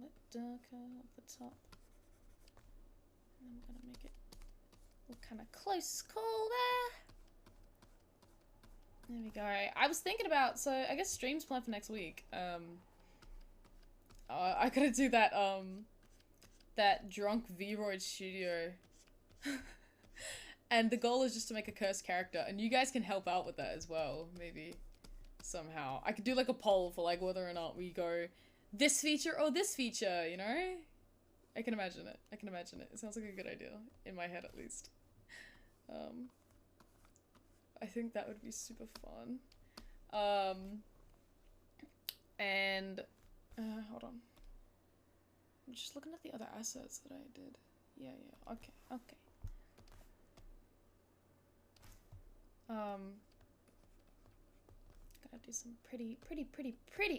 bit darker at the top. And then we're gonna make it look kind of close call there. There we go. I was thinking about, so I guess streams planned for next week. I gotta do that, that drunk V-Roid studio. And the goal is just to make a cursed character, and you guys can help out with that as well, maybe. Somehow. I could do like a poll for like whether or not we go this feature or this feature, you know? I can imagine it. I can imagine it. It sounds like a good idea. In my head, at least. I think that would be super fun. Hold on. I'm just looking at the other assets that I did. Yeah, okay, okay. Gotta do some pretty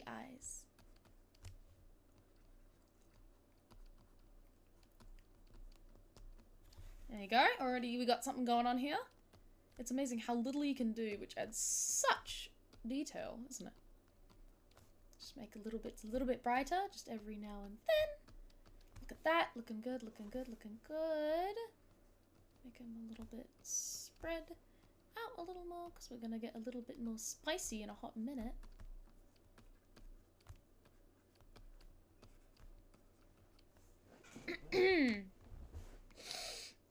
eyes. There you go. Already we got something going on here. It's amazing how little you can do, which adds such detail, isn't it? Just make a little bit brighter, just every now and then. Look at that, looking good, looking good, looking good. Make them a little bit spread out a little more, because we're gonna get a little bit more spicy in a hot minute.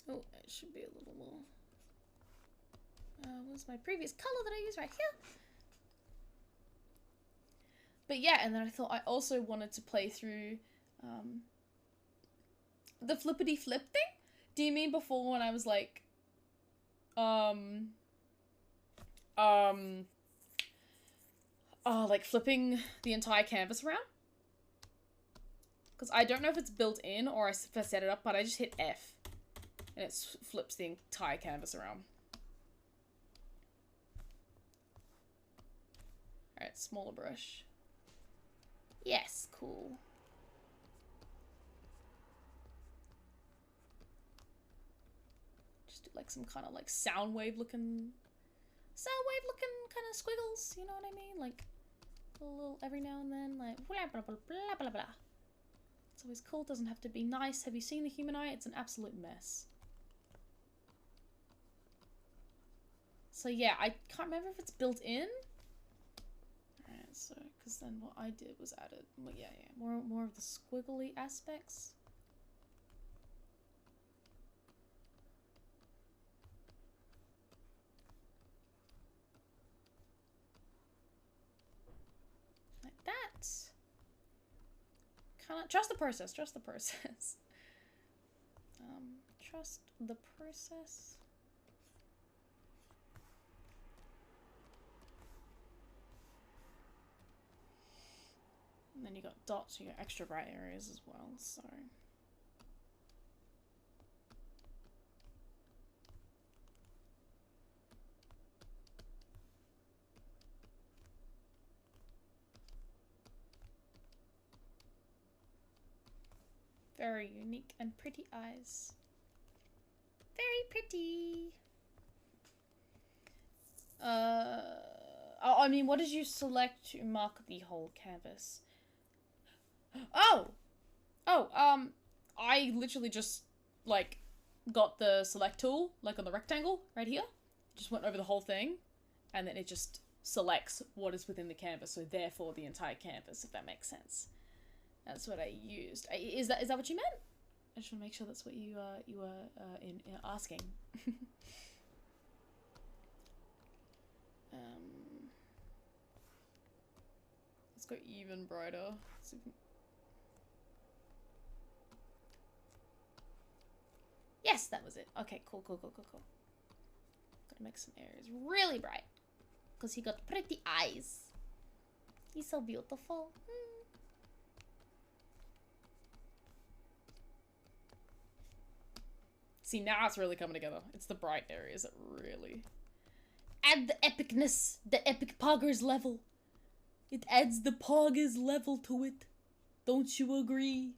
Oh, it should be a little more. What's my previous color that I used right here? But yeah, and then I thought I also wanted to play through the flippity flip thing. Do you mean before when I was like like flipping the entire canvas around? Because I don't know if it's built in or if I set it up, but I just hit F and it flips the entire canvas around. Alright, smaller brush. Yes, cool. Just do like some kind of like sound wave looking kind of squiggles, you know what I mean? Like a little every now and then, like blah blah blah blah blah blah. It's always cool, doesn't have to be nice. Have you seen the human eye? It's an absolute mess. So yeah, I can't remember if it's built in. Alright, so because then what I did was added, well, yeah, more of the squiggly aspects. Like that. kind of trust the process. Trust the process. Trust the process. And then you got dots, you got extra bright areas as well, so. Very unique and pretty eyes. Very pretty. I mean, what did you select to mark the whole canvas? Oh! I literally just, like, got the select tool, like on the rectangle, right here. Just went over the whole thing, and then it just selects what is within the canvas, so therefore the entire canvas, if that makes sense. That's what I used. Is that what you meant? I just want to make sure that's what you were in asking. Let's go even brighter. Yes, that was it. Okay, cool. Gotta make some areas really bright. Because he got pretty eyes. He's so beautiful. See, now it's really coming together. It's the bright areas that really add the epicness, the epic poggers level. It adds the poggers level to it. Don't you agree?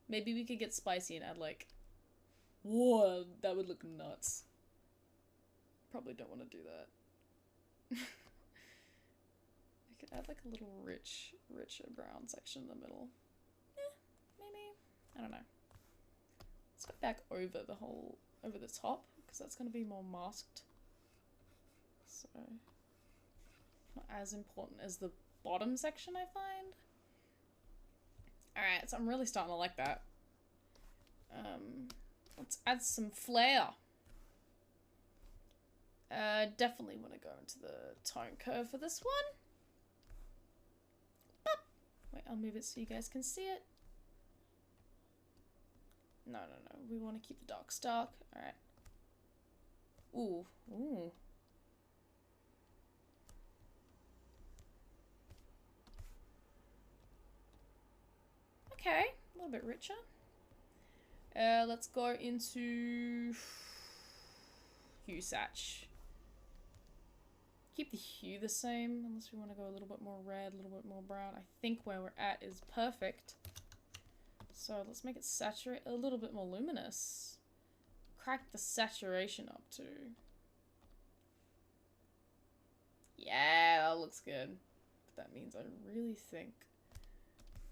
Maybe we could get spicy and add like, whoa, that would look nuts. Probably don't want to do that. I could add like a little richer brown section in the middle. Maybe. I don't know. Let's go back over the top, because that's going to be more masked. So, not as important as the bottom section, I find. Alright, so I'm really starting to like that. Let's add some flair. Definitely want to go into the tone curve for this one. Boop. Wait, I'll move it so you guys can see it. No. We want to keep the darks dark. Alright. Ooh. Okay, a little bit richer. Let's go into hue satch. Keep the hue the same, unless we want to go a little bit more red, a little bit more brown. I think where we're at is perfect. So let's make it saturate a little bit more luminous. Crack the saturation up too. Yeah, that looks good. But that means I really think,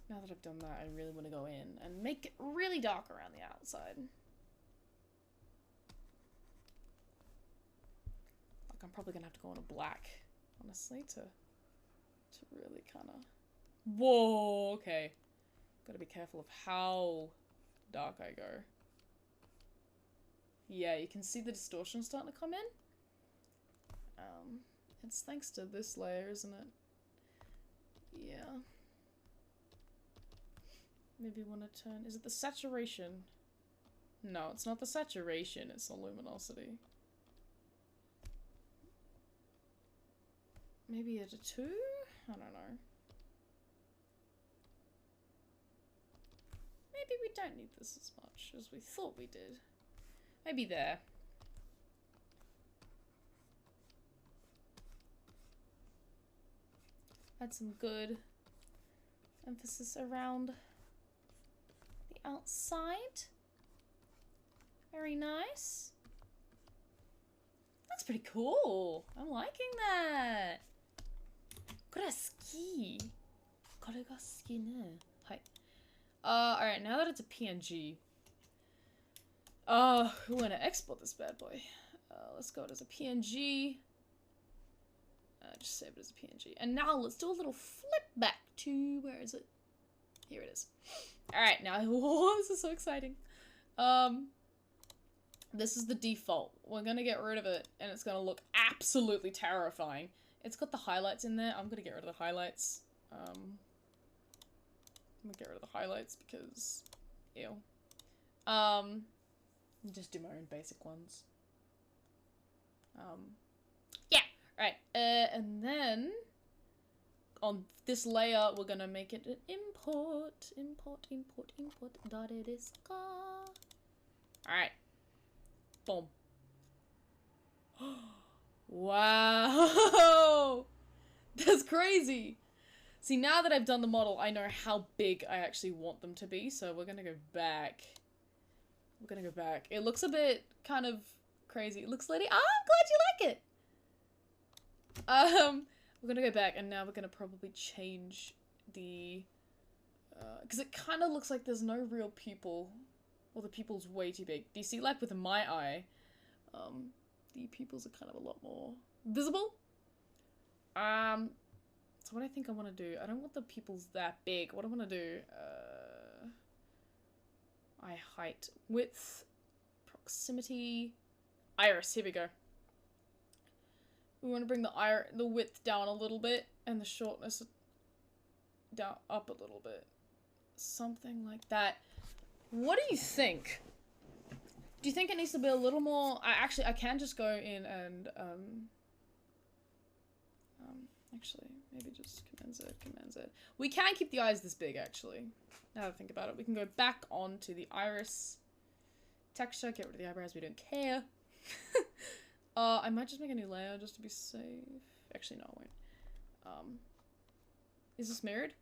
now that I've done that, I really want to go in and make it really dark around the outside. Like, I'm probably gonna have to go on a black, honestly, to really kind of... Whoa, okay. Gotta be careful of how dark I go. Yeah, you can see the distortion starting to come in. It's thanks to this layer, isn't it? Yeah. Maybe want to turn... Is it the saturation? No, it's not the saturation, it's the luminosity. Maybe at a 2? I don't know. Maybe we don't need this as much as we thought we did. Maybe there. Add some good emphasis around the outside. Very nice. That's pretty cool. I'm liking that. これ好き. これが好きね. Hi. Alright, now that it's a PNG. We're gonna export this bad boy. Let's go as a PNG. Just save it as a PNG. And now let's do a little flip back to, where is it? Here it is. Alright, now, whoa, this is so exciting. This is the default. We're gonna get rid of it, and it's gonna look absolutely terrifying. It's got the highlights in there. I'm gonna get rid of the highlights. gonna get rid of the highlights because, ew. Just do my own basic ones. Yeah, right. And then on this layer, we're gonna make it an import. Dot it is. Alright. Boom. Wow! That's crazy! See, now that I've done the model, I know how big I actually want them to be, so we're gonna go back. We're gonna go back. It looks a bit kind of crazy. It looks lady. Ah, I'm glad you like it! We're gonna go back, and now we're gonna probably change the... because it kind of looks like there's no real pupil. Or the pupil's way too big. Do you see, like, with my eye, the pupils are kind of a lot more visible? So what I think I want to do, I don't want the pupils that big. What I want to do, eye height, width, proximity, iris, here we go. We want to bring the width down a little bit, and the shortness down, up a little bit. Something like that. What do you think? Do you think it needs to be a little more... I can just go in and, actually, maybe just Command Z. We can keep the eyes this big, actually. Now that I think about it. We can go back onto the iris texture, get rid of the eyebrows, we don't care. I might just make a new layer just to be safe. Actually, no, I won't. Is this mirrored?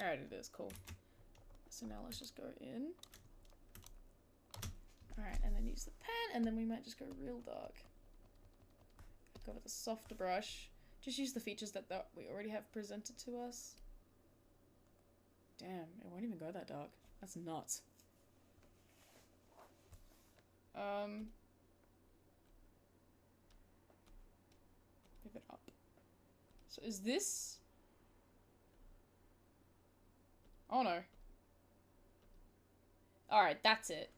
Alright, it is, cool. So now let's just go in. Alright, and then use the pen, and then we might just go real dark. Go with a softer brush. Just use the features that we already have presented to us. Damn, it won't even go that dark. That's nuts. Move it up. So is this... Oh no. Alright, that's it.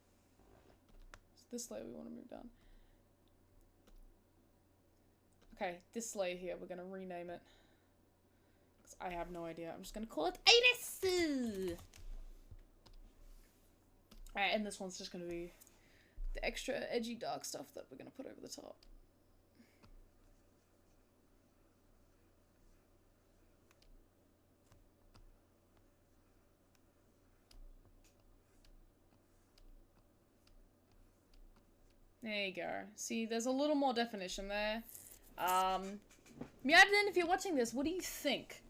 So this layer we want to move down. Okay, this layer here, we're gonna rename it. Because I have no idea. I'm just gonna call it Iris! Alright, and this one's just gonna be the extra edgy dark stuff that we're gonna put over the top. There you go. See, there's a little more definition there. Meowden, if you're watching this, what do you think?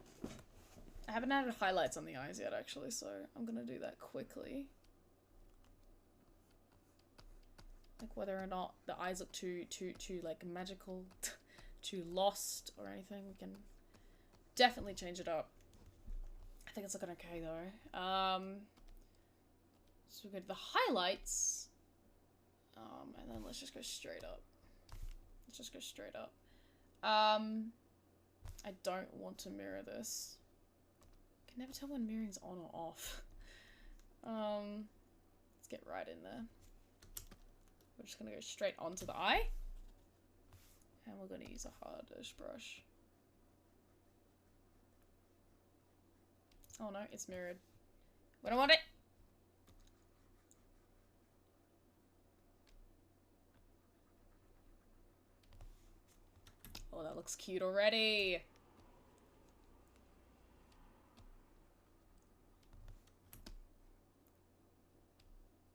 I haven't added highlights on the eyes yet, actually, so I'm gonna do that quickly. Like whether or not the eyes look too like magical, too lost or anything, we can definitely change it up. I think it's looking okay though. So we go to the highlights. And then let's just go straight up. Let's just go straight up. I don't want to mirror this. I can never tell when mirroring's on or off. Let's get right in there. We're just gonna go straight onto the eye. And we're gonna use a hardish brush. Oh no, it's mirrored. We don't want it! Oh, that looks cute already.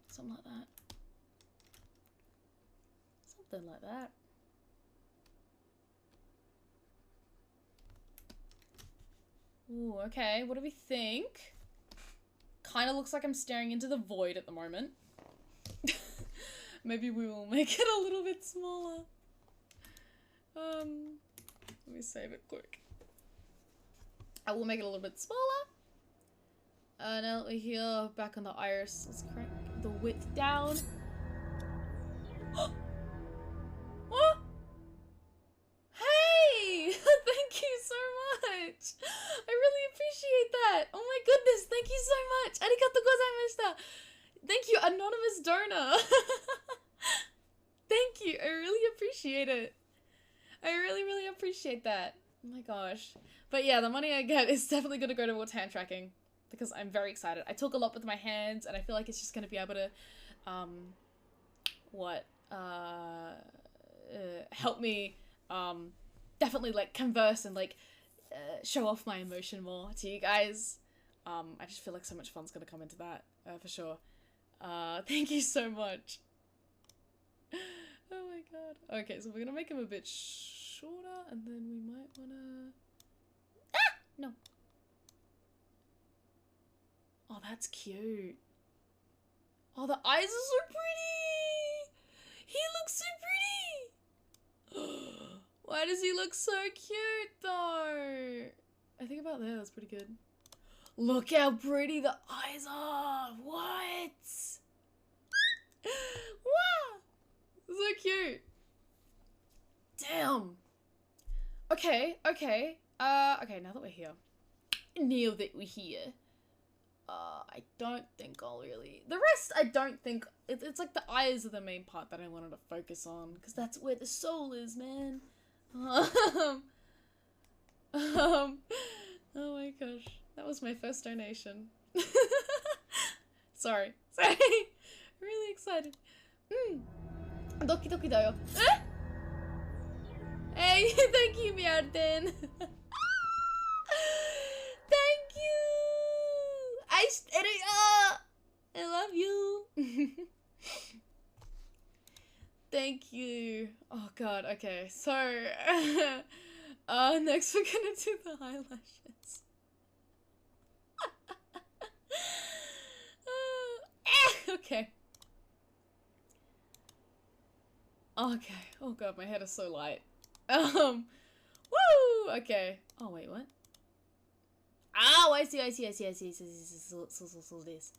Something like that. Something like that. Ooh, okay. What do we think? Kind of looks like I'm staring into the void at the moment. Maybe we will make it a little bit smaller. Let me save it quick. I will make it a little bit smaller. Now that we're here, back on the iris, let's crank the width down. What? Hey! Thank you so much! I really appreciate that! Oh my goodness, thank you so much! Arigatou gozaimashita! Thank you, anonymous donor! Thank you, I really appreciate it. I really, really appreciate that. Oh my gosh. But yeah, the money I get is definitely gonna go towards hand tracking. because I'm very excited. I talk a lot with my hands, and I feel like it's just gonna be able to, help me, definitely like converse and like show off my emotion more to you guys. I just feel like so much fun's gonna come into that, for sure. Thank you so much. Oh my god. Okay, so we're gonna make him a bit shorter, and then we might wanna... Ah! No. Oh, that's cute. Oh, the eyes are so pretty! He looks so pretty! Why does he look so cute, though? I think about that, that's pretty good. Look how pretty the eyes are! What? Wow! So cute. Damn. Okay, okay. Okay, now that we're here. I don't think I'll really... The rest, I don't think... It's like the eyes are the main part that I wanted to focus on. Because that's where the soul is, man. Oh my gosh. That was my first donation. Sorry. Sorry. Really excited. Doki doki da yo. Hey, thank you, Miyarden. Thank you. I love you. Thank you. Oh god, okay. So, next we're gonna do the eyelashes. Okay. Okay. Oh god, my head is so light. Woo! Okay. Oh wait, what? Oh, I see. So this.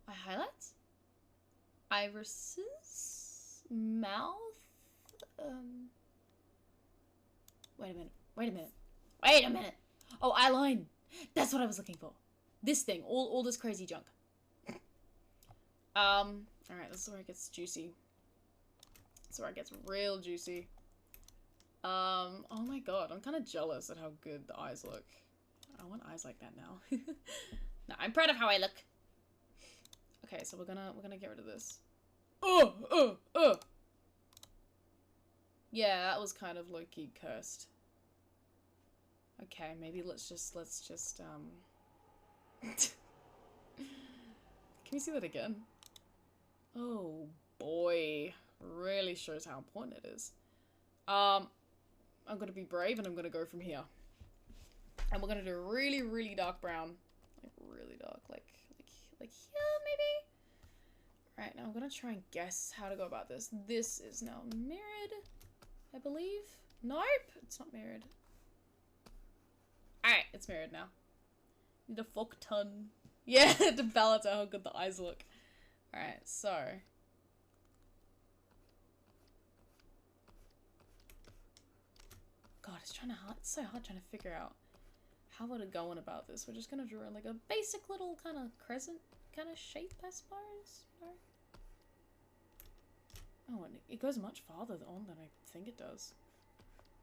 What highlights? Irises? Mouth? Wait a minute. Oh, eyeline. That's what I was looking for. This thing. All this crazy junk. Alright, this is where it gets juicy. This is where it gets real juicy. Oh my god, I'm kind of jealous at how good the eyes look. I want eyes like that now. No, I'm proud of how I look. Okay, so we're gonna get rid of this. Yeah, that was kind of low-key cursed. Okay, maybe let's just Can we see that again? Oh boy, really shows how important it is. I'm gonna be brave and I'm gonna go from here. And we're gonna do really, really dark brown. Like really dark, like here maybe? Alright, now I'm gonna try and guess how to go about this. This is now mirrored, I believe. Nope, it's not mirrored. Alright, it's mirrored now. Need a fuck ton. Yeah, to balance out how good the eyes look. Alright, so. God, it's so hard trying to figure out how we're going about this. We're just gonna draw like a basic little kind of crescent kind of shape, I suppose. You know? Oh, and it goes much farther on than I think it does.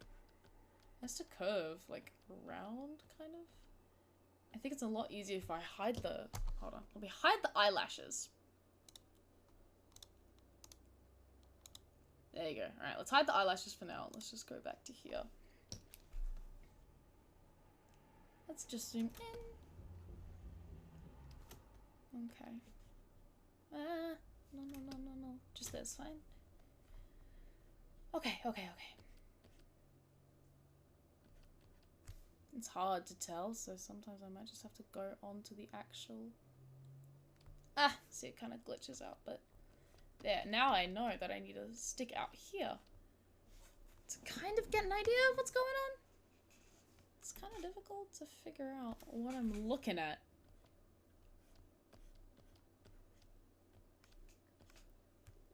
It has to curve, like, around, kind of. I think it's a lot easier if I hide the... Hold on. Let me hide the eyelashes. There you go. Alright, let's hide the eyelashes for now. Let's just go back to here. Let's just zoom in. Okay. No. Just this, fine. Okay. It's hard to tell, so sometimes I might just have to go on to the actual... Ah, see, it kind of glitches out, but... There, now I know that I need to stick out here to kind of get an idea of what's going on. It's kind of difficult to figure out what I'm looking at.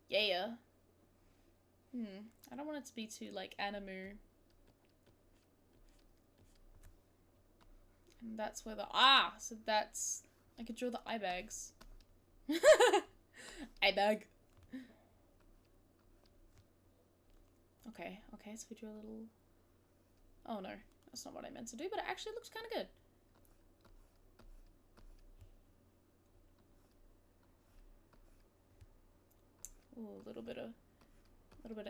Yeah. I don't want it to be too, like, animu. And that's where the... Ah! So that's... I could draw the eye bags. Eye bag. Okay, okay, so we do a little... Oh no, that's not what I meant to do, but it actually looks kind of good. Ooh, a little bit of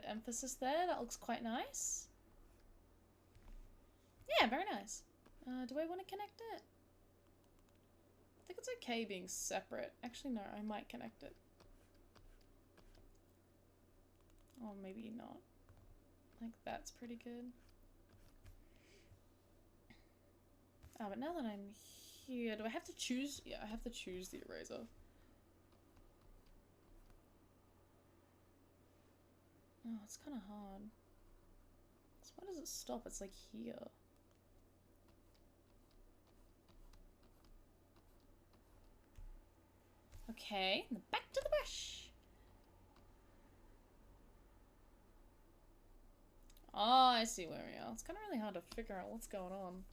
emphasis there. That looks quite nice. Yeah, very nice. Do I want to connect it? I think it's okay being separate. Actually, no, I might connect it. Oh, maybe not. Like, that's pretty good. Oh, but now that I'm here, do I have to choose? Yeah, I have to choose the eraser. Oh, it's kind of hard. So why does it stop? It's like here. Okay, back to the brush. Oh, I see where we are. It's kind of really hard to figure out what's going on.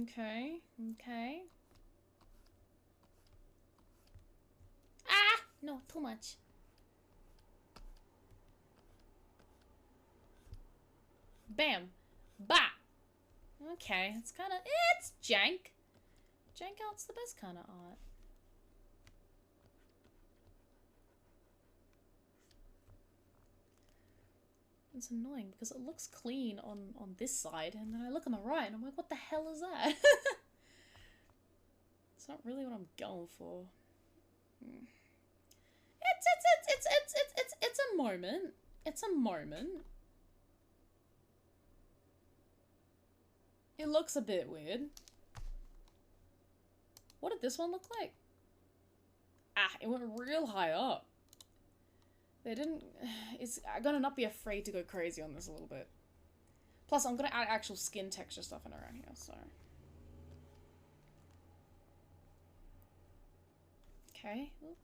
Okay, okay. Ah! No, too much. Bam! Bah! Okay, it's kind of... It's jank. Jank art's the best kind of art. It's annoying because it looks clean on this side, and then I look on the right and I'm like, what the hell is that? It's not really what I'm going for. It's a moment. It's a moment. It looks a bit weird. What did this one look like? Ah, it went real high up. They didn't... I'm gonna not be afraid to go crazy on this a little bit. Plus, I'm gonna add actual skin texture stuff in around here, so... Okay. Ooh.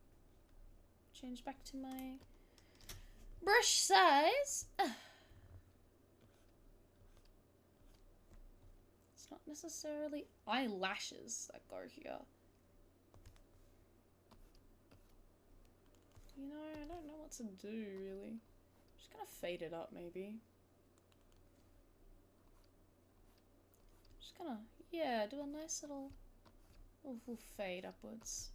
Change back to my... brush size! It's not necessarily eyelashes that go here. You know, I don't know what to do, really. Just gonna fade it up, maybe. Just gonna, yeah, do a nice little fade upwards.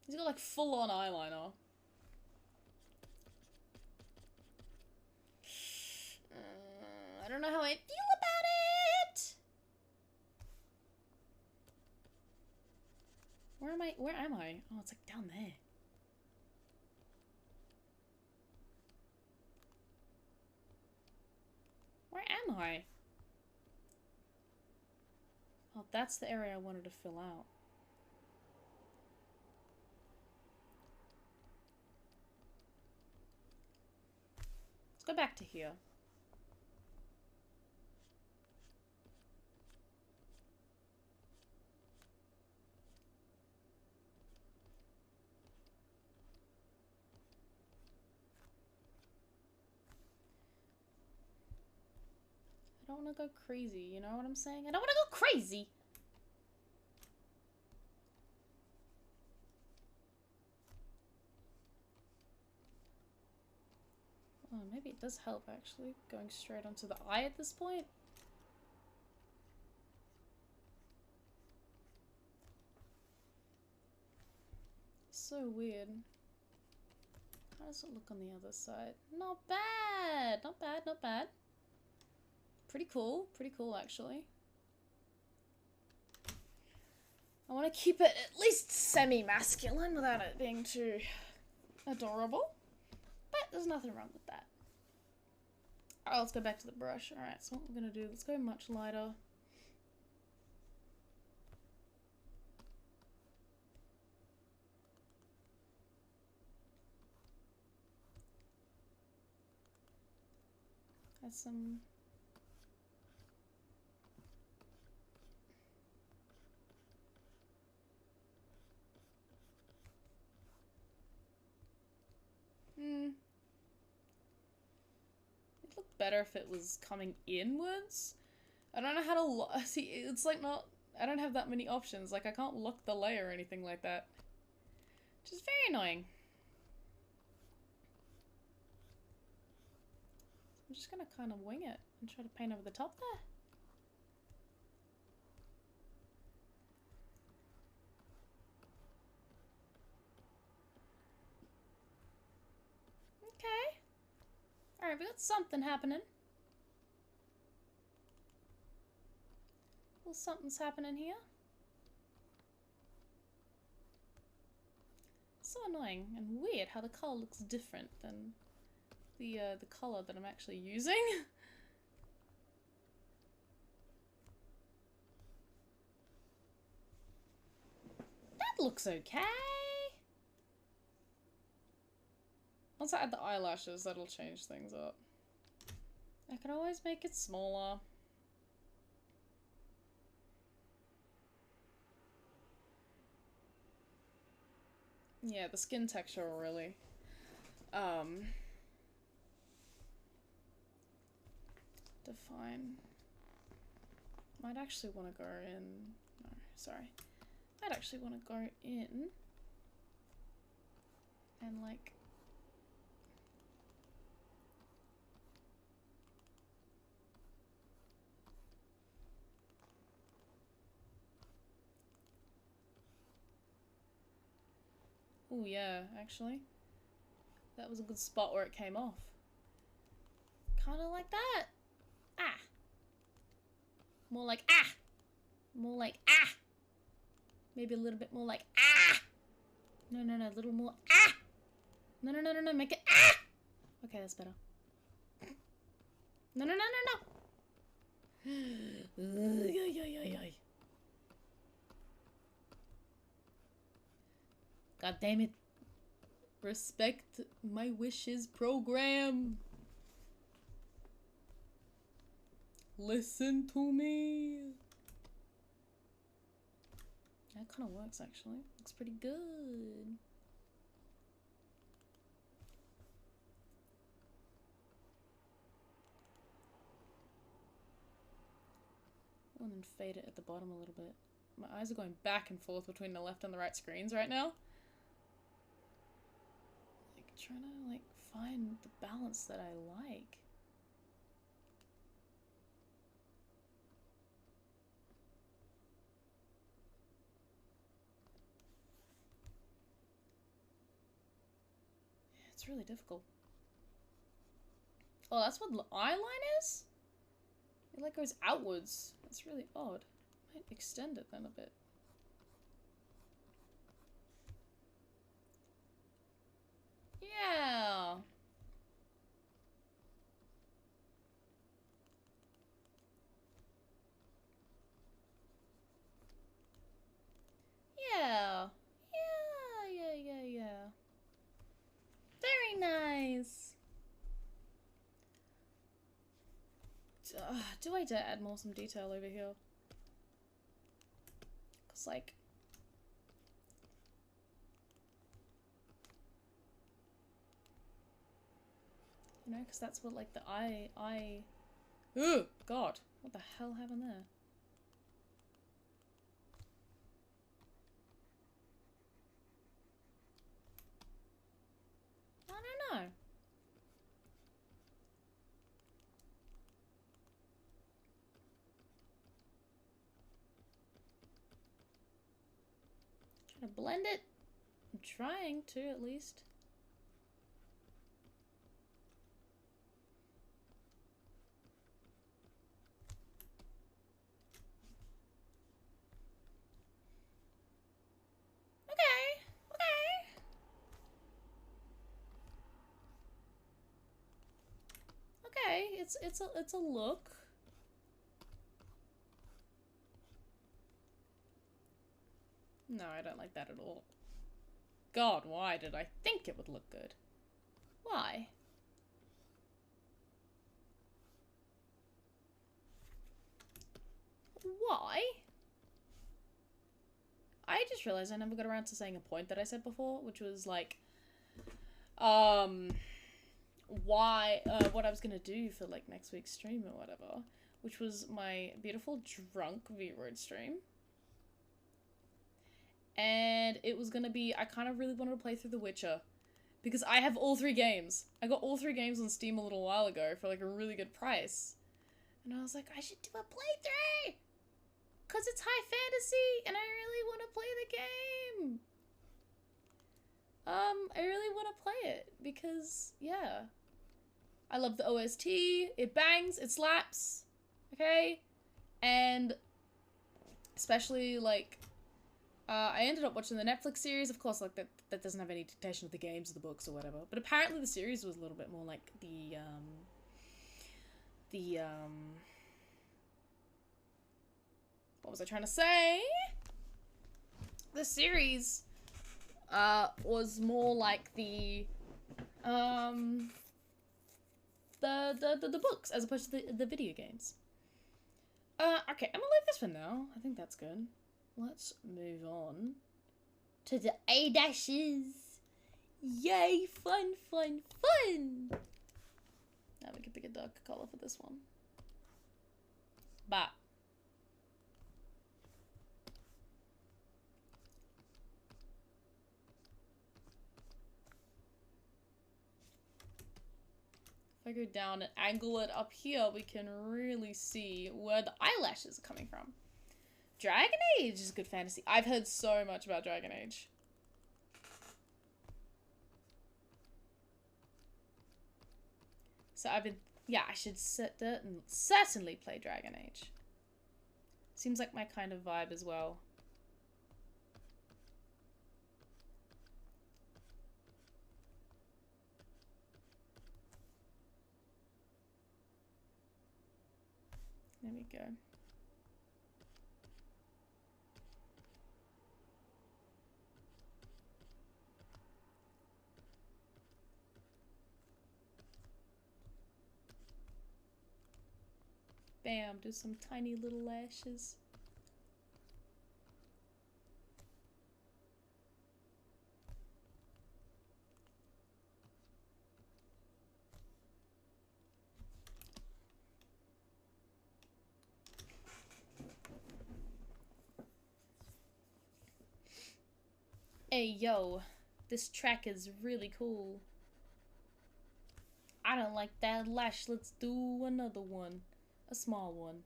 He's got like full-on eyeliner. I don't know how I feel about it! Where am I? Where am I? Oh, it's like down there. Where am I? Oh, that's the area I wanted to fill out. Let's go back to here. I don't want to go crazy, you know what I'm saying? I don't want to go crazy! Oh, maybe it does help, actually, going straight onto the eye at this point. So weird. How does it look on the other side? Not bad! Not bad, not bad. Pretty cool, actually. I want to keep it at least semi-masculine without it being too adorable. But there's nothing wrong with that. Alright, let's go back to the brush. Alright, so what we're gonna do, let's go much lighter. Add some... It'd look better if it was coming inwards. I don't know how to see, it's like not, I don't have that many options. Like I can't lock the layer or anything like that. Which is very annoying. I'm just gonna kind of wing it and try to paint over the top there. Okay. Alright, we got something happening. Well, something's happening here. So annoying and weird how the color looks different than the color that I'm actually using. That looks okay. Once I add the eyelashes, that'll change things up. I can always make it smaller. Yeah, the skin texture will really define. Might actually want to go in. No, sorry. Might actually want to go in and like oh yeah, actually. That was a good spot where it came off. Kinda like that. Ah. More like ah. More like ah. Maybe a little bit more like ah. No, a little more ah. No, make it ah. Okay, that's better. No. God damn it. Respect my wishes, program. Listen to me. That kind of works actually. Looks pretty good. And then fade it at the bottom a little bit. My eyes are going back and forth between the left and the right screens right now. Like trying to like find the balance that I like. It's really difficult. Oh, that's what the eye line is? It like goes outwards. That's really odd. Might extend it then a bit. Yeah. Yeah. Yeah. Very nice. Do I dare add some detail over here? Cause like, you know, cause that's what like the eye. Ugh, God, what the hell happened there? I don't know. Trying to blend it. I'm trying to, at least. Okay, it's a look. No, I don't like that at all. God, why did I think it would look good? Why? Why? I just realized I never got around to saying a point that I said before, which was like, why, what I was gonna do for like next week's stream or whatever which was my beautiful drunk V-Road stream. And it was gonna be, I kind of really wanted to play through The Witcher. Because I have all 3 games. I got all 3 games on Steam a little while ago for like a really good price. And I was like, I should do a playthrough! Because it's high fantasy and I really want to play the game. I really want to play it because, yeah. I love the OST. It bangs, it slaps. Okay? And especially like, I ended up watching the Netflix series. Of course, like that doesn't have any dictation of the games or the books or whatever. But apparently the series was a little bit more like what was I trying to say? The series was more like the books as opposed to the video games. Okay, I'm gonna leave this for now. I think that's good. Let's move on to the eyelashes. Yay, fun, fun, fun! Now we can pick a darker color for this one. But if I go down and angle it up here, we can really see where the eyelashes are coming from. Dragon Age is good fantasy. I've heard so much about Dragon Age. So I've been, yeah, I should certainly play Dragon Age. Seems like my kind of vibe as well. There we go. Bam, do some tiny little lashes. Hey yo, this track is really cool. I don't like that lash, let's do another one. A small one.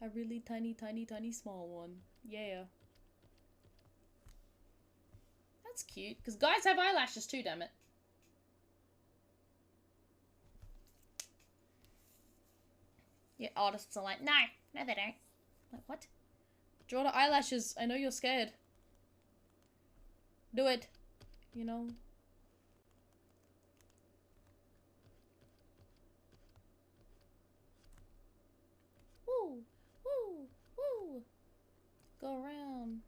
A really tiny, tiny, tiny small one. Yeah. That's cute, because guys have eyelashes too, damn it. Yeah, artists are like, no, they don't. Like, what? Draw the eyelashes, I know you're scared. Do it. You know? Woo! Woo! Woo! Go around.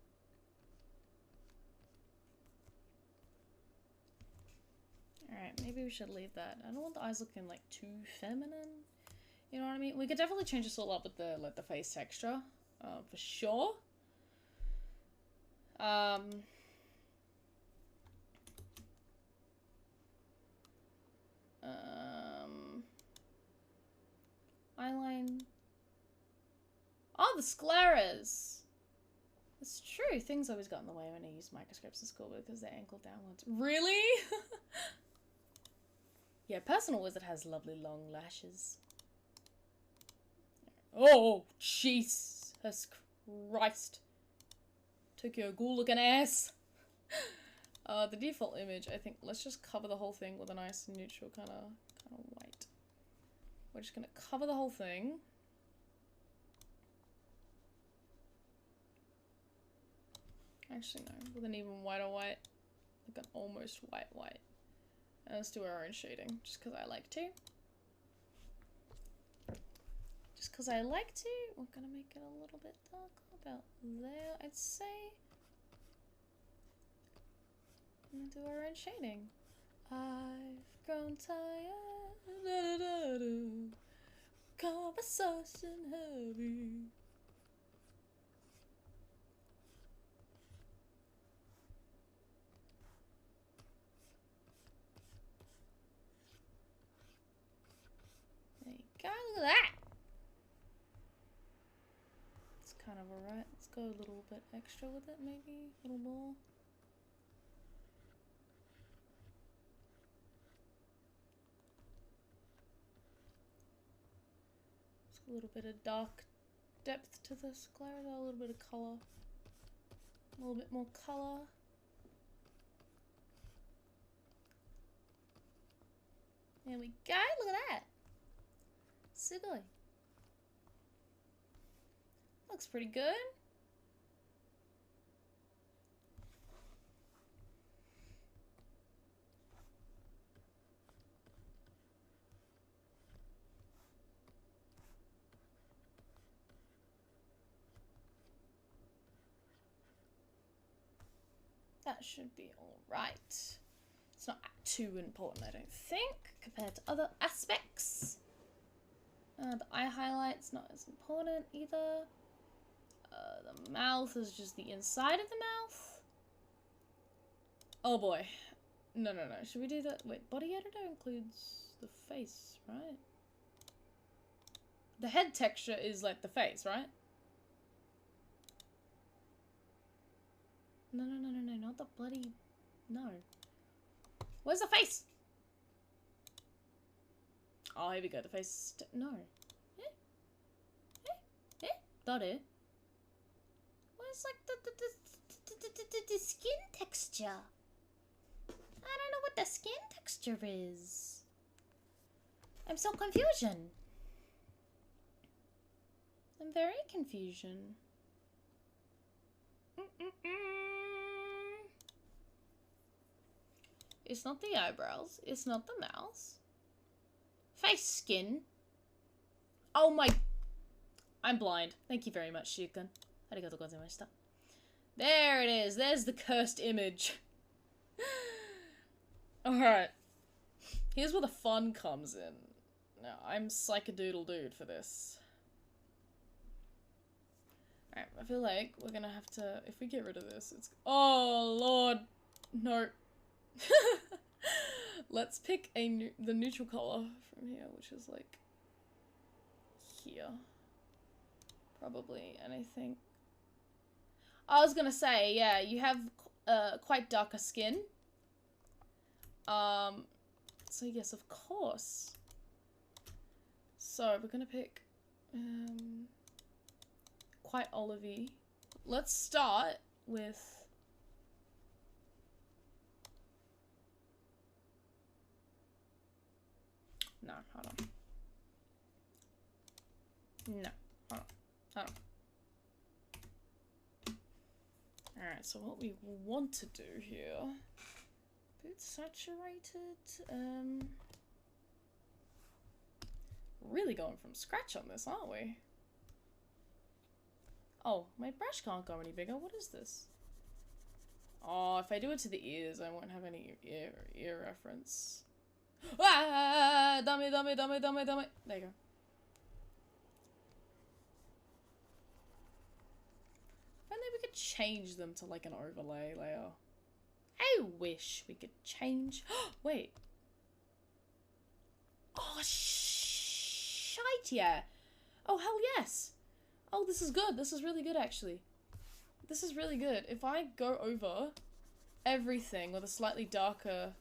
Alright, maybe we should leave that. I don't want the eyes looking like too feminine. You know what I mean? We could definitely change this all up with the like the face texture. For sure. Eyeline. Oh, the scleras! It's true, things always got in the way when I used microscopes in school because they're ankle downwards. Really? Yeah, Personal Wizard has lovely long lashes. Oh, Jesus Christ. Tokyo Ghoul looking ass. The default image, I think, let's just cover the whole thing with a nice neutral kind of white. We're just gonna cover the whole thing. Actually, no, with an even whiter white. Like an almost white. And let's do our own shading, just because I like to. Just because I like to. We're gonna make it a little bit darker, about there, I'd say. And do our own shading. I've grown tired. Conversation heavy. There you go, look at that. kind of alright. Let's go a little bit extra with it, maybe a little more. Just a little bit of dark depth to this glare, a little bit of colour. A little bit more colour. There we go, look at that. Sugly. Looks pretty good. That should be alright. It's not too important, I don't think, compared to other aspects. The eye highlight's not as important either. The mouth is just the inside of the mouth. Oh boy. No. Should we do that? Wait, body editor includes the face, right? The head texture is like the face, right? No, not the bloody... No. Where's the face? Oh, here we go. The face... No. That it. Where's like the skin texture? I don't know what the skin texture is. I'm so confusion. I'm very confusion. It's not the eyebrows. It's not the mouth. Face skin. Oh my... I'm blind. Thank you very much, Shuken. Arigatou gozaimashita. There it is. There's the cursed image. Alright. Here's where the fun comes in. Now, I'm psychodoodle dude for this. Alright, I feel like we're gonna have to... If we get rid of this, it's... Oh, Lord. No. Let's pick the neutral color from here, which is like... here. Probably, and I think... I was gonna say, yeah, you have quite darker skin. So yes, of course. So, we're gonna pick... quite olivey. Let's start with... No, hold on. No, hold on. Alright, so what we want to do here... Bit saturated, really going from scratch on this, aren't we? Oh, my brush can't go any bigger. What is this? Oh, if I do it to the ears, I won't have any ear reference. Ah! Dummy. There you go. If only we could change them to like an overlay layer. I wish we could change. Wait. Oh, shite, yeah. Oh, hell yes. Oh, this is good. This is really good, actually. This is really good. If I go over everything with a slightly darker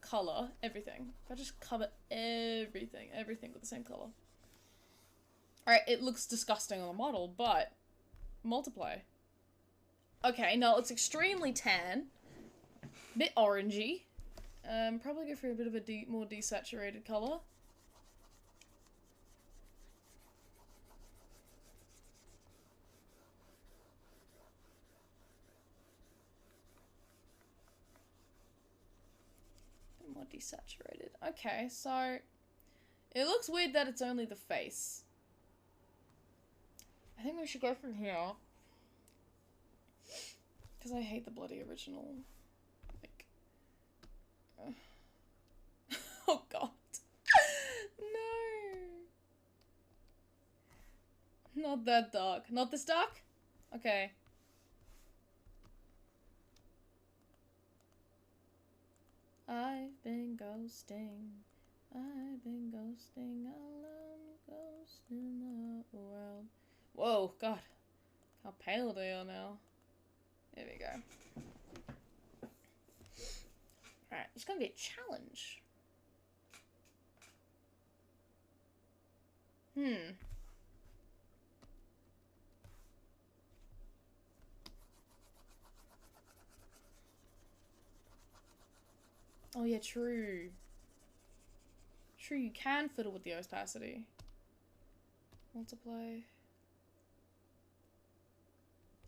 color, everything. If I just cover everything with the same color. Alright, it looks disgusting on the model, but multiply. Okay, no, it's extremely tan. Bit orangey. Probably go for a bit of a more desaturated color. Bit more desaturated. Okay, so it looks weird that it's only the face. I think we should go from here. Because I hate the bloody original. Like... oh god. No. Not that dark. Not this dark? Okay. I've been ghosting alone, ghosting the world. Whoa, god. how pale they are now. There we go. Alright, it's gonna be a challenge. Oh yeah, true. True, you can fiddle with the opacity. Multiply.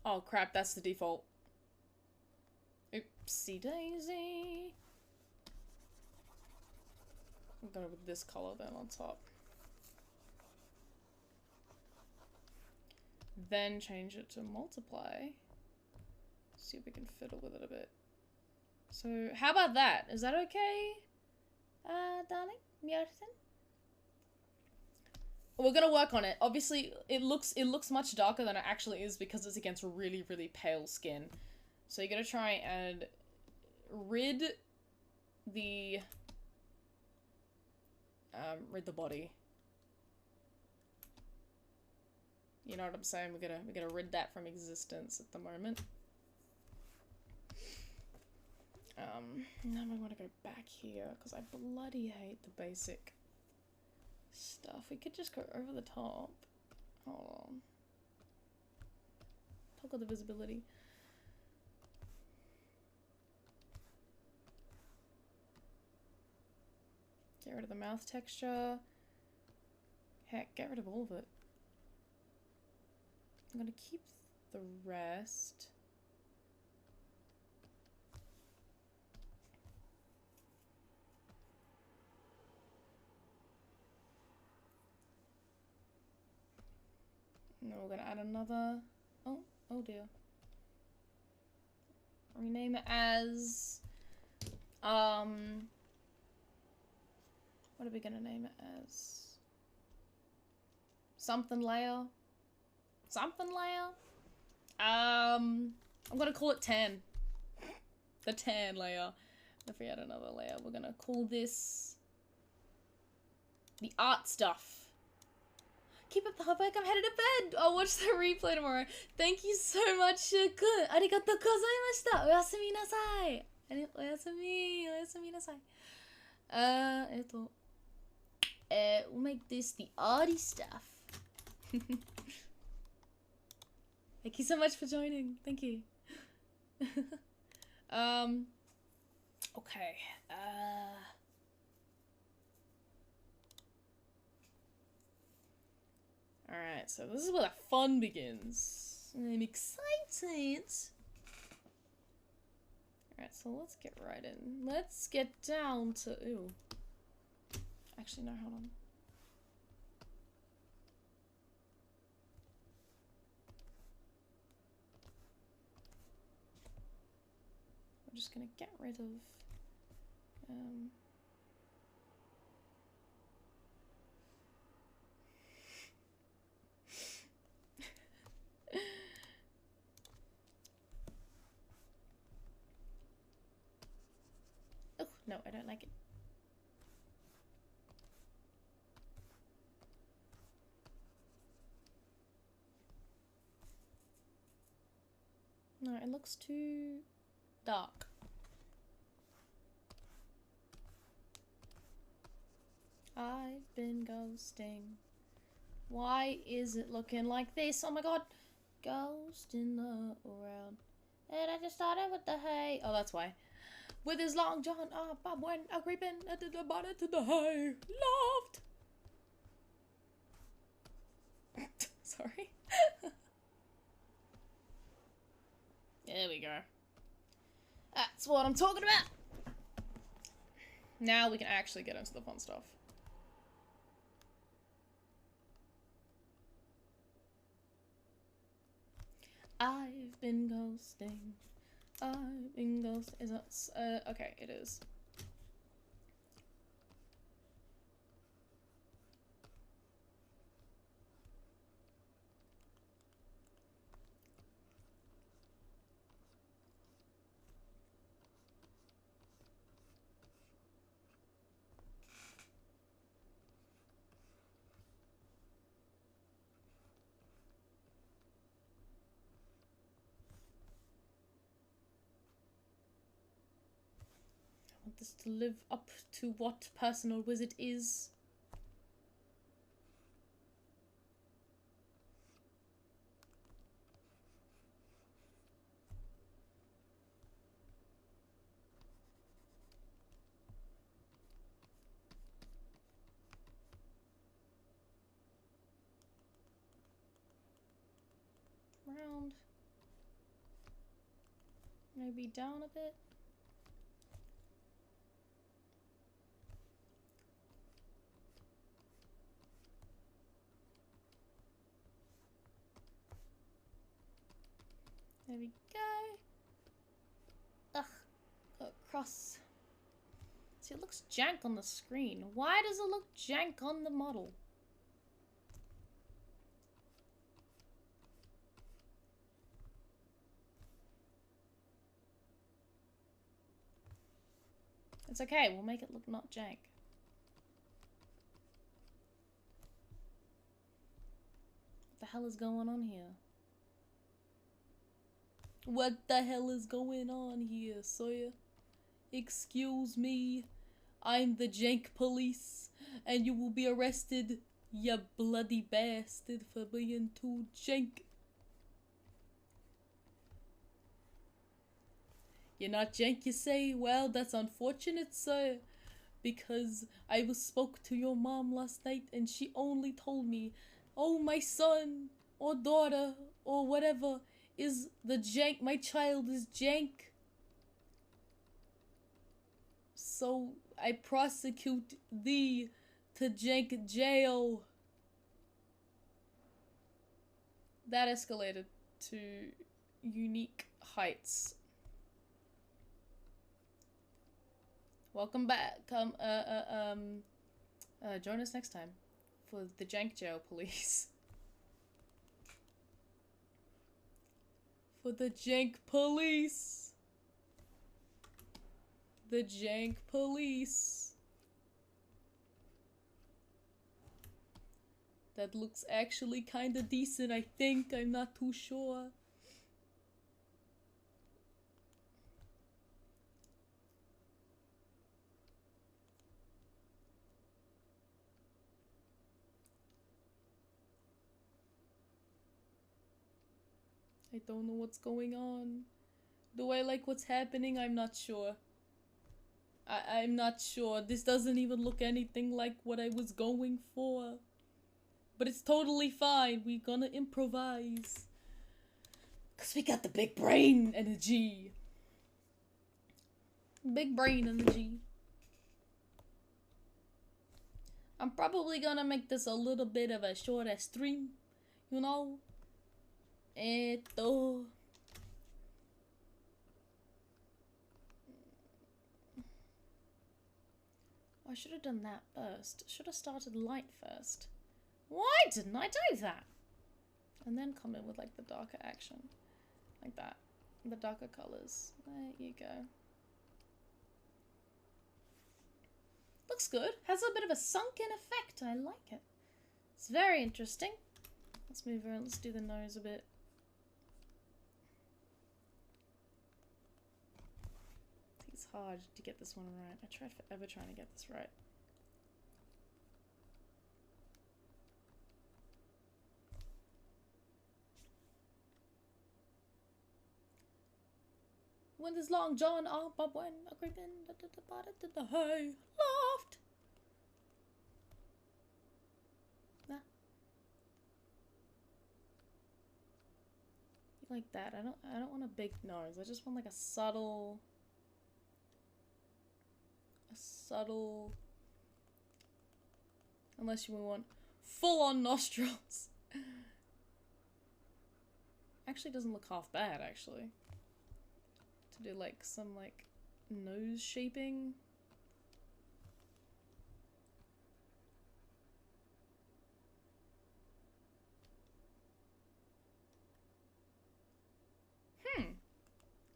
Oh crap, that's the default. Oopsie daisy. I'm going with this color then on top. Then change it to multiply. See if we can fiddle with it a bit. So, how about that? Is that okay? Darling? Mjörten? We're gonna work on it. Obviously, it looks much darker than it actually is because it's against really, really pale skin. So you're gonna try and rid the body. You know what I'm saying? We're gonna rid that from existence at the moment. Now I want to go back here because I bloody hate the basic stuff. We could just go over the top. Hold on. Toggle the visibility. Get rid of the mouth texture. Heck, get rid of all of it. I'm gonna keep the rest. And then we're gonna add another. Oh dear. Rename it as. What are we gonna name it as? Something layer. Something layer. I'm gonna call it tan. The tan layer. If we add another layer, we're gonna call this the art stuff. Keep up the hard work, I'm headed to bed! I'll watch the replay tomorrow. Thank you so much, Shuku! Arigatou gozaimashita! Oyasumi nasai! Oyasumi nasai. We'll make this the arty stuff. Thank you so much for joining. Thank you. Okay. Alright, so this is where the fun begins. I'm excited. Alright, so let's get right in. Let's get down to... Ooh. Actually, no, hold on. We're just gonna get rid of... Oh, no, I don't like it. No, it looks too dark. I've been ghosting. Why is it looking like this? Oh my god. Ghost in the world. And I just started with the hay. Oh, that's why. With his long john Bob went a creeping at the bottom to the hay. Loved. Sorry. There we go. That's what I'm talking about. Now we can actually get into the fun stuff. I've been ghosting. I've been ghosting. Is that, okay, it is. this to live up to what personal wizard is. Round. Maybe down a bit. There we go. Ugh. Across. See, it looks jank on the screen. Why does it look jank on the model? It's okay, we'll make it look not jank. What the hell is going on here? What the hell is going on here, Sawyer? Excuse me, I'm the jank police, and you will be arrested, you bloody bastard, for being too jank. You're not jank, you say? Well, that's unfortunate, sir. Because I spoke to your mom last night and she only told me, oh, my son or daughter or whatever is the jank. My child is jank. So I prosecute thee to jank jail. That escalated to unique heights. Welcome back. Join us next time for the Jank Jail Police. For the Jank Police. The Jank Police. That looks actually kinda decent, I think. I'm not too sure. I don't know what's going on. Do I like what's happening? I'm not sure. I'm not sure. This doesn't even look anything like what I was going for. But it's totally fine. We're gonna improvise. Because we got the big brain energy. Big brain energy. I'm probably gonna make this a little bit of a shorter stream. You know? I should have done that first. Should have started light first. Why didn't I do that? And then come in with like the darker action. Like that. The darker colors. There you go. Looks good. Has a bit of a sunken effect. I like it. It's very interesting. Let's move around. Let's do the nose a bit. It's hard to get this one right. I tried forever trying to get this right. When this long John up when a creeping the hay loft. Nah. Like that. I don't want a big nose. I just want like a subtle unless you want full-on nostrils. Actually doesn't look half bad actually. To do like some like nose shaping.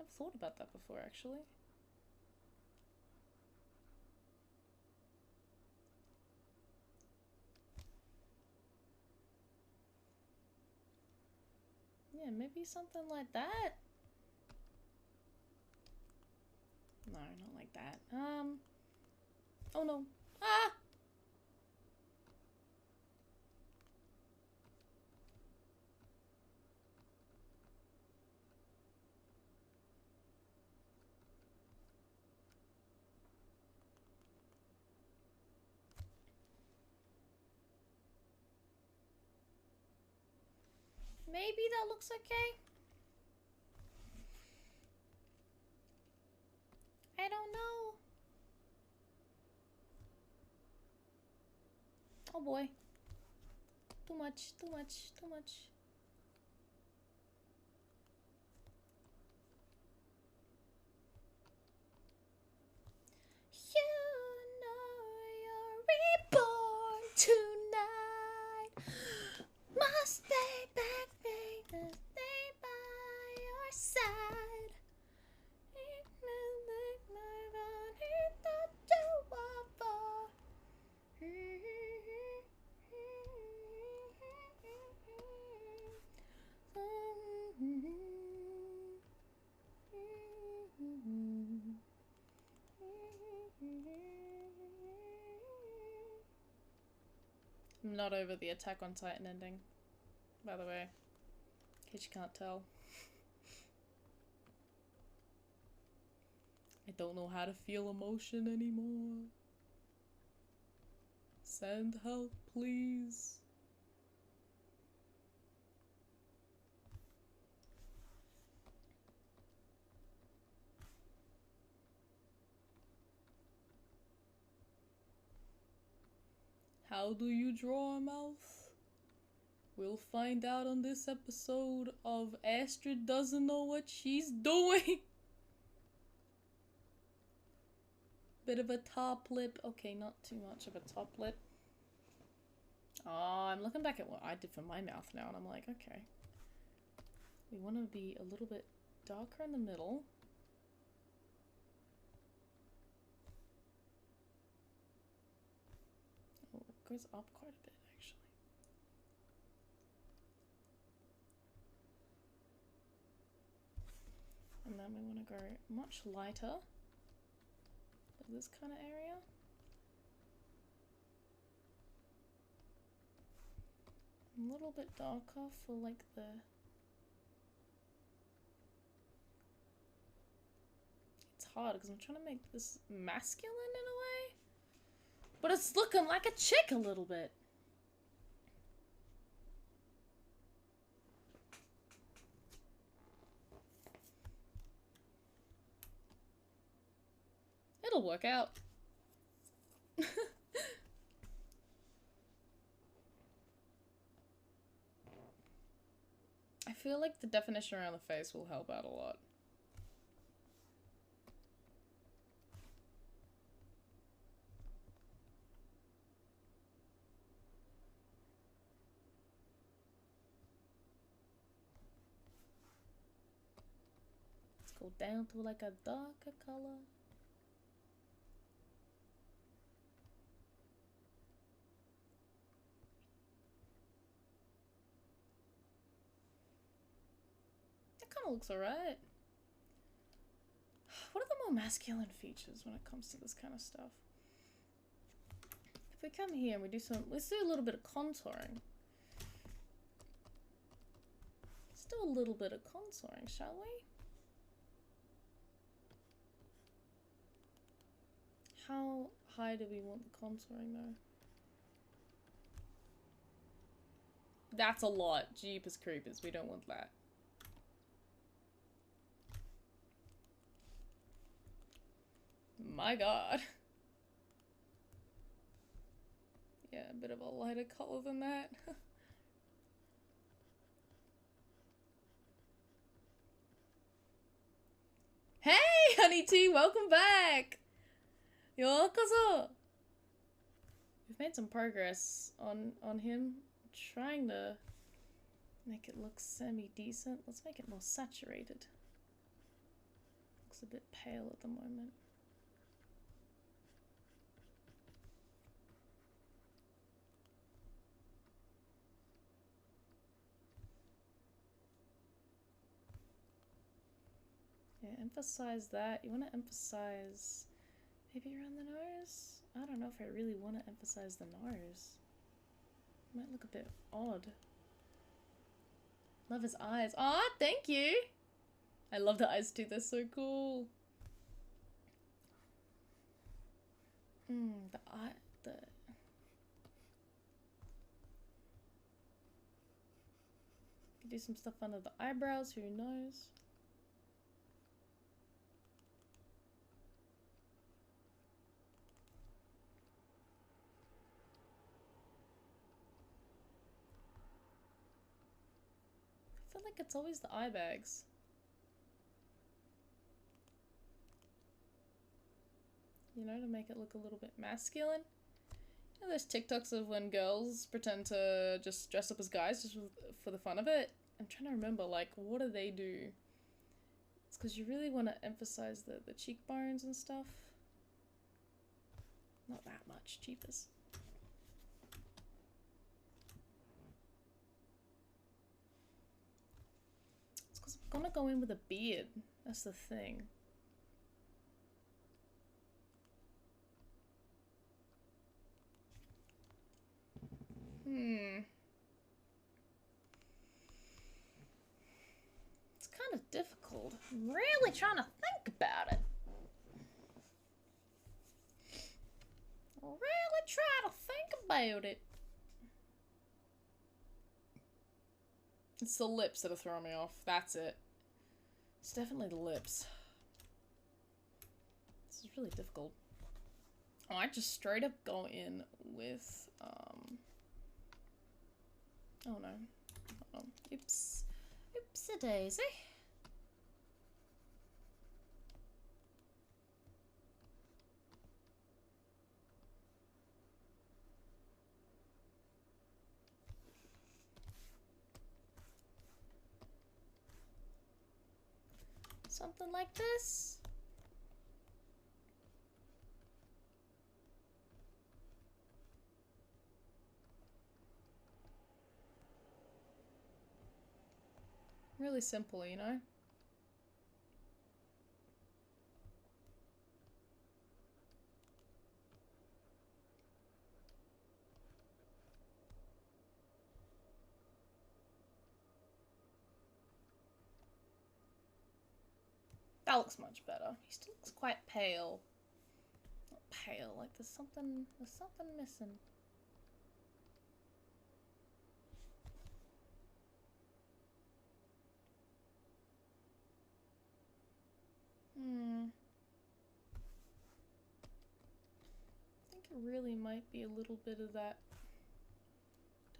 I've thought about that before actually. Yeah, maybe something like that. No, not like that. Oh no. Ah! Maybe that looks okay. I don't know. Oh boy. Too much, too much, too much. You know you're reborn tonight. Must stay back, baby, stay by your side. I'm not over the Attack on Titan ending, by the way, in case you can't tell. I don't know how to feel emotion anymore. Send help, please. How do you draw a mouth? We'll find out on this episode of Astrid Doesn't Know What She's Doing. Bit of a top lip. Okay, not too much of a top lip. Oh, I'm looking back at what I did for my mouth now, and I'm like, okay. We want to be a little bit darker in the middle. Oh, it goes up quite a bit, actually. And then we want to go much lighter. This kind of area. A little bit darker for like the... It's hard because I'm trying to make this masculine in a way. But it's looking like a chick a little bit. It'll work out. I feel like the definition around the face will help out a lot. Let's go down to like a darker color. Looks alright. What are the more masculine features when it comes to this kind of stuff? If we come here and we do let's do a little bit of contouring. Let's do a little bit of contouring, shall we? How high do we want the contouring though? That's a lot. Jeepers creepers, we don't want that. My god. Yeah, a bit of a lighter color than that. Hey, Honey Tea, welcome back! Yokozo! We've made some progress on him. Trying to make it look semi-decent. Let's make it more saturated. Looks a bit pale at the moment. Yeah, emphasize that. You want to emphasize maybe around the nose? I don't know if I really want to emphasize the nose. Might look a bit odd. Love his eyes. Aw, thank you! I love the eyes too, they're so cool. The eye, Could do some stuff under the eyebrows, who knows? I feel like it's always the eye bags. You know, to make it look a little bit masculine. You know, there's TikToks of when girls pretend to just dress up as guys just for the fun of it. I'm trying to remember, like, what do they do? It's because you really want to emphasize the cheekbones and stuff. Not that much, cheapers. It's because I'm gonna go in with a beard. That's the thing. It's kind of difficult. I'm really trying to think about it. Really try to think about it. It's the lips that are throwing me off. That's it. It's definitely the lips. This is really difficult. I might just straight up go in with, oh no. Hold on. Oops. Oopsie-daisy. Something like this. Really simple, you know? That looks much better. He still looks quite pale. Not pale, like there's something missing. I think it really might be a little bit of that.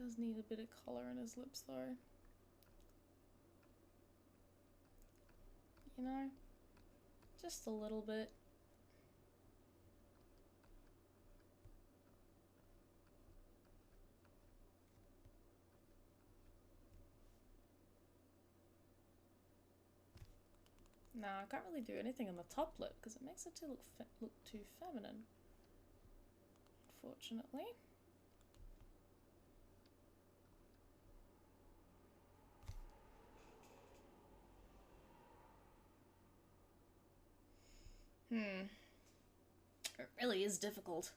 Does need a bit of color in his lips though. You know? Just a little bit. Nah, I can't really do anything on the top lip because it makes it look too feminine. Unfortunately. It really is difficult.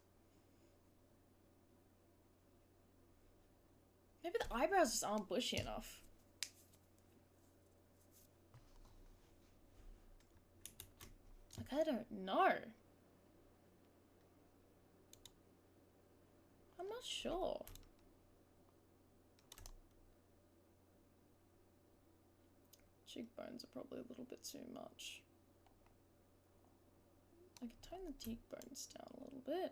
Maybe the eyebrows just aren't bushy enough. Like, I don't know. I'm not sure. Cheekbones are probably a little bit too much. I could tone the cheekbones down a little bit.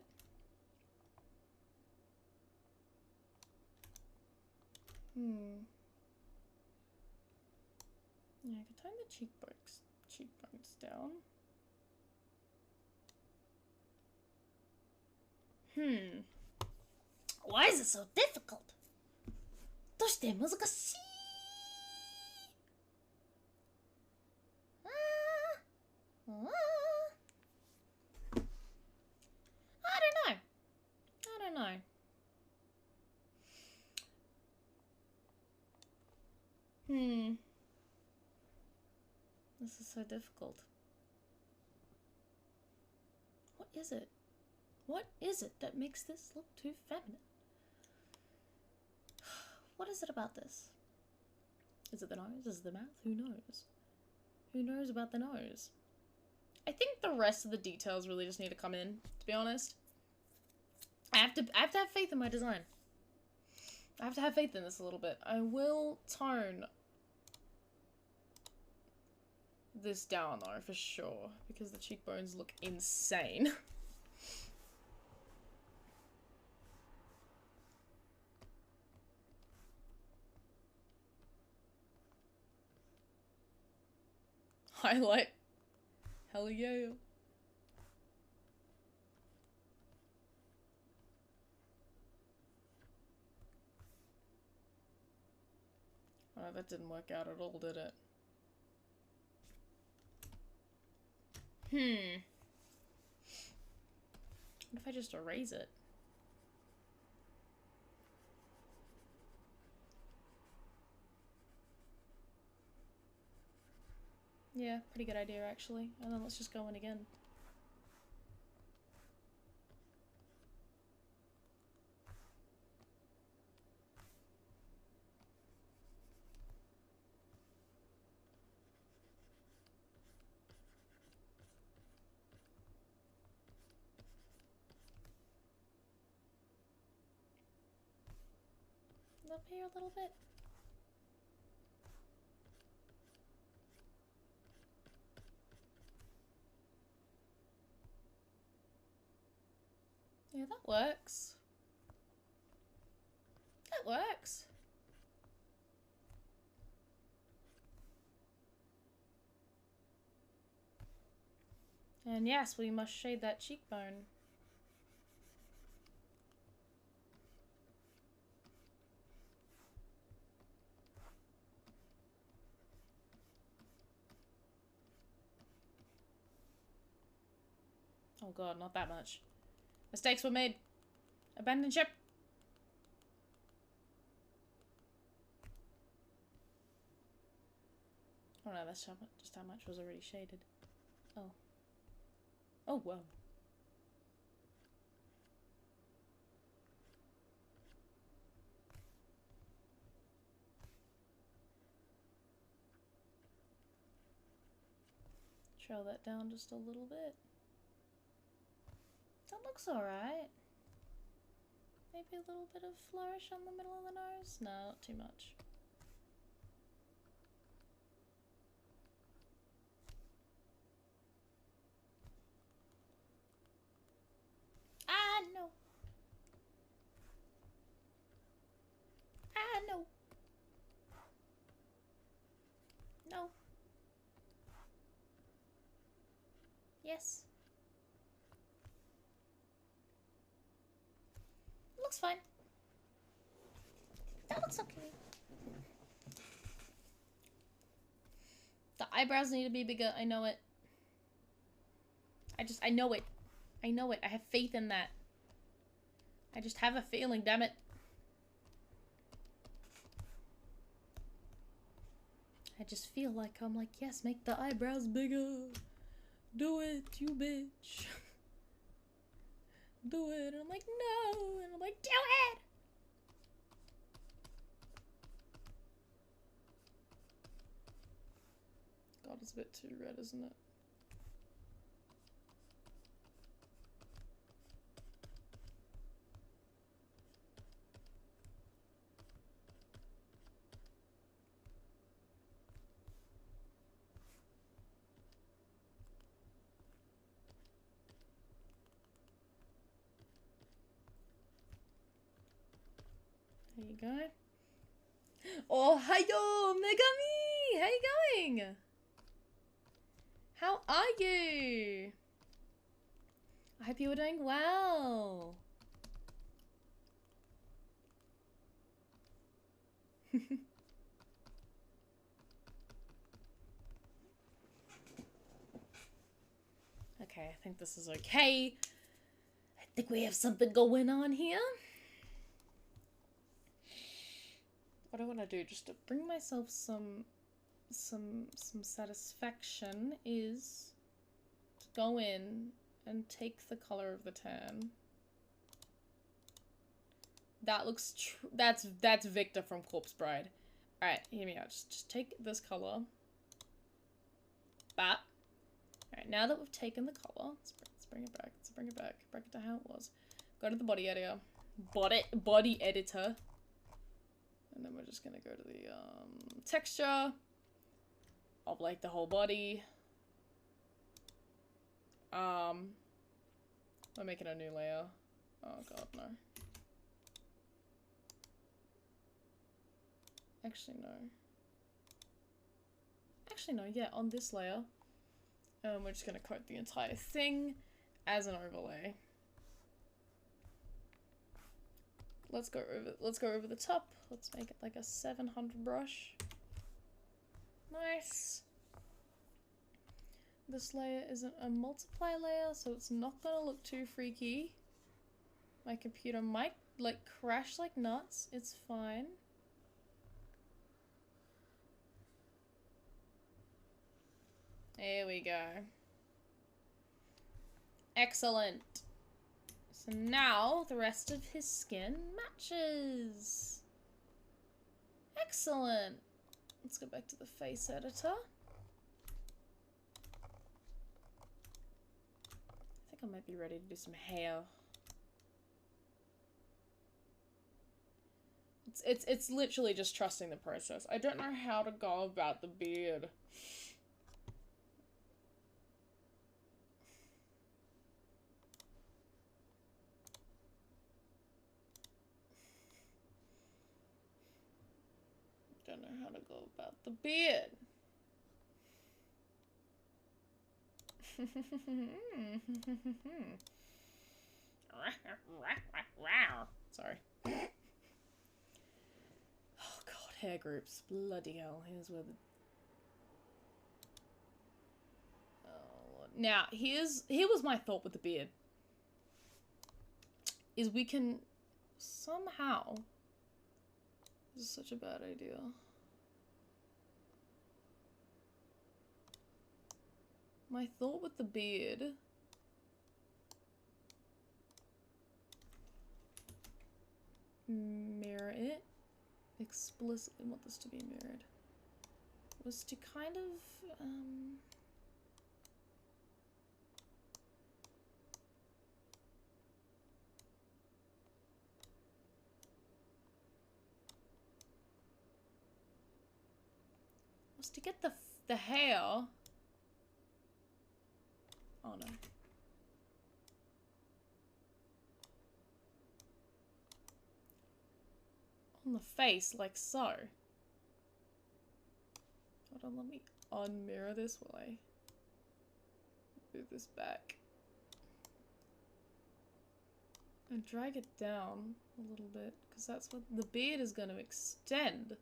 Yeah, I could tone the cheekbones down. Why is it so difficult? どうして難しい? I don't know. This is so difficult. What is it? What is it that makes this look too feminine? What is it about this? Is it the nose? Is it the mouth? Who knows? Who knows about the nose? I think the rest of the details really just need to come in, to be honest. I have to have faith in my design. I have to have faith in this a little bit. I will tone this down though, for sure, because the cheekbones look insane. Highlight. Hell yeah. Oh, that didn't work out at all, did it? What if I just erase it? Yeah, pretty good idea actually. And then let's just go in again. Up here a little bit. Yeah, that works. That works. And yes, we must shade that cheekbone. Oh god, not that much. Mistakes were made. Abandon ship. Oh no, that's just how much was already shaded. Oh. Oh, whoa. Trail that down just a little bit. That looks alright. Maybe a little bit of flourish on the middle of the nose? No, not too much. Ah, no. Ah, no. No. Yes. Looks fine. That looks okay. The eyebrows need to be bigger. I know it. I know it. I know it. I have faith in that. I just have a feeling, damn it. I just feel like I'm like, yes, make the eyebrows bigger. Do it, you bitch. Do it. And I'm like, no. And I'm like, do it. God, it's a bit too red, isn't it? There you go. Oh, hiyo, Megami! How you going? How are you? I hope you were doing well. Okay, I think this is okay. I think we have something going on here. What I want to do, just to bring myself some some satisfaction is to go in and take the color of the tan. That looks that's Victor from Corpse Bride. Alright, hear me out. Just take this color. Bat. Alright, now that we've taken the color, let's bring it back. Let's bring it back. Bring it to how it was. Go to the body editor. Body editor. And then we're just gonna go to the texture of like the whole body. We're making a new layer. Oh god, no. Actually, no. Actually, no, yeah, on this layer. We're just gonna coat the entire thing as an overlay. Let's go over the top. Let's make it like a 700 brush. Nice. This layer isn't a multiply layer, so it's not gonna look too freaky. My computer might like crash like nuts. It's fine. There we go. Excellent. So now the rest of his skin matches. Excellent. Let's go back to the face editor. I think I might be ready to do some hair. It's literally just trusting the process. I don't know how to go about the beard. Don't know how to go about the beard. Sorry. Oh god, hair groups. Bloody hell. Here's where the... Oh Lord. Now, here was my thought with the beard. Is we can somehow... This is such a bad idea. My thought with the beard... Mirror it. Explicitly want this to be mirrored. Was to kind of, was to get the hair. Oh no. On the face, like so. Hold on, let me unmirror this while I move this back. And drag it down a little bit, because that's what the beard is going to extend.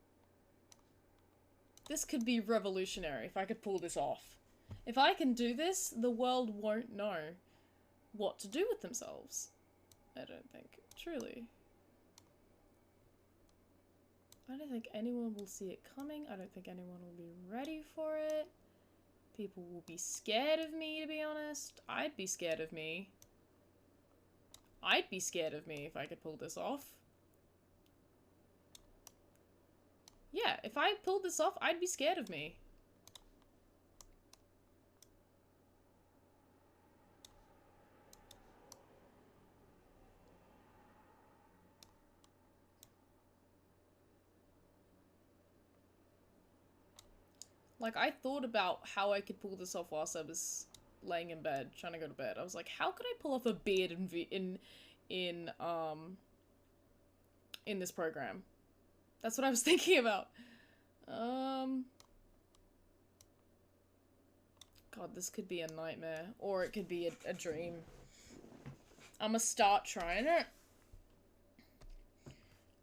This could be revolutionary if I could pull this off. If I can do this, the world won't know what to do with themselves. I don't think. Truly. I don't think anyone will see it coming. I don't think anyone will be ready for it. People will be scared of me, to be honest. I'd be scared of me. I'd be scared of me if I could pull this off. Yeah, if I pulled this off, I'd be scared of me. Like, I thought about how I could pull this off whilst I was laying in bed, trying to go to bed. I was like, how could I pull off a beard in this program? That's what I was thinking about. God, this could be a nightmare. Or it could be a dream. I'm gonna start trying it.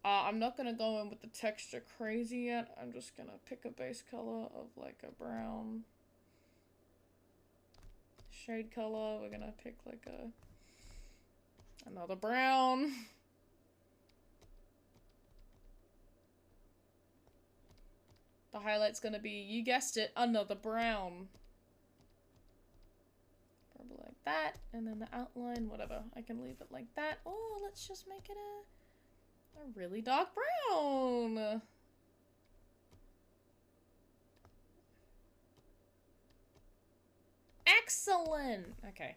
I'm not gonna go in with the texture crazy yet. I'm just gonna pick a base color of like a brown shade color. We're gonna pick like another brown. The highlight's gonna be, you guessed it, another brown. Probably like that, and then the outline, whatever. I can leave it like that. Oh, let's just make it a really dark brown. Excellent! Okay.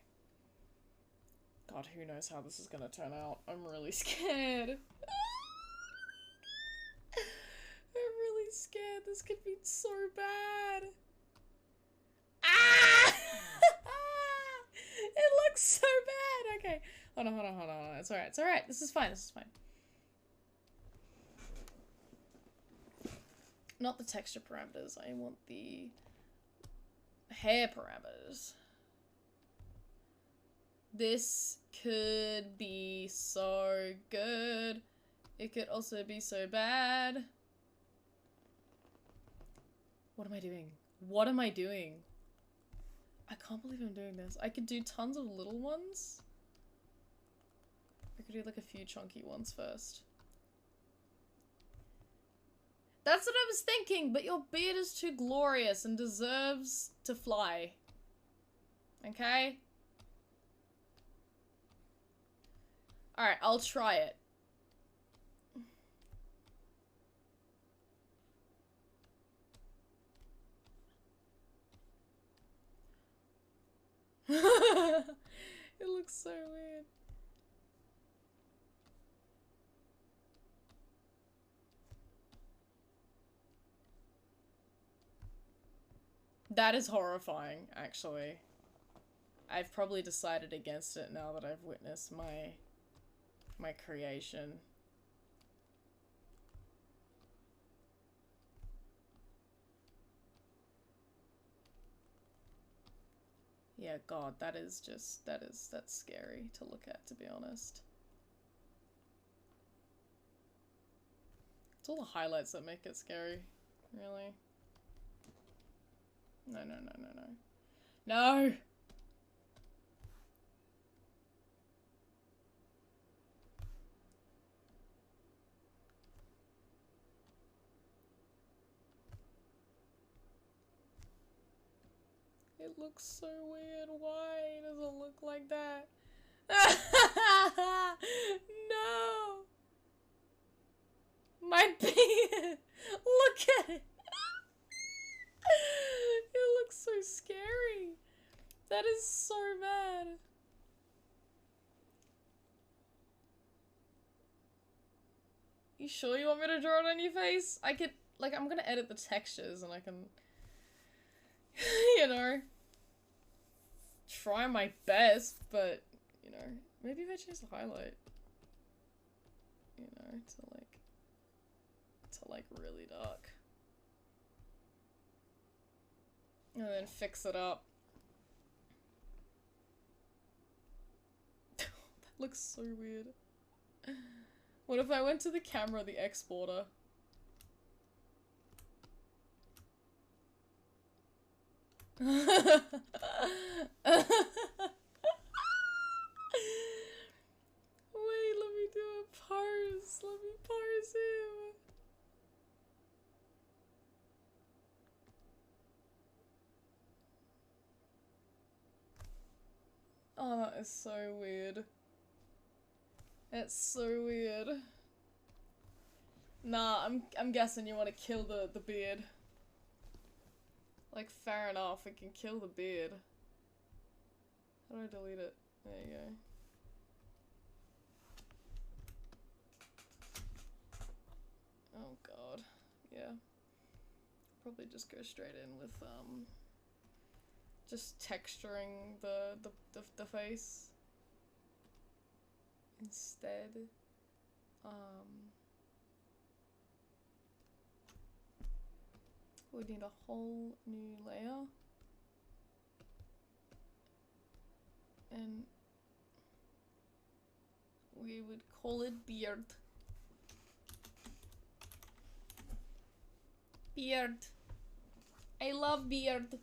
God, who knows how this is gonna turn out. I'm really scared. I'm really scared. This could be so bad. Ah! It looks so bad. Okay. Hold on, hold on, hold on. It's alright, it's alright. This is fine, this is fine. Not the texture parameters. I want the hair parameters. This could be so good. It could also be so bad. What am I doing? What am I doing? I can't believe I'm doing this. I could do tons of little ones. I could do like a few chunky ones first. That's what I was thinking, but your beard is too glorious and deserves to fly. Okay? Alright, I'll try it. It looks so weird. That is horrifying, actually. I've probably decided against it now that I've witnessed my creation. Yeah, God, that's scary to look at, to be honest. It's all the highlights that make it scary, really. No, no, no, no, no. No! It looks so weird. Why does it look like that? No! My beard! Look at it! It looks so scary. That is so bad. You sure you want me to draw it on your face? I could, like, I'm gonna edit the textures and I can, you know, try my best, but, you know, maybe if I change the highlight, you know, to like really dark. And then fix it up. That looks so weird. What if I went to the camera, the exporter? Wait, let me do a parse. Let me parse him. Oh, that is so weird. That's so weird. Nah, I'm guessing you want to kill the beard. Like, fair enough, we can kill the beard. How do I delete it? There you go. Oh god. Yeah. Probably just go straight in with, just texturing the face instead. We need a whole new layer. And we would call it beard. Beard. I love beard.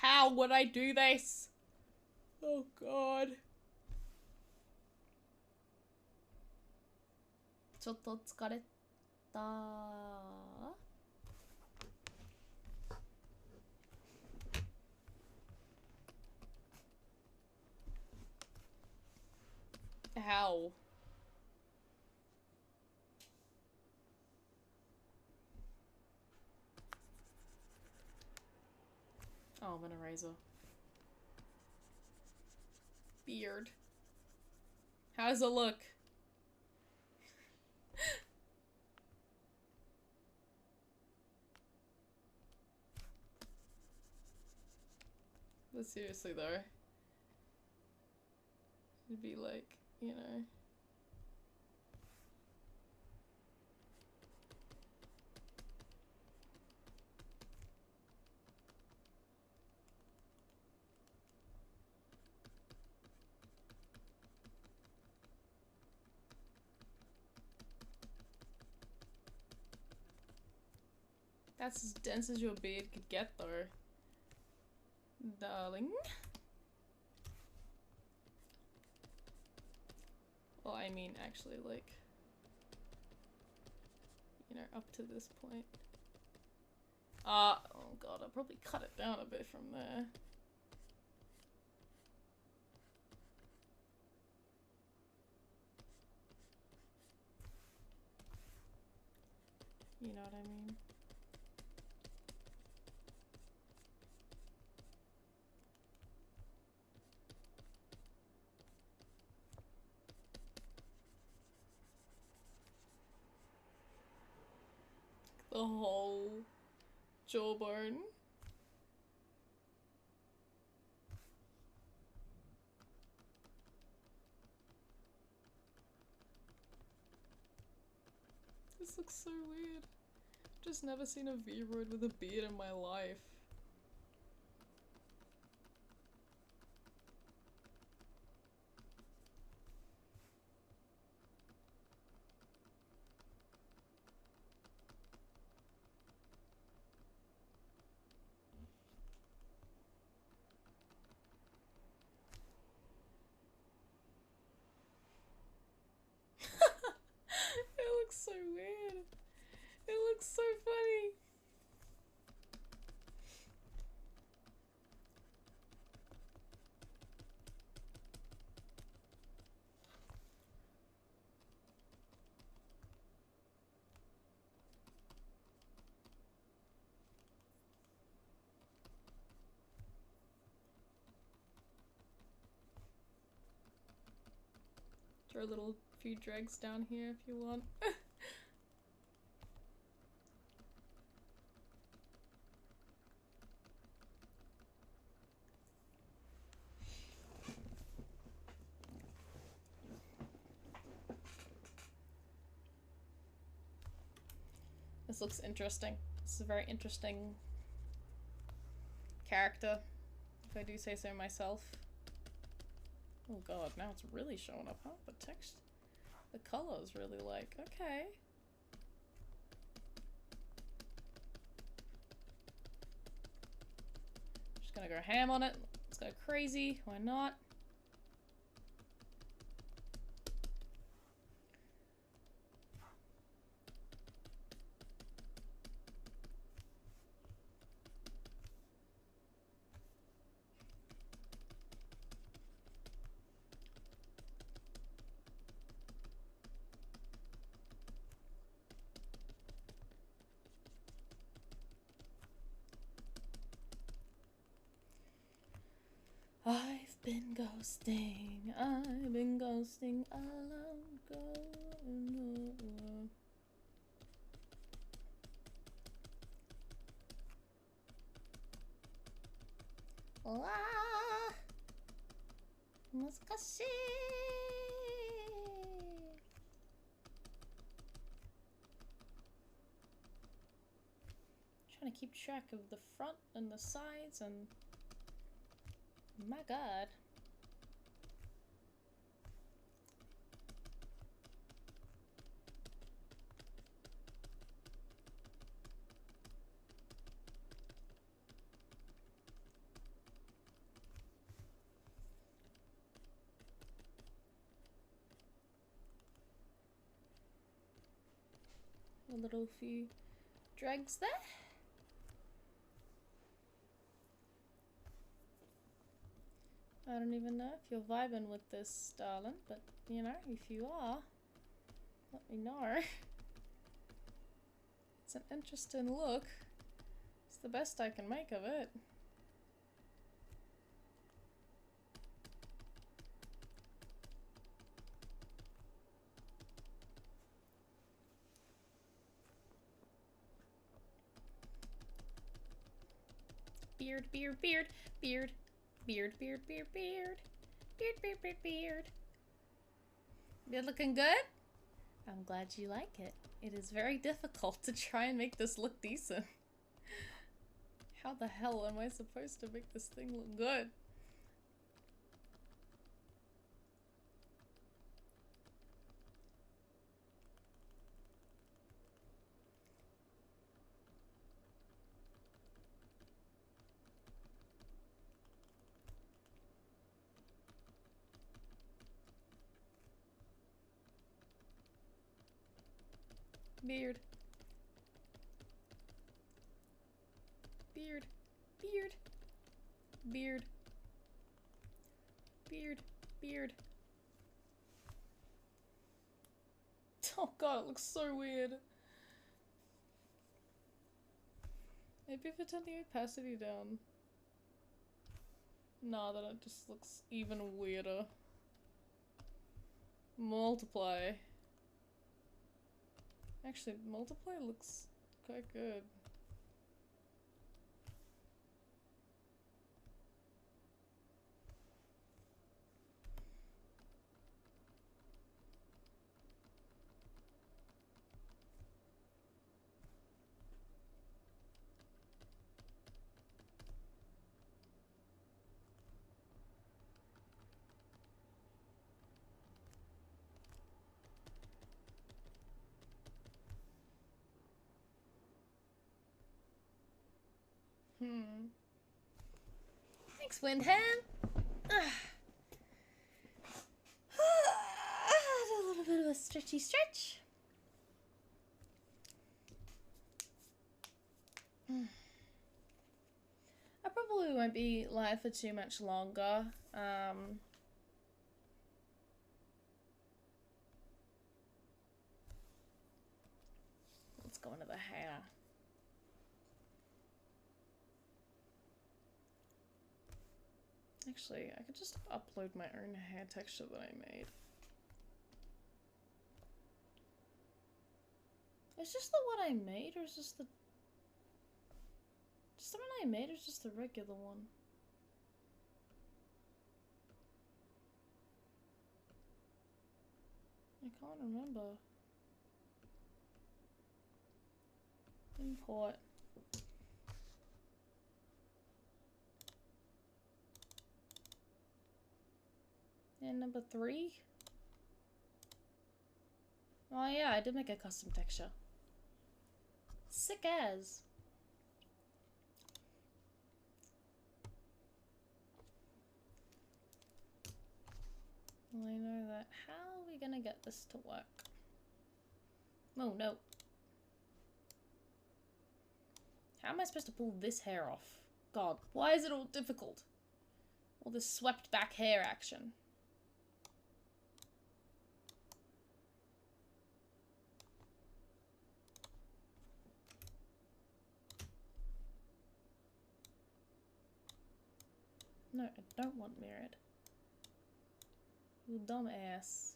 How would I do this? Oh god. ちょっと疲れた。How? Oh, I'm an eraser. Beard. How does it look? But seriously though, it'd be like, you know. That's as dense as your beard could get though, darling. Well, I mean actually like, you know, up to this point. Oh god, I'll probably cut it down a bit from there. You know what I mean? The whole jawbone. This looks so weird. Just never seen a V-roid with a beard in my life. It looks so weird. It looks so funny. Throw a little few dregs down here if you want. This looks interesting. This is a very interesting character, if I do say so myself. Oh god, now it's really showing up, huh? The text, the color's really like, okay. Just gonna go ham on it. Let's go crazy. Why not? I've been ghosting alone, going over. Ah, 難しい. Trying to keep track of the front and the sides and my god. A little few dregs there. I don't even know if you're vibing with this, darling, but you know, if you are, let me know. It's an interesting look. It's the best I can make of it. Beard, beard, beard, beard, beard, beard, beard, beard, beard, beard, beard, beard. Beard looking good? I'm glad you like it. It is very difficult to try and make this look decent. How the hell am I supposed to make this thing look good? Beard. Beard. Beard. Beard. Beard. Beard. Oh god, it looks so weird. Maybe if I turn the opacity down. Nah, then it just looks even weirder. Multiply. Actually, multiply looks quite good. Thanks, Windham. A little bit of a stretchy stretch. I probably won't be live for too much longer. Let's go into the hair. Actually, I could just upload my own hair texture that I made. Is this the one I made, or is this the... Just the one I made, or is just the regular one? I can't remember. Import. And number 3? Oh yeah, I did make a custom texture. Sick as. Well, I know that. How are we gonna get this to work? Oh no. How am I supposed to pull this hair off? God, why is it all difficult? All this swept back hair action. No, I don't want mirrored. You dumb ass.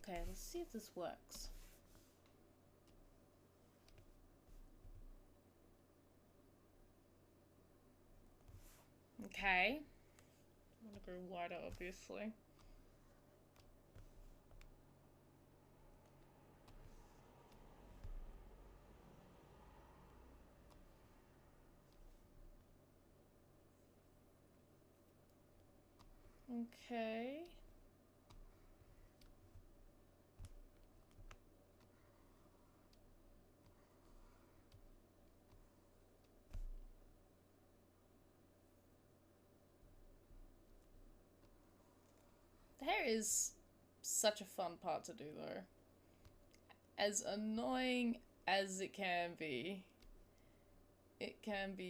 Okay, let's see if this works. Okay. I'm gonna go wider, obviously. Okay. The hair is such a fun part to do though. As annoying as it can be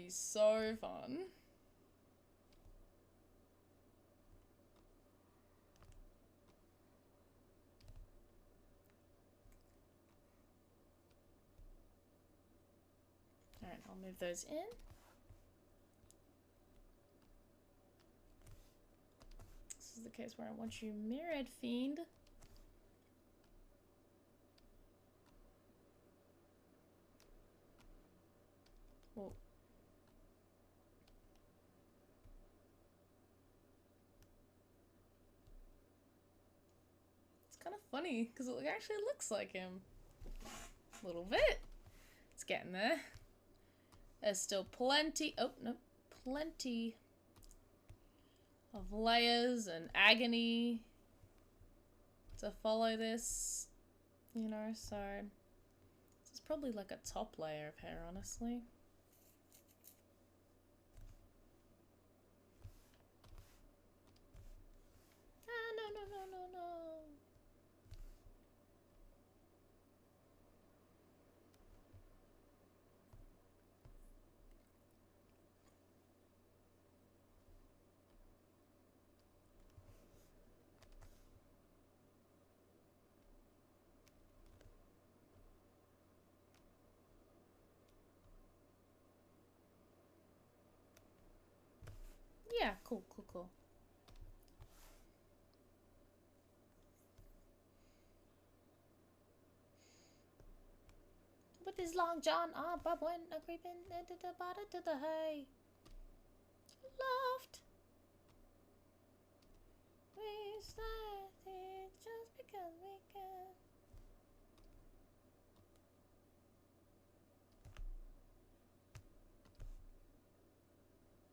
so fun. Alright, I'll move those in. This is the case where I want you mirrored, fiend. Whoa. It's kind of funny because it actually looks like him. A little bit. It's getting there. There's still plenty. Oh, no. Plenty of layers and agony to follow this. You know, so. This is probably like a top layer of hair, honestly. No. Yeah, cool. With his long John Bob went a creeping into the bottom to the hay. Loft. We started just because we can.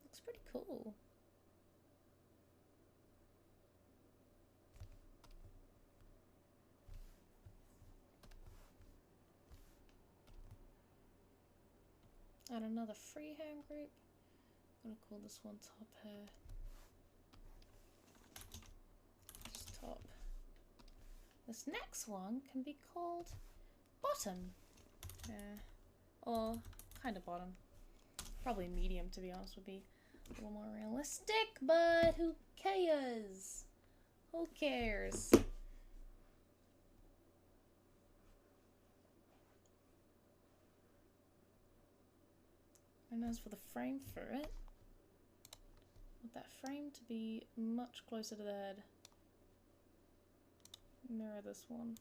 Looks pretty cool. Add another freehand group. I'm gonna call this one top hair. Just top. This next one can be called bottom. Yeah. Or kind of bottom. Probably medium, to be honest, would be a little more realistic, but who cares? Who cares? And as for the frame for it, I want that frame to be much closer to the head. Mirror this one.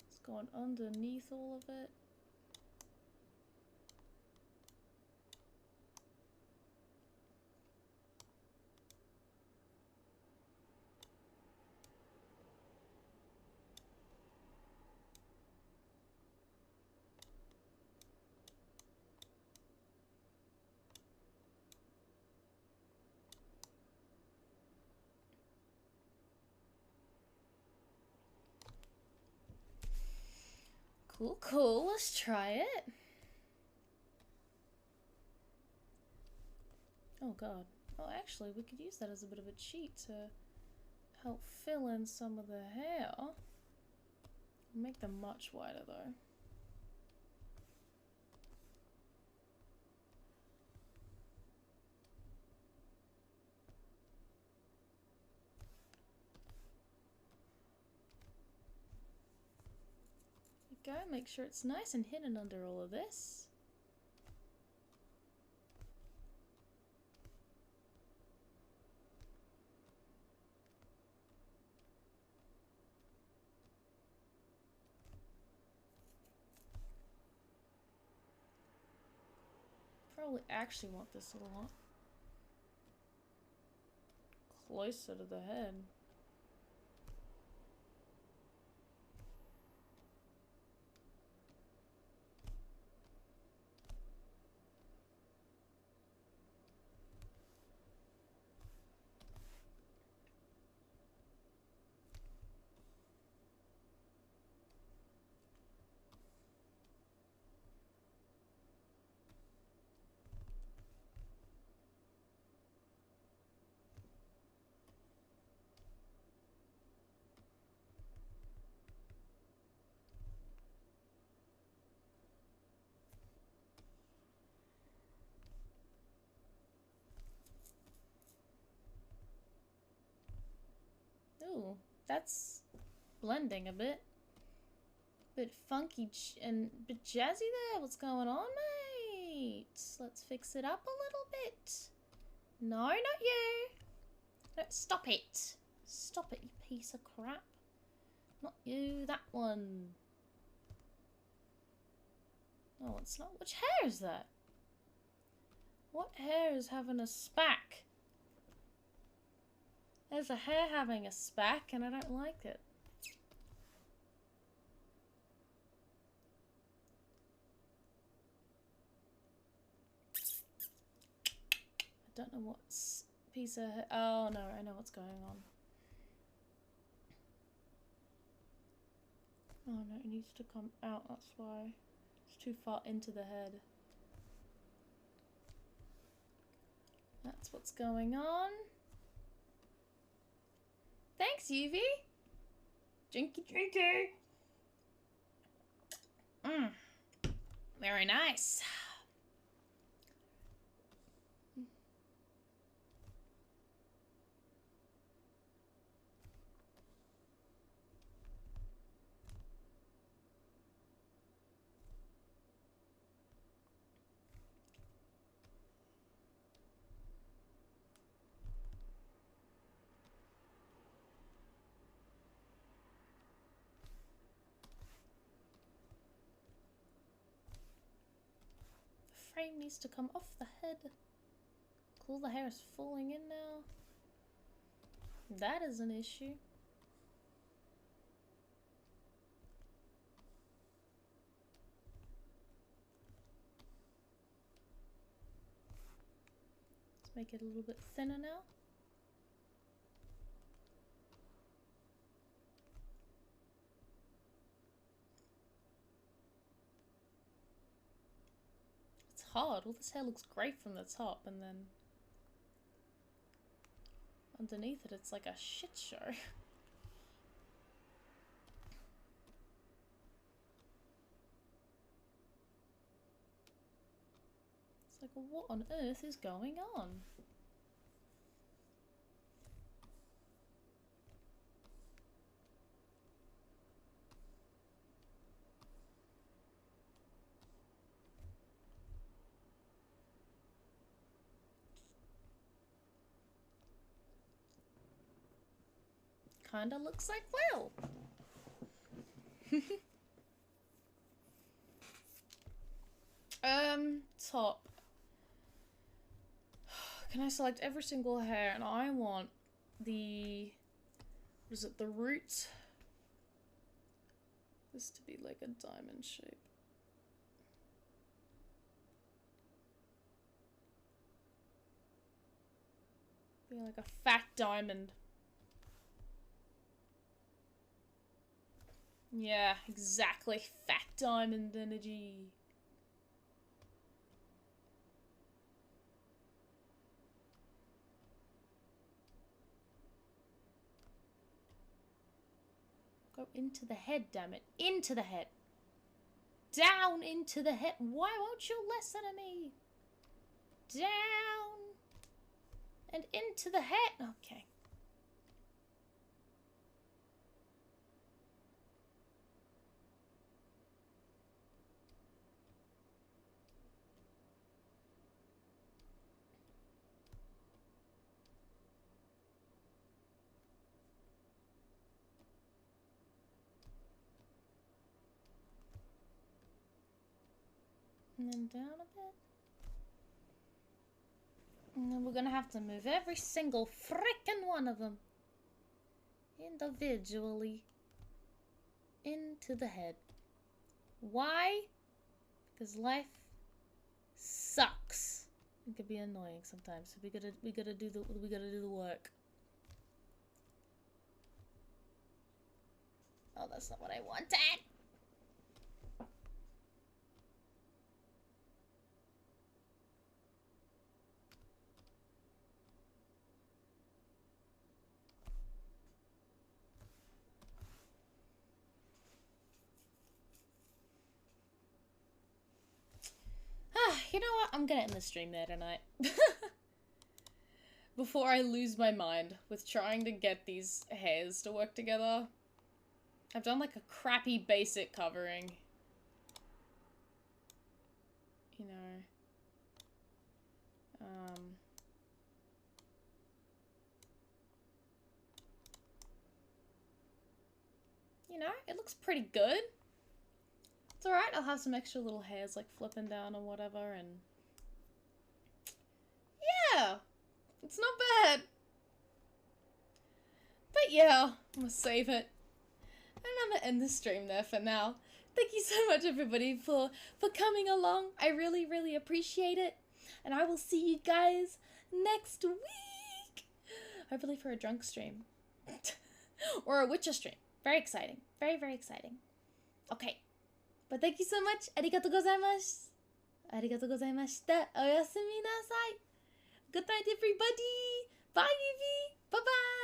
It's going underneath all of it. Cool, let's try it. Oh god. Oh, actually, we could use that as a bit of a cheat to help fill in some of the hair. Make them much wider though. Go, make sure it's nice and hidden under all of this. Probably actually want this a lot closer to the head. Ooh, that's blending a bit. Bit funky and bit jazzy there. What's going on, mate? Let's fix it up a little bit. No, not you. No, stop it. Stop it, you piece of crap. Not you, that one. Oh, it's not. Which hair is that? What hair is having a spack? There's a hair having a spack and I don't like it. I don't know what piece of hair. Oh no, I know what's going on. Oh no, it needs to come out, that's why. It's too far into the head. That's what's going on. Thanks, Yuvi. Drinky, drinky. Very nice. Frame needs to come off the head. Cool, the hair is falling in now. That is an issue. Let's make it a little bit thinner now. Hard. All this hair looks great from the top, and then underneath it, it's like a shit show. It's like, what on earth is going on? Kinda looks like Will. Top. Can I select every single hair? And I want the... what is it? The root? This to be like a diamond shape. Be like a fat diamond. Yeah, exactly. Fat diamond energy. Go into the head, damn it. Into the head. Down into the head. Why won't you listen to me? Down. And into the head. Okay. And then down a bit. And then we're gonna have to move every single frickin' one of them individually into the head. Why? Because life sucks. It can be annoying sometimes. So we gotta do the work. Oh, that's not what I wanted. You know what? I'm gonna end the stream there tonight. before I lose my mind with trying to get these hairs to work together. I've done like a crappy basic covering. You know. You know, it looks pretty good. It's alright, I'll have some extra little hairs like flipping down or whatever, and yeah, it's not bad. But yeah, I'm gonna save it. And I'm gonna end the stream there for now. Thank you so much, everybody, for coming along. I really, really appreciate it. And I will see you guys next week. Hopefully for a drunk stream. Or a Witcher stream. Very exciting. Very, very exciting. Okay. But thank you so much. ありがとうございます。ありがとうございました。おやすみなさい。Good night, everybody. Bye, Evie. Bye-bye.